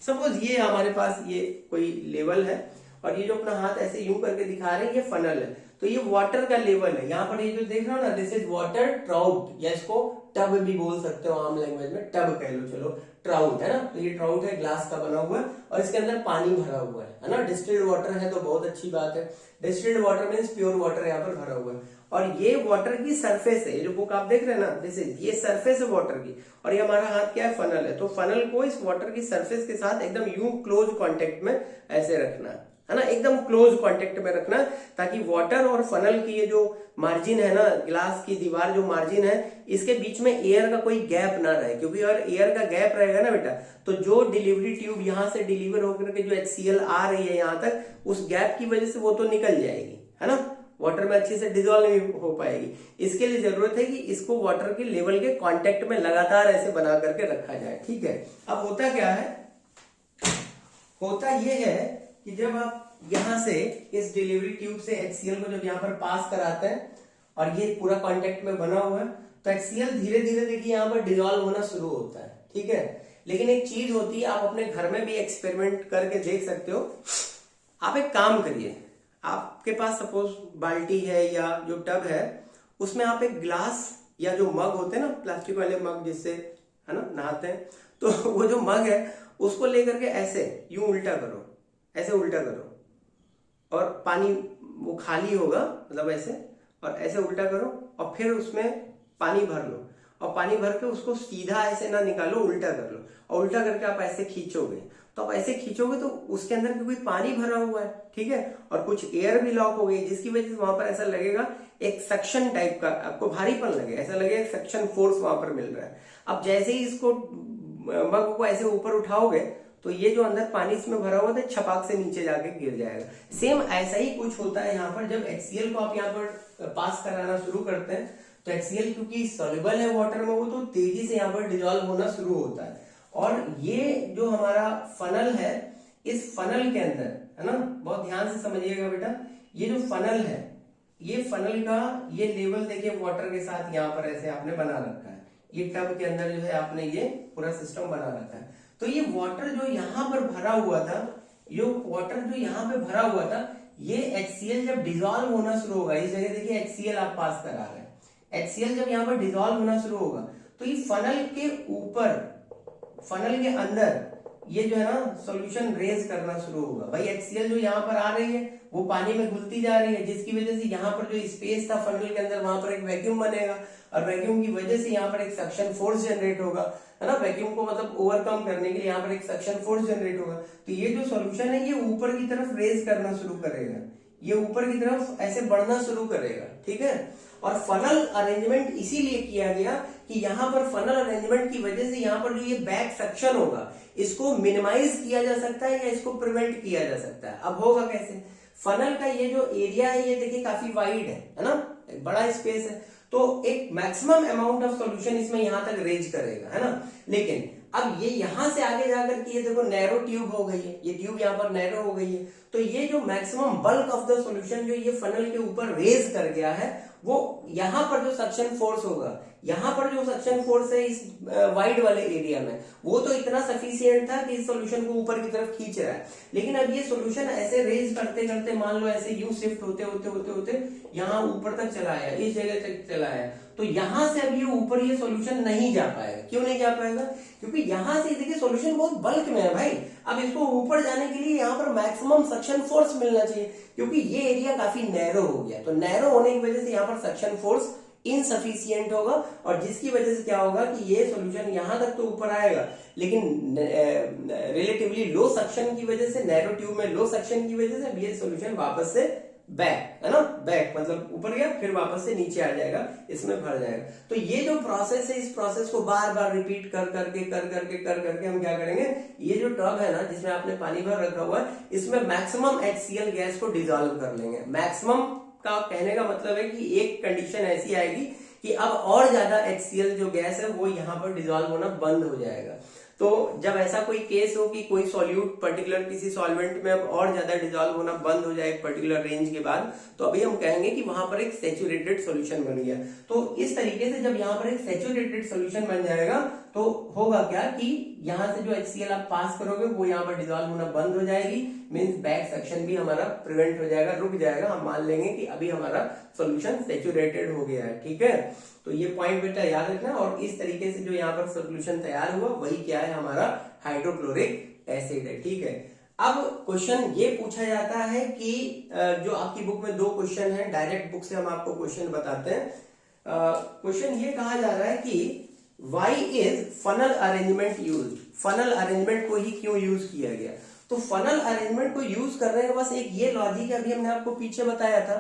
सपोज ये हमारे पास ये कोई लेवल है, और ये जो अपना हाथ ऐसे यूं करके दिखा रहे हैं ये फनल है, तो ये वाटर का लेवल है। यहाँ पर ये जो देख रहे हो ना, दिस इज वाटर ट्राउट, या इसको टब भी बोल सकते हो आम लैंग्वेज में, टब कह लो, चलो ट्राउट है ना। तो ये ट्राउट है, ग्लास का बना हुआ है, और इसके अंदर पानी भरा हुआ है ना। डिस्टिल्ड वाटर है तो बहुत अच्छी बात है, distilled water means pure water यहाँ पर भरा हुआ है। और ये वाटर की सरफेस है, ये जो बुक आप देख रहे हैं ना, दिस इज, ये सरफेस है वाटर की, और ये हमारा हाथ क्या है, फनल है। तो फनल को इस वाटर की सरफेस के साथ एकदम यूं क्लोज कांटेक्ट में ऐसे रखना है ना, एकदम क्लोज कांटेक्ट में रखना, ताकि वाटर और फनल की ये जो मार्जिन है ना, ग्लास की दीवार जो मार्जिन है, इसके बीच में एयर का कोई गैप ना रहे। क्योंकि अगर एयर का गैप रहेगा ना बेटा, तो जो डिलीवरी ट्यूब यहां से डिलीवर होकर के जो HCl आ रही है यहां तक, उस गैप की वजह से वो तो निकल जाएगी, है ना, वाटर में अच्छे से डिजोल्व नहीं हो पाएगी। इसके लिए जरूरत है कि इसको वाटर के लेवल के कांटेक्ट में लगातार ऐसे बना करके रखा जाए, ठीक है। अब होता क्या है, होता ये है कि जब आप यहां से इस डिलीवरी ट्यूब से HCl को जब यहां पर पास कराते हैं, और ये पूरा कांटेक्ट में बना हुआ है, तो HCl धीरे धीरे देखिए यहां पर डिजोल्व होना शुरू होता है, ठीक है। लेकिन एक चीज होती है, आप अपने घर में भी एक्सपेरिमेंट करके देख सकते हो। आप एक काम करिए, आपके पास सपोज बाल्टी है या जो टब है, उसमें आप एक ग्लास या जो मग होते हैं ना, प्लास्टिक वाले मग जिससे है ना नहाते हैं, तो वो जो मग है उसको लेकर के ऐसे यूं उल्टा करो, ऐसे उल्टा करो, और पानी वो खाली होगा, मतलब ऐसे, और ऐसे उल्टा करो और फिर उसमें पानी भर लो, और पानी भर के उसको सीधा ऐसे ना निकालो, उल्टा कर लो, और उल्टा करके आप ऐसे खींचोगे, तो आप ऐसे खींचोगे तो उसके अंदर क्योंकि पानी भरा हुआ है, ठीक है, और कुछ एयर भी लॉक हो गई, जिसकी वजह से वहां पर ऐसा लगेगा एक सक्शन टाइप का, आपको भारीपन लगे, ऐसा लगे सक्शन फोर्स वहां पर मिल रहा है। अब जैसे ही इसको मग को ऐसे ऊपर उठाओगे तो ये जो अंदर पानी इसमें भरा हुआ था छपाक से नीचे जाके गिर जाएगा। सेम ऐसा ही कुछ होता है यहाँ पर, जब HCl को आप यहाँ पर पास कराना शुरू करते हैं तो HCl क्योंकि सॉल्युबल है वाटर में, वो तो तेजी से यहाँ पर डिजॉल्व होना शुरू होता है। और ये जो हमारा फनल है, इस फनल के अंदर, है ना, बहुत ध्यान से समझिएगा बेटा, ये जो फनल है, ये फनल का ये लेवल देखिए वाटर के साथ यहाँ पर ऐसे आपने बना रखा है, ये टब के अंदर जो है आपने ये पूरा सिस्टम बना रखा है। तो ये वाटर जो यहाँ पर भरा हुआ था, ये वाटर जो यहाँ पे भरा हुआ था, ये HCl जब डिजॉल्व होना शुरू होगा, इस जगह देखिए HCl आप पास करा रहे हैं, HCl जब यहाँ पर डिजॉल्व होना शुरू होगा तो ये फनल के ऊपर, फनल के अंदर ये जो है ना सॉल्यूशन रेज करना शुरू होगा। भाई HCl जो यहाँ पर आ रही है वो पानी में घुलती जा रही है, जिसकी वजह से यहाँ पर जो स्पेस था फनल के अंदर, वहां पर एक वैक्यूम बनेगा, और वैक्यूम की वजह से यहाँ पर एक सक्शन फोर्स जनरेट होगा, है ना, वैक्यूम को मतलब ओवरकम करने के लिए यहाँ पर एक सक्शन फोर्स जनरेट होगा। तो ये जो सॉल्यूशन है ये ऊपर की तरफ रेज करना शुरू करेगा, ये ऊपर की तरफ ऐसे बढ़ना शुरू करेगा, ठीक है। और फनल अरेंजमेंट इसीलिए किया गया कि यहाँ पर फनल अरेंजमेंट की वजह से यहाँ पर जो ये बैक सक्शन होगा इसको मिनिमाइज किया जा सकता है या इसको प्रिवेंट किया जा सकता है। अब होगा कैसे, फनल का ये जो एरिया है ये देखिए काफी वाइड है ना, एक बड़ा स्पेस है, तो एक मैक्सिमम अमाउंट ऑफ सॉल्यूशन इसमें यहां तक रेंज करेगा, है ना। लेकिन अब ये यहां से आगे जाकर के ये देखो नैरो ट्यूब हो गई है, ये ट्यूब यहाँ पर नैरो हो गई है, तो ये जो maximum bulk of the solution जो ये फनल के ऊपर रेज कर गया है, वो यहाँ पर जो सक्शन फोर्स होगा, यहाँ पर जो सक्शन फोर्स है इस वाइड वाले एरिया में, वो तो इतना सफिशियंट था कि इस सॉल्यूशन को ऊपर की तरफ खींच रहा है। लेकिन अब ये सॉल्यूशन ऐसे रेज करते करते, मान लो ऐसे यू शिफ्ट होते होते होते होते यहाँ ऊपर तक चला आया, इस जगह तक चला आया, तो यहां से अब ये ऊपर ये सॉल्यूशन नहीं जा पाएगा। क्यों नहीं जा पाएगा, क्योंकि यहां से देखिए सॉल्यूशन बहुत बल्क में है भाई, अब इसको ऊपर जाने के लिए यहाँ पर मैक्सिमम सक्शन फोर्स मिलना चाहिए, क्योंकि ये एरिया काफी नैरो हो गया, तो नैरो होने की वजह से यहाँ पर सक्शन फोर्स इनसफिशियंट होगा, और जिसकी वजह से क्या होगा कि ये सॉल्यूशन यहां तक तो ऊपर आएगा, लेकिन रिलेटिवली लो सक्शन की वजह से, नैरो ट्यूब में लो सक्शन की वजह से ये सॉल्यूशन वापस से बैक, है ना, बैक मतलब ऊपर गया फिर वापस से नीचे आ जाएगा, इसमें भर जाएगा। तो ये जो प्रोसेस है, इस प्रोसेस को बार बार रिपीट कर करके हम क्या करेंगे, ये जो टब है ना जिसमें आपने पानी भर रखा हुआ है, इसमें मैक्सिमम HCl गैस को डिजोल्व कर लेंगे। मैक्सिमम का कहने का मतलब है कि एक कंडीशन ऐसी आएगी कि अब और ज्यादा HCl जो गैस है वो यहाँ पर डिजोल्व होना बंद हो जाएगा। तो जब ऐसा कोई केस हो कि कोई सॉल्यूट पर्टिकुलर किसी सॉल्वेंट में अब और ज्यादा डिजोल्व होना बंद हो जाए एक पर्टिकुलर रेंज के बाद, तो अभी हम कहेंगे कि वहां पर एक सैचुरेटेड सॉल्यूशन बन गया। तो इस तरीके से जब यहाँ पर एक सैचुरेटेड सॉल्यूशन बन जाएगा तो होगा क्या कि यहाँ से जो HCl आप पास करोगे वो यहाँ पर डिजोल्व होना बंद हो जाएगी, मींस बैक सेक्शन भी हमारा प्रिवेंट हो जाएगा, रुक जाएगा, हम मान लेंगे कि अभी हमारा सॉल्यूशन सैचुरेटेड हो गया है, ठीक है। तो ये पॉइंट बेटा याद रखना, और इस तरीके से जो यहाँ पर सॉल्यूशन तैयार हुआ वही क्या है, हमारा हाइड्रोक्लोरिक एसिड है, ठीक है। अब क्वेश्चन ये पूछा जाता है कि जो आपकी बुक में 2 क्वेश्चन है, डायरेक्ट बुक से हम आपको क्वेश्चन बताते हैं। क्वेश्चन ये कहा जा रहा है कि Why is funnel arrangement used? Funnel arrangement को ही क्यों यूज किया गया? तो फनल अरेंजमेंट को यूज करने का बस एक ये लॉजिक है, अभी हमने आपको पीछे बताया था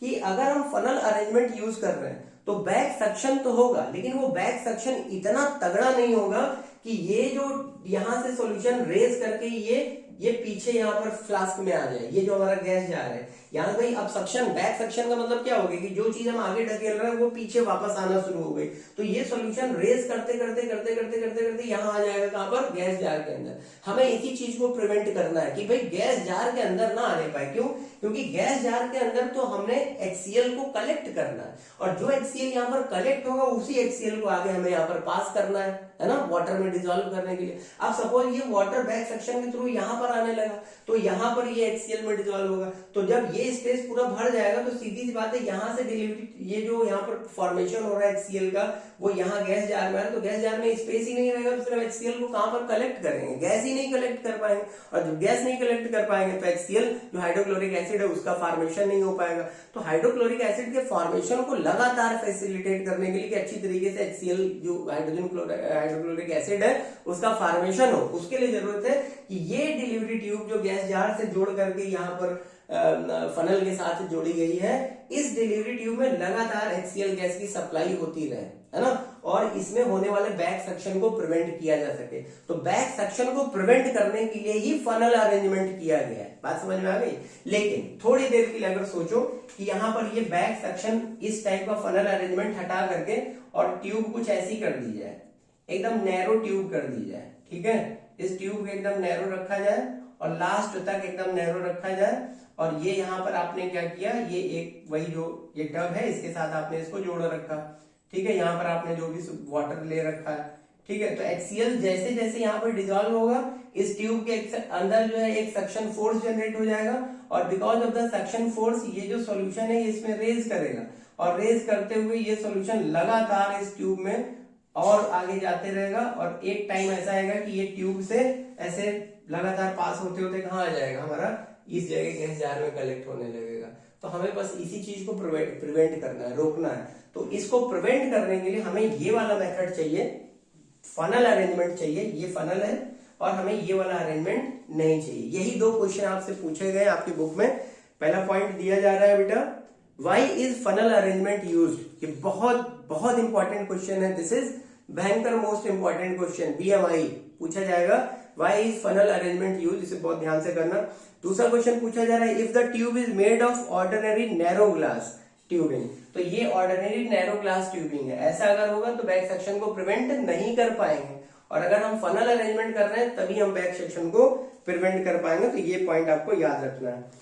कि अगर हम फनल अरेंजमेंट यूज कर रहे हैं तो बैक सक्शन तो होगा, लेकिन वो बैक सक्शन इतना तगड़ा नहीं होगा कि ये जो यहां से सॉल्यूशन रेज करके ये पीछे यहाँ पर फ्लास्क में आ जाए, ये जो हमारा गैस जा रहा है यहाँ भाई। अब सक्शन, बैक सक्शन का मतलब क्या हो गया कि जो चीज हम आगे ढकेल रहे हैं वो पीछे वापस आना शुरू हो गई, तो ये सॉल्यूशन रेज करते करते करते करते करते करते यहाँ आ जाएगा, कहां पर, गैस जार के अंदर। हमें इसी चीज को प्रिवेंट करना है कि भाई गैस जार के अंदर ना आने पाए। क्यों? क्योंकि गैस जार के अंदर तो हमने HCl को कलेक्ट करना है, और जो HCl यहाँ पर कलेक्ट होगा उसी HCl को आगे हमें यहाँ पर पास करना है। है ना, वाटर में डिसॉल्व करने के लिए। अब सपोज ये वाटर बैक सेक्शन के थ्रू यहाँ पर आने लगा तो यहाँ पर ये HCl में डिसॉल्व होगा। तो जब ये स्पेस पूरा भर जाएगा तो सीधी सी बात है यहाँ से डिलीवरी, ये जो यहाँ पर फॉर्मेशन हो रहा है HCl का वो यहाँ गैस जार में आ रहा है, तो गैस जार में स्पेस ही नहीं रहेगा तो फिर हम HCl को कहां पर कलेक्ट करेंगे, गैस ही नहीं कलेक्ट कर पाएंगे। और जब गैस नहीं कलेक्ट कर पाएंगे तो HCl जो हाइड्रोक्लोरिक एसिड है उसका फॉर्मेशन नहीं हो पाएगा। तो हाइड्रोक्लोरिक एसिड के फॉर्मेशन को लगातार फैसिलिटेट करने के लिए कि अच्छी तरीके से HCl जो हाइड्रोक्लोरिक एसिड है उसका फॉर्मेशन हो, उसके लिए जरूरत है कि ये डिलीवरी ट्यूब जो गैस जार से जोड़ करके यहाँ पर फनल के साथ जोड़ी गई है, इस डिलीवरी ट्यूब में लगातार HCl गैस की सप्लाई होती रहे, है ना, और इसमें होने वाले बैक सक्शन को प्रिवेंट किया जा सके। तो बैक सक्शन को प्रिवेंट करने के लिए ही फनल अरेंजमेंट किया गया है। बात समझ में आ गई। लेकिन थोड़ी देर के लिए अगर सोचो कि यहाँ पर ये बैक सक्शन, इस टाइप का फनल अरेंजमेंट हटा करके और ट्यूब कुछ ऐसी कर दी जाए, एकदम नैरो ट्यूब कर दी जाए, ठीक है, इस ट्यूब को एकदम नैरो रखा जाए और लास्ट तक एकदम नैरो रखा जाए, और ये यहाँ पर आपने क्या किया, ये एक वही जो ये टब है इसके साथ आपने इसको जोड़ रखा, ठीक है, यहाँ पर आपने जो भी वाटर ले रखा है, ठीक है। तो HCl जैसे जैसे यहाँ पर डिसॉल्व होगा इस ट्यूब के अंदर जो है एक सक्शन फोर्स जनरेट हो जाएगा, और because of the suction force ये जो सॉल्यूशन है इसमें रेज करेगा, और रेज करते हुए ये सॉल्यूशन लगातार इस ट्यूब में और आगे जाते रहेगा, और एक टाइम ऐसा आएगा कि ये ट्यूब से ऐसे लगातार पास होते होते कहाँ आ जाएगा, हमारा इस जगह गैस जार में कलेक्ट होने लगेगा। तो हमें बस इसी चीज को प्रिवेंट करना है, रोकना है। तो इसको प्रिवेंट करने के लिए हमें ये वाला मेथड चाहिए, फनल अरेंजमेंट चाहिए, ये फनल है, और हमें ये वाला अरेंजमेंट नहीं चाहिए। यही दो क्वेश्चन आपसे पूछे गए आपकी बुक में। पहला पॉइंट दिया जा रहा है बेटा, why is funnel arrangement used. ये बहुत बहुत इंपॉर्टेंट क्वेश्चन है, दिस इज भयंकर मोस्ट इंपॉर्टेंट क्वेश्चन, BMI पूछा जाएगा, why is funnel arrangement used, इसे बहुत ध्यान से करना। दूसरा क्वेश्चन पूछा जा रहा है, if the tube is made of ordinary narrow glass tubing, तो ये ऑर्डिनरी नैरो ग्लास ट्यूबिंग है, ऐसा अगर होगा तो बैक सेक्शन को प्रिवेंट नहीं कर पाएंगे, और अगर हम फनल अरेंजमेंट कर रहे हैं तभी हम बैक सेक्शन को प्रिवेंट कर पाएंगे। तो ये पॉइंट आपको याद रखना है।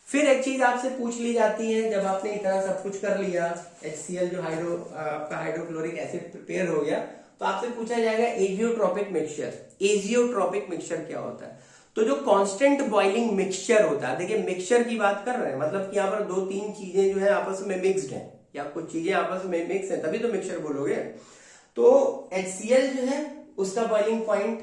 फिर एक चीज आपसे पूछ ली जाती है, जब आपने इतना सब कुछ कर लिया, HCl जो आपका हाइड्रोक्लोरिक एसिड प्रिपेयर हो गया, तो आपसे पूछा जाएगा एजियोट्रोपिक मिक्सचर। एजियोट्रोपिक मिक्सचर क्या होता है? तो जो कांस्टेंट बॉइलिंग मिक्सचर होता है, देखिए मिक्सचर की बात कर रहे हैं, मतलब कि यहाँ पर दो तीन चीजें जो है आपस में मिक्स्ड है, या कुछ चीजें आपस में मिक्स है तभी तो मिक्सचर बोलोगे। तो HCl जो है उसका बॉइलिंग पॉइंट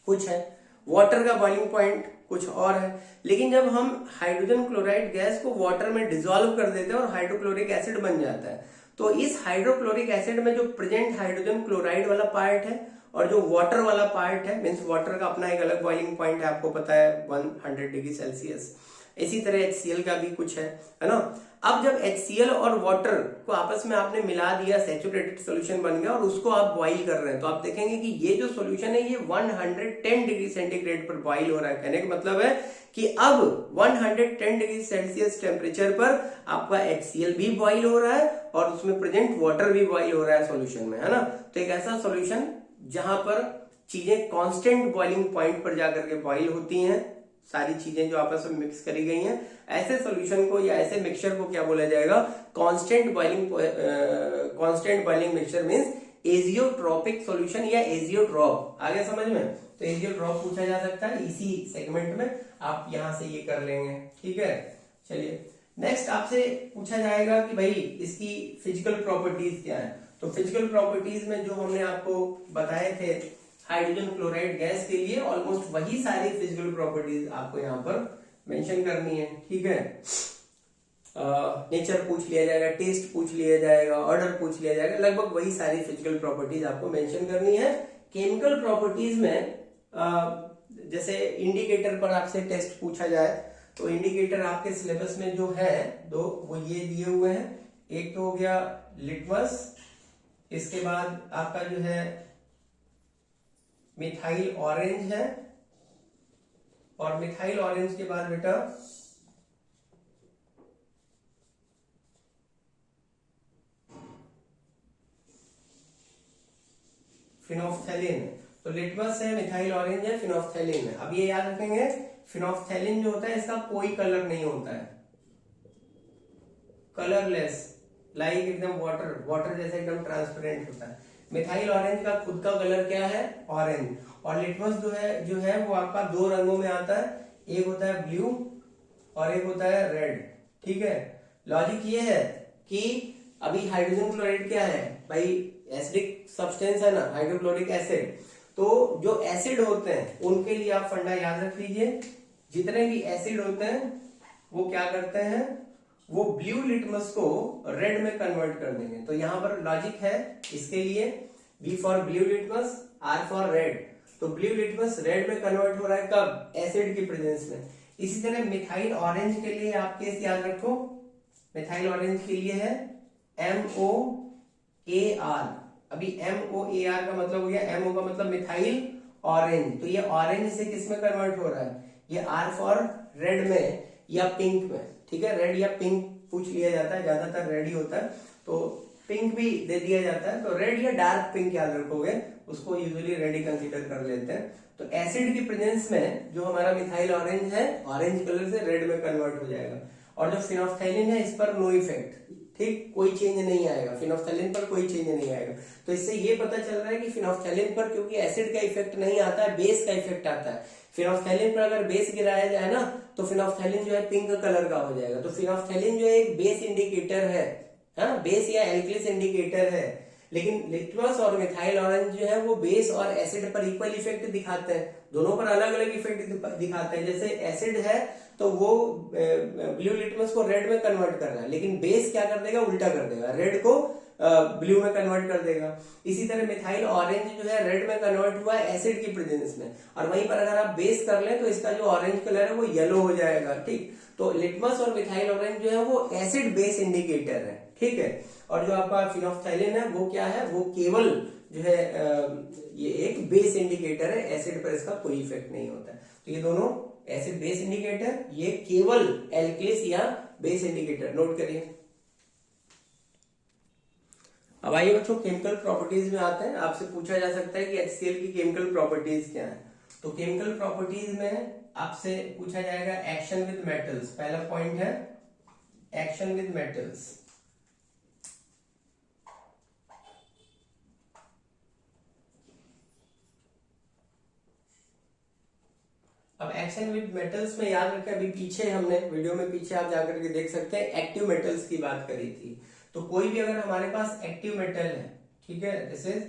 कुछ है, वाटर का बॉइलिंग पॉइंट कुछ और है, लेकिन जब हम हाइड्रोजन क्लोराइड गैस को वाटर में डिसॉल्व कर देते हैं और हाइड्रोक्लोरिक एसिड बन जाता है, तो इस हाइड्रोक्लोरिक एसिड में जो प्रेजेंट हाइड्रोजन क्लोराइड वाला पार्ट है और जो वाटर वाला पार्ट है, मीन्स वाटर का अपना एक अलग बॉइलिंग पॉइंट है, आपको पता है 100 डिग्री सेल्सियस, इसी तरह HCl का भी कुछ है ना। अब जब HCl और वाटर को आपस में आपने मिला दिया, सैचुरेटेड सॉल्यूशन बन गया और उसको आप बॉइल कर रहे हैं, तो आप देखेंगे कि ये जो सॉल्यूशन है ये 110 डिग्री सेंटीग्रेड पर बॉइल हो रहा है। कहने का मतलब है कि अब 110 डिग्री सेल्सियस टेम्परेचर पर आपका HCl भी बॉइल हो रहा है और उसमें प्रेजेंट वाटर भी बॉइल हो रहा है सॉल्यूशन में, है ना। तो एक ऐसा सॉल्यूशन जहां पर चीजें कांस्टेंट बॉइलिंग पॉइंट पर जाकर के बॉइल होती हैं, सारी चीजें जो आपस में मिक्स करी गई हैं, ऐसे सॉल्यूशन को या ऐसे मिक्सचर को क्या बोला जाएगा? Constant boiling mixture means azeotropic solution या एजियोट्रॉप। आगे समझ में? तो एजियोट्रॉप पूछा जा सकता है इसी सेगमेंट में, आप यहां से ये कर लेंगे, ठीक है। चलिए नेक्स्ट आपसे पूछा जाएगा कि भाई इसकी फिजिकल प्रॉपर्टीज क्या है। तो फिजिकल प्रॉपर्टीज में जो हमने आपको बताए थे हाइड्रोजन क्लोराइड गैस के लिए, ऑलमोस्ट वही सारी फिजिकल प्रॉपर्टीज आपको यहाँ पर मेंशन करनी है, ठीक है। नेचर पूछ लिया जाएगा, टेस्ट पूछ लिया जाएगा, ऑर्डर पूछ लिया जाएगा, लगभग वही सारी फिजिकल प्रॉपर्टीज आपको मेंशन करनी है। केमिकल प्रॉपर्टीज में जैसे इंडिकेटर पर आपसे टेस्ट पूछा जाए, तो इंडिकेटर आपके सिलेबस में जो है दो, वो ये दिए हुए हैं। एक तो हो गया लिटमस, इसके बाद आपका जो है मिथाइल ऑरेंज है, और मिथाइल ऑरेंज के बाद बेटा फिनोफ्थैलिन है। तो लिटमस है, मिथाइल ऑरेंज है, फिनोफ्थैलिन है। अब ये याद रखेंगे, फिनोफ्थैलिन जो होता है इसका कोई कलर नहीं होता है, कलरलेस, लाइक एकदम वाटर जैसे एकदम ट्रांसपेरेंट होता है। मिथाइल ऑरेंज का खुद का कलर क्या है, ऑरेंज। और लिटमस जो है वो आपका दो रंगों में आता है, एक होता है ब्लू और एक होता है रेड, ठीक है। लॉजिक ये है कि अभी हाइड्रोजन क्लोराइड क्या है भाई, एसिडिक सब्सटेंस है ना, हाइड्रोक्लोरिक एसिड। तो जो एसिड होते हैं उनके लिए आप फंडा याद रख लीजिए, जितने भी एसिड होते हैं वो क्या करते हैं, वो ब्लू लिटमस को रेड में कन्वर्ट कर देंगे। तो यहां पर लॉजिक है इसके लिए, B for blue litmus, R for red. तो ब्लू लिटमस रेड में कन्वर्ट हो रहा है कब, एसिड की प्रेजेंस में। इसी तरह मिथाइल ऑरेंज के लिए आप केस याद रखो, मिथाइल ऑरेंज के लिए है MOAR। अभी MOAR का मतलब हो गया, MO का मतलब मिथाइल ऑरेंज, तो ये ऑरेंज से किस में कन्वर्ट हो रहा है, ये R फॉर रेड में या पिंक में, ठीक है। रेड या पिंक पूछ लिया जाता है, ज्यादातर रेड ही होता है, तो पिंक भी दे दिया जाता है। तो रेड या डार्क पिंक याद रखोगे, उसको यूजुअली रेड ही कंसीडर कर लेते हैं। तो एसिड की प्रेजेंस में जो हमारा मिथाइल ऑरेंज है, ऑरेंज कलर से रेड में कन्वर्ट हो जाएगा। और जो फिनोफ्थैलिन है इस पर नो इफेक्ट, ठीक, कोई चेंज नहीं आएगा, फिनोफ्थैलिन पर कोई चेंज नहीं आएगा। तो इससे ये पता चल रहा है कि फिनोफ्थैलिन पर क्योंकि एसिड का इफेक्ट नहीं आता है, बेस का इफेक्ट आता है। फिनोफ्थैलिन पर अगर बेस गिराया जाए ना तो फिनोफ्थैलिन जो है पिंक कलर का हो जाएगा। तो फिनोफ्थैलिन जो है एक बेस इंडिकेटर है ना, बेस या एल्किलिस इंडिकेटर है। लेकिन लिटमस और मिथाइल ऑरेंज जो है वो बेस और एसिड पर इक्वल इफेक्ट दिखाते हैं, दोनों पर अलग अलग इफेक्ट दिखाते हैं। जैसे एसिड है तो वो ब्लू लिटमस को रेड में कन्वर्ट कर रहा है, लेकिन बेस क्या कर देगा, उल्टा कर देगा, रेड को ब्लू में कन्वर्ट कर देगा। इसी तरह मिथाइल ऑरेंज जो है रेड में कन्वर्ट हुआ है एसिड की प्रेजेंस में, और वहीं पर अगर आप बेस कर लें तो इसका जो ऑरेंज कलर है वो येलो हो जाएगा, ठीक। तो लिटमस और मिथाइल ऑरेंज जो है वो एसिड बेस इंडिकेटर है, ठीक है। और जो आपका फिनोफ्थैलिन है वो क्या है, वो केवल जो है ये एक बेस इंडिकेटर है, एसिड पर इसका कोई इफेक्ट नहीं होता है। तो ये दोनों एसिड बेस इंडिकेटर, ये केवल एल्किलिस या बेस इंडिकेटर, नोट करिए। अब आइए बच्चों केमिकल प्रॉपर्टीज में आते हैं। आपसे पूछा जा सकता है कि HCl की केमिकल प्रॉपर्टीज क्या है। तो केमिकल प्रॉपर्टीज में आपसे पूछा जाएगा एक्शन विद मेटल्स, पहला पॉइंट है एक्शन विद मेटल्स। अब एक्शन विद मेटल्स में याद रखें, अभी पीछे हमने वीडियो में पीछे आप जाकर के देख सकते हैं एक्टिव मेटल्स की बात करी थी। तो कोई भी अगर हमारे पास एक्टिव मेटल है, ठीक है, दिस इज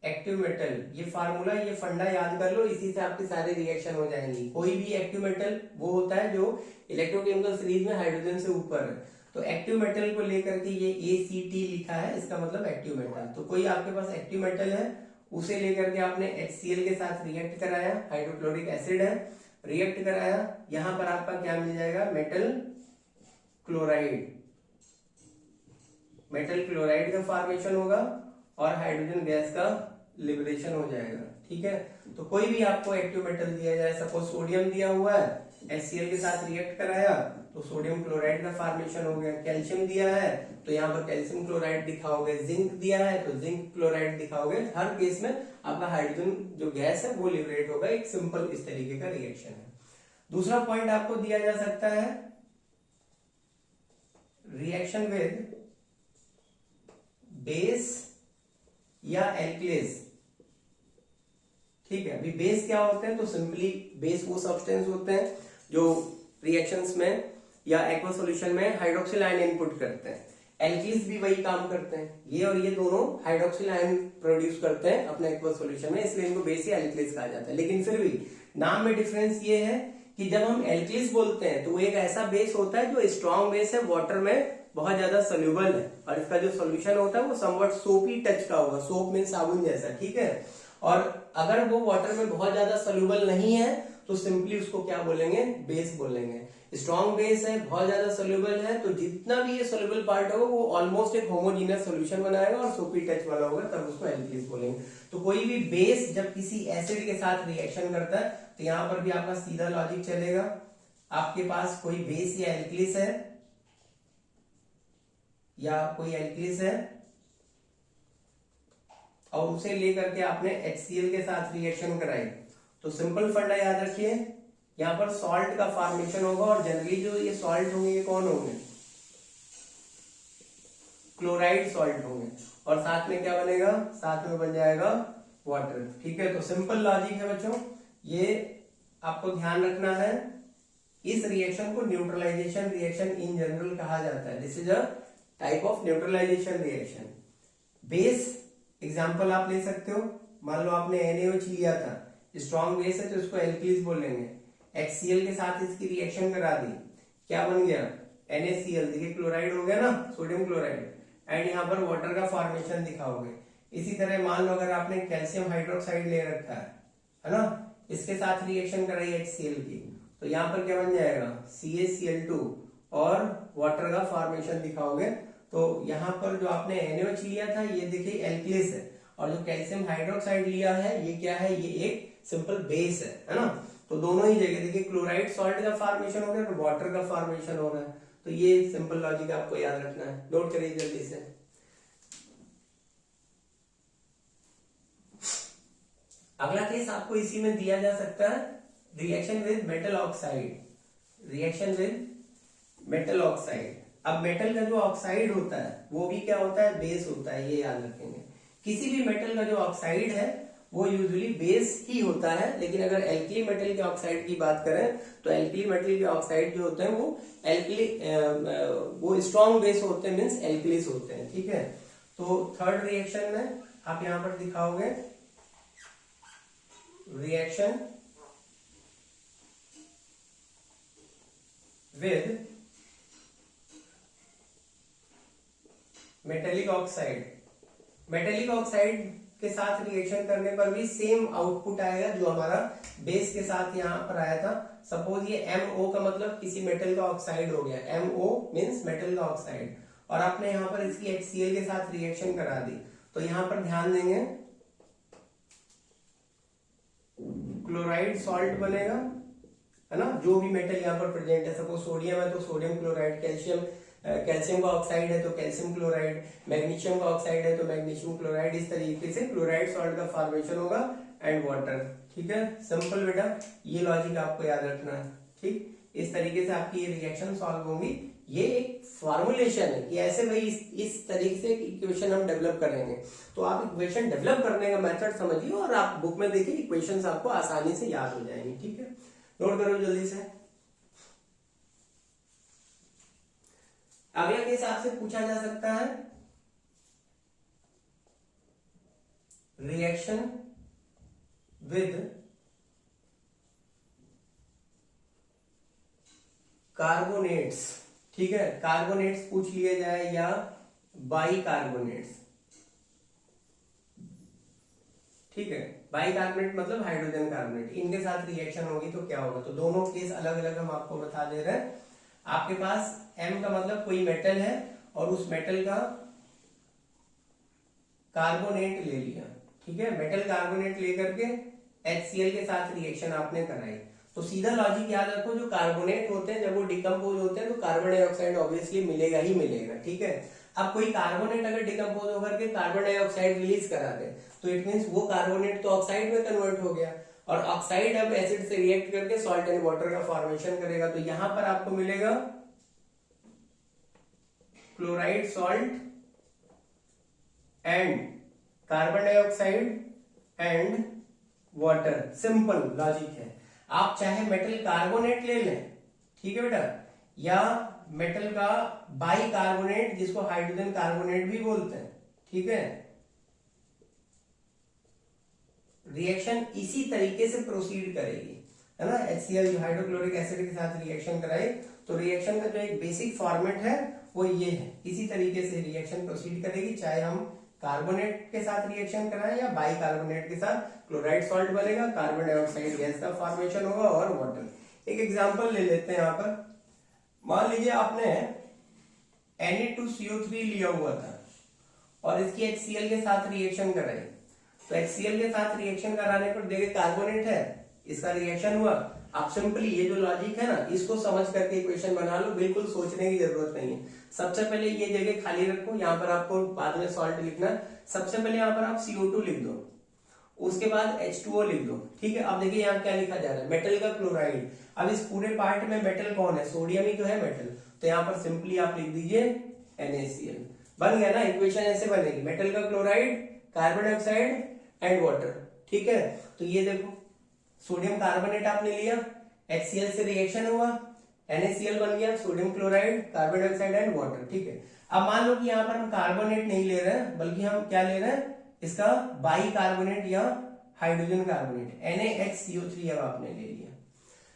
एक्टिव मेटल, ये फार्मूला, ये फंडा याद कर लो, इसी से आपकी सारी रिएक्शन हो जाएंगी। कोई भी एक्टिव मेटल वो होता है जो इलेक्ट्रोकेमिकल सीरीज में हाइड्रोजन से ऊपर है। तो एक्टिव मेटल को लेकर के ये ACT लिखा है, इसका मतलब एक्टिव मेटल। तो कोई आपके पास एक्टिव मेटल है, उसे लेकर के आपने HCl के साथ रिएक्ट कराया, हाइड्रोक्लोरिक एसिड है, रिएक्ट कराया, यहां पर आपका क्या मिल जाएगा, मेटल क्लोराइड। मेटल क्लोराइड का फॉर्मेशन होगा और हाइड्रोजन गैस का लिबरेशन हो जाएगा, ठीक है। तो कोई भी आपको एक्टिव मेटल दिया जाए, सपोज सोडियम दिया हुआ है, HCl के साथ रिएक्ट कराया तो सोडियम क्लोराइड का फॉर्मेशन हो गया। कैल्शियम दिया है तो यहाँ पर कैल्शियम क्लोराइड दिखाओगे, जिंक दिया है तो जिंक क्लोराइड दिखाओगे। हर केस में आपका हाइड्रोजन जो गैस है वो लिबरेट होगा। एक सिंपल इस तरीके का रिएक्शन है। दूसरा पॉइंट आपको दिया जा सकता है रिएक्शन विद बेस या एल्किलेज, ठीक है। अभी बेस क्या होते हैं, तो सिंपली बेस वो सब्सटेंस होते हैं जो रिएक्शंस में या एक्वा सॉल्यूशन में हाइड्रोक्सिल आयन इनपुट करते हैं। एल्किल्स भी वही काम करते हैं, ये और ये दोनों हाइड्रोक्सिल आयन प्रोड्यूस करते हैं अपने एक्वा सॉल्यूशन में, इसलिए इनको बेस या एल्किल्स कहा जाता है। लेकिन फिर भी नाम में डिफरेंस ये है कि जब हम एल्किल्स बोलते हैं तो वो एक ऐसा बेस होता है जो स्ट्रॉन्ग बेस है, वाटर में बहुत ज्यादा सोल्यूबल है, और इसका जो सोल्यूशन होता है वो समवट सोपी टच का होगा, सोप में साबुन जैसा, ठीक है। और अगर वो वाटर में बहुत ज्यादा सोल्यूबल नहीं है तो सिंपली उसको क्या बोलेंगे, बेस बोलेंगे। स्ट्रॉन्ग बेस है, बहुत ज्यादा सोल्यूबल है, तो जितना भी ये सोल्यूबल पार्ट होगा वो ऑलमोस्ट एक होमोजीनियस सोल्यूशन बनाएगा और सोपी टच वाला होगा, तब उसको एल्किल्स बोलेंगे। तो कोई भी बेस जब किसी एसिड के साथ रिएक्शन करता है तो यहां पर भी आपका सीधा लॉजिक चलेगा। आपके पास कोई बेस या एल्किलिस है या कोई एल्किलिस है और उसे लेकर के आपने HCl के साथ रिएक्शन कराई, तो सिंपल फंडा याद रखिए, यहां पर सॉल्ट का फॉर्मेशन होगा। और जनरली जो ये सॉल्ट होंगे ये कौन होंगे, क्लोराइड सॉल्ट होंगे और साथ में क्या बनेगा, साथ में बन जाएगा वाटर। ठीक है, तो सिंपल लॉजिक है बच्चों, ये आपको ध्यान रखना है। इस रिएक्शन को न्यूट्रलाइजेशन रिएक्शन इन जनरल कहा जाता है। This is a type of neutralization reaction. Base example आप ले सकते हो, मान लो आपने NaOH लिया था, स्ट्रॉन्ग बेस है तो इसको एल्किलीज बोलेंगे। HCl के साथ इसकी रिएक्शन करा दी, क्या बन गया, NaCl। देखिए क्लोराइड हो गया ना, सोडियम क्लोराइड, एंड यहाँ पर वाटर का फॉर्मेशन दिखाओगे। इसी तरह मान लो अगर आपने कैल्शियम हाइड्रोक्साइड ले रखा है ना, इसके साथ रिएक्शन कराई HCl की, तो यहाँ पर क्या बन जाएगा, CaCl2 और वाटर का फॉर्मेशन दिखाओगे। तो यहाँ पर जो आपने NaOH लिया था ये देखिए एल्किलिस है, और जो कैल्शियम हाइड्रोक्साइड लिया है ये क्या है, ये एक सिंपल बेस है ना। तो दोनों ही जगह देखिए क्लोराइड सॉल्ट का फॉर्मेशन हो गया और वाटर का फॉर्मेशन हो रहा है। तो ये सिंपल लॉजिक आपको याद रखना है, नोट करिए जल्दी से। अगला केस आपको इसी में दिया जा सकता है, reaction with metal oxide. Reaction with metal oxide. अब मेटल का जो ऑक्साइड होता है वो भी क्या होता है, बेस होता है, ये याद रखेंगे। किसी भी मेटल का जो ऑक्साइड है वो यूजुअली बेस ही होता है, लेकिन अगर एल्कली मेटल के ऑक्साइड की बात करें तो एल्कली मेटल के ऑक्साइड जो होते हैं वो स्ट्रॉन्ग बेस होते हैं, मीन्स एल्कलिस होते हैं। ठीक है, तो थर्ड रिएक्शन में आप यहां पर दिखाओगे reaction with metallic oxide. Metallic oxide के साथ रिएक्शन करने पर भी सेम आउटपुट आएगा जो हमारा बेस के साथ यहाँ पर आया था। सपोज ये MO का मतलब किसी मेटल का ऑक्साइड हो गया, MO मीन्स मेटल का ऑक्साइड, और आपने यहाँ पर इसकी HCl के साथ रिएक्शन करा दी। तो यहाँ पर ध्यान देंगे क्लोराइड सॉल्ट बनेगा, है ना, जो भी मेटल यहाँ पर प्रेजेंट है। सपोज सोडियम है तो सोडियम क्लोराइड, कैल्शियम का ऑक्साइड है तो कैल्शियम क्लोराइड, मैग्नीशियम का ऑक्साइड है तो मैग्नीशियम क्लोराइड। इस तरीके से क्लोराइड सॉल्ट का फॉर्मेशन होगा एंड वाटर। ठीक है, सिंपल बेटा, ये लॉजिक आपको याद रखना है। ठीक, इस तरीके से आपकी ये रिएक्शन सॉल्व होंगी। ये एक फॉर्मुलेशन है कि ऐसे भाई इस तरीके से इक्वेशन हम डेवलप करेंगे। तो आप इक्वेशन डेवलप करने का मेथड समझिए और आप बुक में देखिए, इक्वेशंस आपको आसानी से याद हो जाएंगी। ठीक है, नोट करो जल्दी से। अगला केस आपसे पूछा जा सकता है रिएक्शन विद कार्बोनेट्स। ठीक है, कार्बोनेट्स पूछ लिए जाए या बाइकार्बोनेट्स। ठीक है, बाइकार्बोनेट मतलब हाइड्रोजन कार्बोनेट, इनके साथ रिएक्शन होगी तो क्या होगा। तो दोनों केस अलग अलग हम आपको बता दे रहे हैं। आपके पास M का मतलब कोई मेटल है और उस मेटल का कार्बोनेट ले लिया। ठीक है, मेटल कार्बोनेट लेकर के HCl के साथ रिएक्शन आपने कराई। तो सीधा लॉजिक याद रखो, जो कार्बोनेट होते हैं जब वो डिकम्पोज होते हैं तो कार्बन डाइऑक्साइड ऑब्वियसली मिलेगा ही मिलेगा। ठीक है, अब कोई कार्बोनेट अगर डिकम्पोज होकर के कार्बन डाइऑक्साइड रिलीज करा दे तो इट मींस वो कार्बोनेट तो ऑक्साइड में कन्वर्ट हो गया, और ऑक्साइड अब एसिड से रिएक्ट करके सॉल्ट एंड वाटर का फॉर्मेशन करेगा। तो यहां पर आपको मिलेगा chloride salt and carbon dioxide and water. Simple logic है। आप चाहे मेटल कार्बोनेट ले लें, ठीक है बेटा, या मेटल का बाइकार्बोनेट जिसको हाइड्रोजन कार्बोनेट भी बोलते हैं। ठीक है, रिएक्शन इसी तरीके से प्रोसीड करेगी, है ना। HCl जो हाइड्रोक्लोरिक एसिड के साथ रिएक्शन कराए तो रिएक्शन का जो एक बेसिक फॉर्मेट है वो ये है। इसी तरीके से रिएक्शन प्रोसीड करेगी, चाहे हम कार्बोनेट के साथ रिएक्शन कराएं या बाइकार्बोनेट के साथ। क्लोराइड सॉल्ट बनेगा, कार्बन डाइऑक्साइड गैस का फॉर्मेशन होगा और वाटर। एक एग्जांपल ले लेते हैं यहाँ पर। मान लीजिए आपने Na2CO3 लिया हुआ था और इसकी HCl के साथ रिएक्शन कराई। तो HCl के साथ रिएक्शन कराने पर देखिए कार्बोनेट है, इसका रिएक्शन हुआ। आप सिंपली ये जो लॉजिक है ना, इसको समझ करके इक्वेशन बना लो, बिल्कुल सोचने की जरूरत नहीं है। सबसे पहले ये जगह खाली रखो, यहाँ पर आपको बाद में सॉल्ट लिखना है। सबसे पहले यहाँ पर आप CO2 लिख दो, उसके बाद H2O लिख दो। ठीक है, अब देखिए यहाँ क्या लिखा जा रहा है, मेटल का क्लोराइड। अब इस पूरे पार्ट में मेटल कौन है, सोडियम ही तो है मेटल। तो यहाँ पर सिंपली आप लिख दीजिए NaCl। बन गया ना, इक्वेशन ऐसे बनेगी, मेटल का chloride, carbon dioxide and water. ठीक है, तो ये देखो सोडियम कार्बोनेट आपने लिया, HCl से रिएक्शन हुआ, NaCl बन गया, sodium chloride, carbon dioxide and water. ठीक है, अब मान लो कि यहाँ पर हम कार्बोनेट नहीं ले रहे हैं, बल्कि हम क्या ले रहे हैं, इसका बाई कार्बोनेट या हाइड्रोजन कार्बोनेट, NaHCO3 अब आपने ले लिया।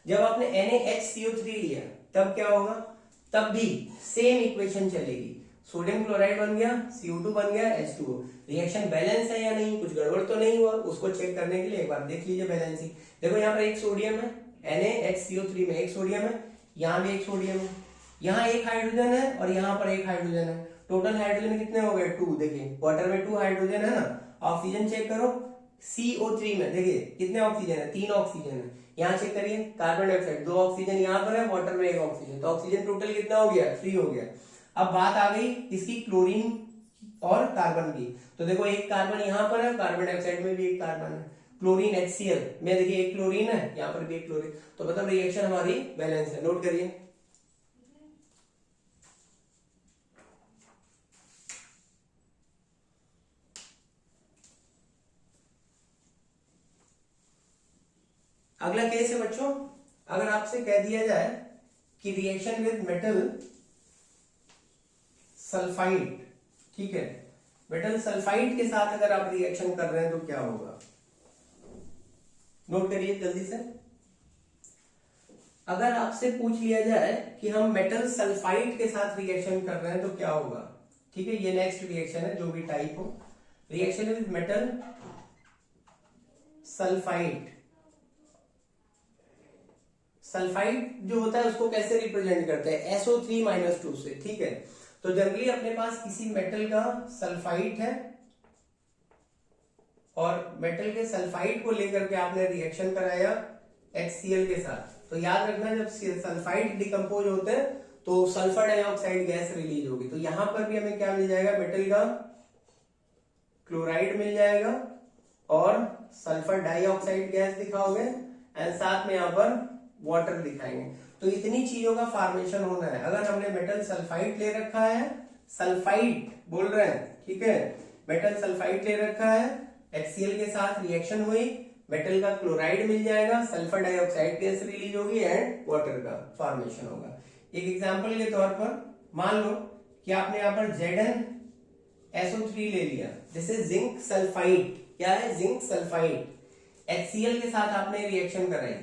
जब आपने NaHCO3 लिया तब क्या होगा, तब भी सेम इक्वेशन चलेगी, सोडियम क्लोराइड बन गया, CO2 बन गया, H2O। रिएक्शन बैलेंस है या नहीं, कुछ गड़बड़ तो नहीं हुआ, उसको चेक करने के लिए एक बार देख लीजिए बैलेंसिंग। देखो यहाँ पर एक सोडियम है, NaHCO3 में एक सोडियम है, यहाँ भी एक सोडियम है, यहाँ एक हाइड्रोजन है और यहाँ पर एक हाइड्रोजन है। टोटल हाइड्रोजन कितने हो गए, 2। देखिए वाटर में 2 हाइड्रोजन है ना। ऑक्सीजन चेक करो, CO3 में देखिए कितने ऑक्सीजन है, 3 ऑक्सीजन है। यहाँ चेक करिए कार्बन डाइऑक्साइड, 2 ऑक्सीजन यहाँ पर है, वाटर में 1 ऑक्सीजन, तो ऑक्सीजन टोटल कितना हो गया, 3 हो गया। अब बात आ गई इसकी क्लोरीन और कार्बन की, तो देखो एक कार्बन यहाँ पर है, कार्बन डाइऑक्साइड में भी एक कार्बन है, क्लोरीन HCl में देखिए एक क्लोरीन है, यहाँ पर भी एक क्लोरीन, तो मतलब रिएक्शन हमारी बैलेंस है। नोट करिए, अगला केस है बच्चों, अगर आपसे कह दिया जाए कि रिएक्शन विद मेटल सल्फाइड, ठीक है, मेटल सल्फाइड के साथ अगर आप रिएक्शन कर रहे हैं तो क्या होगा, नोट करिए जल्दी से। अगर आपसे पूछ लिया जाए कि हम मेटल सल्फाइड के साथ रिएक्शन कर रहे हैं तो क्या होगा, ठीक है, ये नेक्स्ट रिएक्शन है जो भी टाइप हो, reaction with metal sulphide. Sulphide जो होता है उसको कैसे रिप्रेजेंट करते हैं, SO3-2 से। ठीक है, तो जनरली अपने पास किसी मेटल का सल्फाइड है और मेटल के सल्फाइड को लेकर के आपने रिएक्शन कराया HCl के साथ, तो याद रखना जब सल्फाइड डिकम्पोज होते हैं तो सल्फर डाइऑक्साइड गैस रिलीज होगी, तो यहां पर भी हमें क्या मिल जाएगा, मेटल का क्लोराइड मिल जाएगा और सल्फर डाइऑक्साइड गैस दिखाओगे एंड साथ में यहां पर वाटर दिखाएंगे। तो इतनी चीजों का फॉर्मेशन होना है। अगर हमने मेटल सल्फाइड ले रखा है, सल्फाइड बोल रहे हैं, ठीक है, मेटल सल्फाइड ले रखा है, HCl के साथ रिएक्शन हुई, मेटल का क्लोराइड मिल जाएगा, सल्फर डाइऑक्साइड गैस रिलीज होगी एंड वाटर का फॉर्मेशन होगा। एक एग्जांपल के तौर पर मान लो कि आपने यहाँ पर ZnSO3 ले लिया, जैसे जिंक सल्फाइड, क्या है, जिंक सल्फाइड, HCl के साथ आपने रिएक्शन कराई।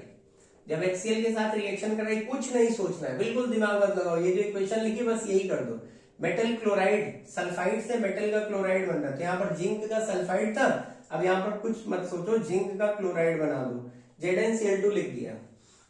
जब HCl के साथ रिएक्शन कराई, कुछ नहीं सोचना है, बिल्कुल दिमाग मत लगाओ, ये जो इक्वेशन लिखी बस यही कर दो, मेटल क्लोराइड, सल्फाइड से मेटल का क्लोराइड बन रहा था, यहाँ पर जिंक का सल्फाइड था, अब यहाँ पर कुछ मत सोचो, जिंक का क्लोराइड बना दो, ZnCl2 लिख दिया,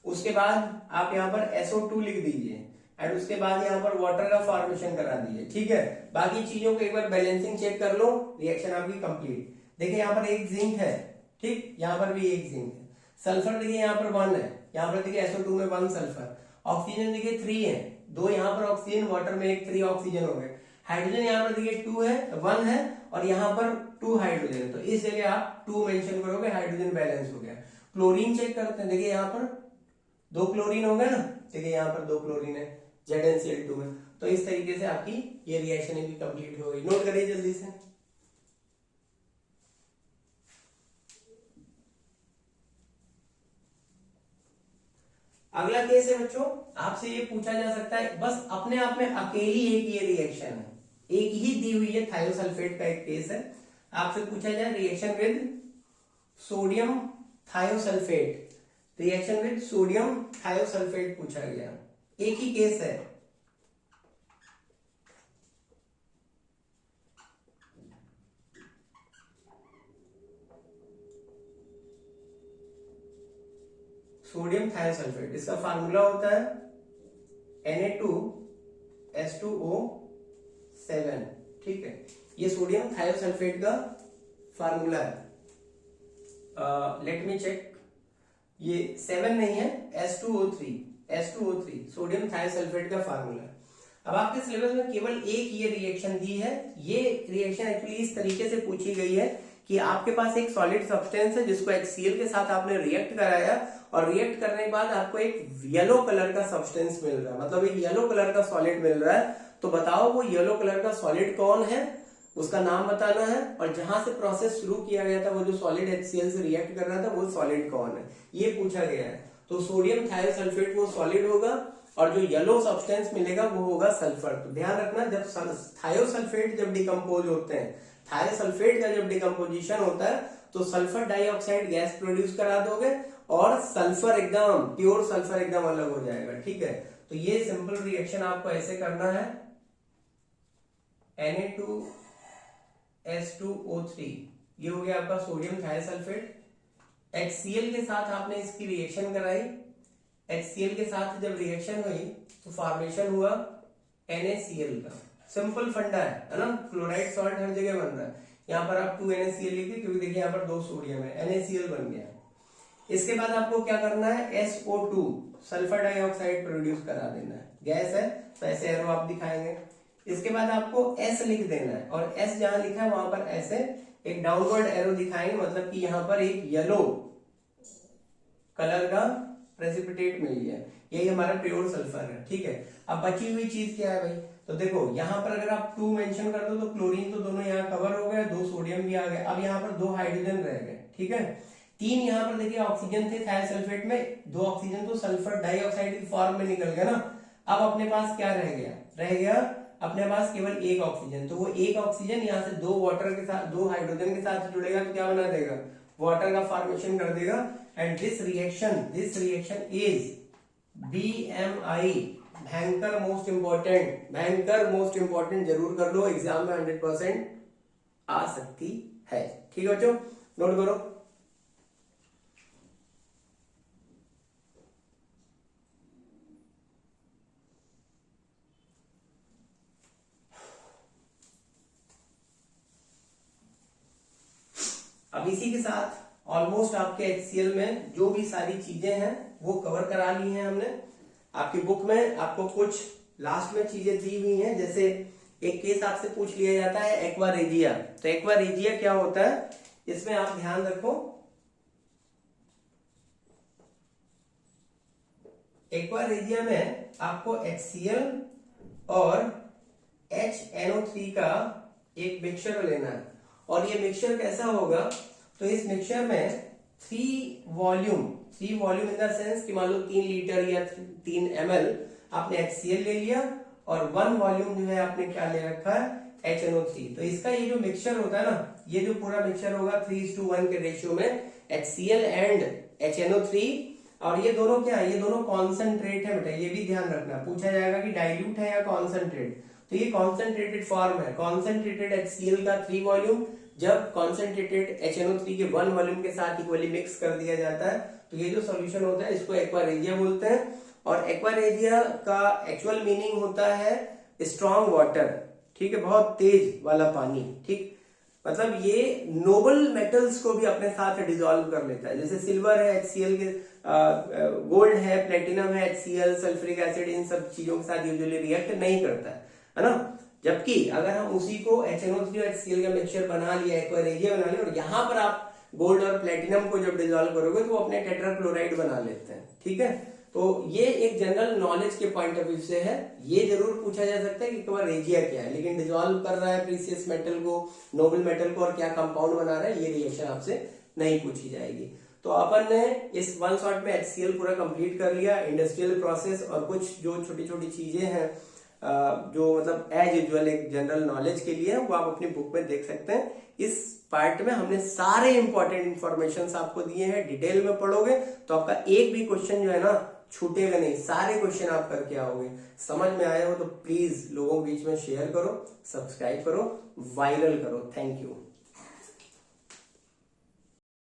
उसके बाद आप यहाँ पर SO2 लिख दीजिए एंड उसके बाद यहाँ पर वाटर का फॉर्मेशन करा दीजिए। ठीक है, बाकी चीजों को एक बार बैलेंसिंग चेक कर लो, रिएक्शन आपकी कंप्लीट। देखिए यहाँ पर एक जिंक है, ठीक, यहाँ पर भी एक जिंक है, सल्फर देखिए यहाँ पर 1 है, यहाँ पर देखिए SO2 में 1 सल्फर, ऑक्सीजन देखिए 3 है, 2 यहाँ पर ऑक्सीजन, वाटर में एक 3 ऑक्सीजन हो गए, हाइड्रोजन यहाँ पर देखिए 2 है, 1 है और यहाँ पर 2 हाइड्रोजन है, तो इस जगह आप 2 मेंशन करोगे, हाइड्रोजन बैलेंस हो गया। क्लोरीन चेक करते हैं, देखिए यहाँ पर 2 क्लोरीन हो गए ना, देखिए यहाँ पर 2 क्लोरीन है ZnCl2 में, तो इस तरीके से आपकी ये रिएक्शन भी कंप्लीट हो गई। नोट करिए जल्दी से। अगला केस है बच्चों, आपसे ये पूछा जा सकता है, बस अपने आप में अकेली एक ये रिएक्शन है, एक ही दी हुई है, थायोसल्फेट का एक केस है, आपसे पूछा जाए reaction with sodium thiosulphate, reaction with sodium thiosulphate पूछा गया, एक ही केस है, सोडियम थायोसल्फेट, इसका फार्मूला होता है Na2H2O7, ठीक है, ये सोडियम थायोसल्फेट का फार्मूला है। लेट मी चेक, ये 7 नहीं है, H2O3 सोडियम थायोसल्फेट का फार्मूला है। अब आपके सिलेबस में केवल एक ये रिएक्शन दी है, ये रिएक्शन एक्चुअली इस तरीके से पूछी गई है कि आपके पास एक सॉलिड सब्सटेंस है जिसको HCl के साथ आपने रिएक्ट कराया और रिएक्ट करने के बाद आपको एक येलो कलर का सब्सटेंस मिल रहा है, मतलब एक येलो कलर का सॉलिड मिल रहा है, तो बताओ वो येलो कलर का सॉलिड कौन है, उसका नाम बताना है, और जहां से प्रोसेस शुरू किया गया था वो जो सॉलिड HCl से रिएक्ट कर रहा था वो सॉलिड कौन है, ये पूछा गया है। तो सोडियम थायोसल्फेट वो सॉलिड होगा और जो येलो सब्सटेंस मिलेगा वो होगा सल्फर। तो ध्यान रखना, जब थायोसल्फेट जब डिकम्पोज होते हैं, थायोसल्फेट का जब डिकम्पोजिशन होता है तो सल्फर डाइऑक्साइड गैस प्रोड्यूस करा दोगे और सल्फर एकदम प्योर सल्फर एकदम अलग हो जाएगा। ठीक है, तो ये सिंपल रिएक्शन आपको ऐसे करना है, Na2S2O3 ये हो गया आपका सोडियम थायोसल्फेट। HCl के साथ आपने इसकी रिएक्शन कराई, HCl के साथ जब रिएक्शन हुई तो फॉर्मेशन हुआ NaCl का। सिंपल फंडा है ना, क्लोराइड सॉल्ट हर जगह बन रहा है। यहाँ पर आप 2NaCl लिखिए क्योंकि देखिए यहाँ पर 2 सोडियम है, NaCl बन गया। इसके बाद आपको क्या करना है, SO2 सल्फर डाइऑक्साइड प्रोड्यूस करा देना है, गैस है तो ऐसे एरो आप दिखाएंगे। इसके बाद आपको S लिख देना है और S जहां लिखा है वहां पर ऐसे एक डाउनवर्ड एरो दिखाएंगे, मतलब कि यहाँ पर एक येलो कलर का प्रेसिपिटेट मिल गया, यही हमारा प्योर सल्फर है। ठीक है, अब बची हुई चीज क्या है भाई, तो देखो यहाँ पर अगर आप 2 मेंशन कर दो तो क्लोरीन तो दोनों यहाँ कवर हो गए, 2 सोडियम भी आ गए, अब यहाँ पर 2 हाइड्रोजन रह गए। ठीक है, 3 यहाँ पर देखिए ऑक्सीजन थे थायोसल्फेट में, 2 ऑक्सीजन तो सल्फर डाइऑक्साइड की फॉर्म में निकल गया ना। अब अपने पास क्या रह गया अपने पास केवल 1 ऑक्सीजन, तो वो 1 ऑक्सीजन यहाँ से 2 वाटर के साथ 2 हाइड्रोजन के साथ जुड़ेगा तो क्या बना देगा, वाटर का फॉर्मेशन कर देगा। And this reaction is BMI, भयंकर मोस्ट इंपॉर्टेंट जरूर कर लो, एग्जाम में 100% आ सकती है। ठीक है बच्चों, नोट करो। अब इसी के साथ ऑलमोस्ट आपके HCl में जो भी सारी चीजें हैं वो कवर करा ली हैं हमने। आपकी बुक में आपको कुछ लास्ट में चीजें दी हुई हैं, जैसे एक केस आपसे पूछ लिया जाता है एक्वा रेजिया। तो एक्वा रेजिया क्या होता है, इसमें आप ध्यान रखो, एक्वा रेजिया में आपको HCl और HNO3 का एक मिक्सचर लेना है, और ये मिक्सचर कैसा होगा, तो इस मिक्सचर में 3 वॉल्यूम इन द सेंस कि मान लो 3 लीटर या 3 ml आपने HCl ले लिया और 1 वॉल्यूम जो है आपने क्या ले रखा है, HNO3। तो इसका ये जो मिक्सचर होता है ना, ये जो पूरा मिक्सचर होगा 3:1 के रेशियो में HCl एंड HNO3, और ये दोनों क्या है, ये दोनों कॉन्सेंट्रेट है बेटा, ये भी ध्यान रखना, पूछा जाएगा कि डाइल्यूट है या कॉन्सेंट्रेट, तो ये कॉन्सेंट्रेटेड फॉर्म है। कॉन्सेंट्रेटेड HCl का 3 वॉल्यूम जब कॉन्सेंट्रेटेड HNO3 के 1 वॉल्यूम के साथ इक्वली मिक्स कर दिया जाता है, तो ये जो सॉल्यूशन होता है इसको एक्वा रेजिया बोलते हैं। और एक्वा रेजिया का एक्चुअल मीनिंग होता है स्ट्रॉन्ग वाटर। ठीक है, बहुत तेज वाला पानी। ठीक, मतलब ये नोबल मेटल्स को भी अपने साथ डिसॉल्व कर लेता है, जैसे सिल्वर है HCl के, गोल्ड है, प्लेटिनम है HCl, सल्फ्यूरिक एसिड, इन सब चीजों के साथ यूजुअली रिएक्ट नहीं करता है ना। जबकि अगर हम उसी को HNO3 और HCl का मिक्सचर बना लिया, एक्वा रेजिया बना लिया, और यहाँ पर आप गोल्ड और प्लेटिनम को जब डिसॉल्व करोगे तो वो अपने टेट्राक्लोराइड बना लेते हैं। ठीक है, तो ये एक जनरल नॉलेज के पॉइंट ऑफ व्यू से है, ये जरूर पूछा जा सकता है कि एक्वा रेजिया क्या है, लेकिन डिसॉल्व कर रहा है प्रीसियस मेटल को, नोबल मेटल को, और क्या कंपाउंड बना रहा है, ये रिएक्शन आपसे नहीं पूछी जाएगी। तो अपन ने इस 1 शॉट में HCl पूरा कंप्लीट कर लिया, इंडस्ट्रियल प्रोसेस, और कुछ जो छोटी छोटी चीजें हैं जो मतलब एज यूजुअल एक जनरल नॉलेज के लिए वो आप अपनी बुक में देख सकते हैं। इस पार्ट में हमने सारे इंपॉर्टेंट इंफॉर्मेशन आपको दिए हैं, डिटेल में पढ़ोगे तो आपका एक भी क्वेश्चन जो है ना छूटेगा नहीं, सारे क्वेश्चन आप करके आओगे। समझ में आए हो तो प्लीज लोगों के बीच में शेयर करो, सब्सक्राइब करो, वायरल करो। Thank you.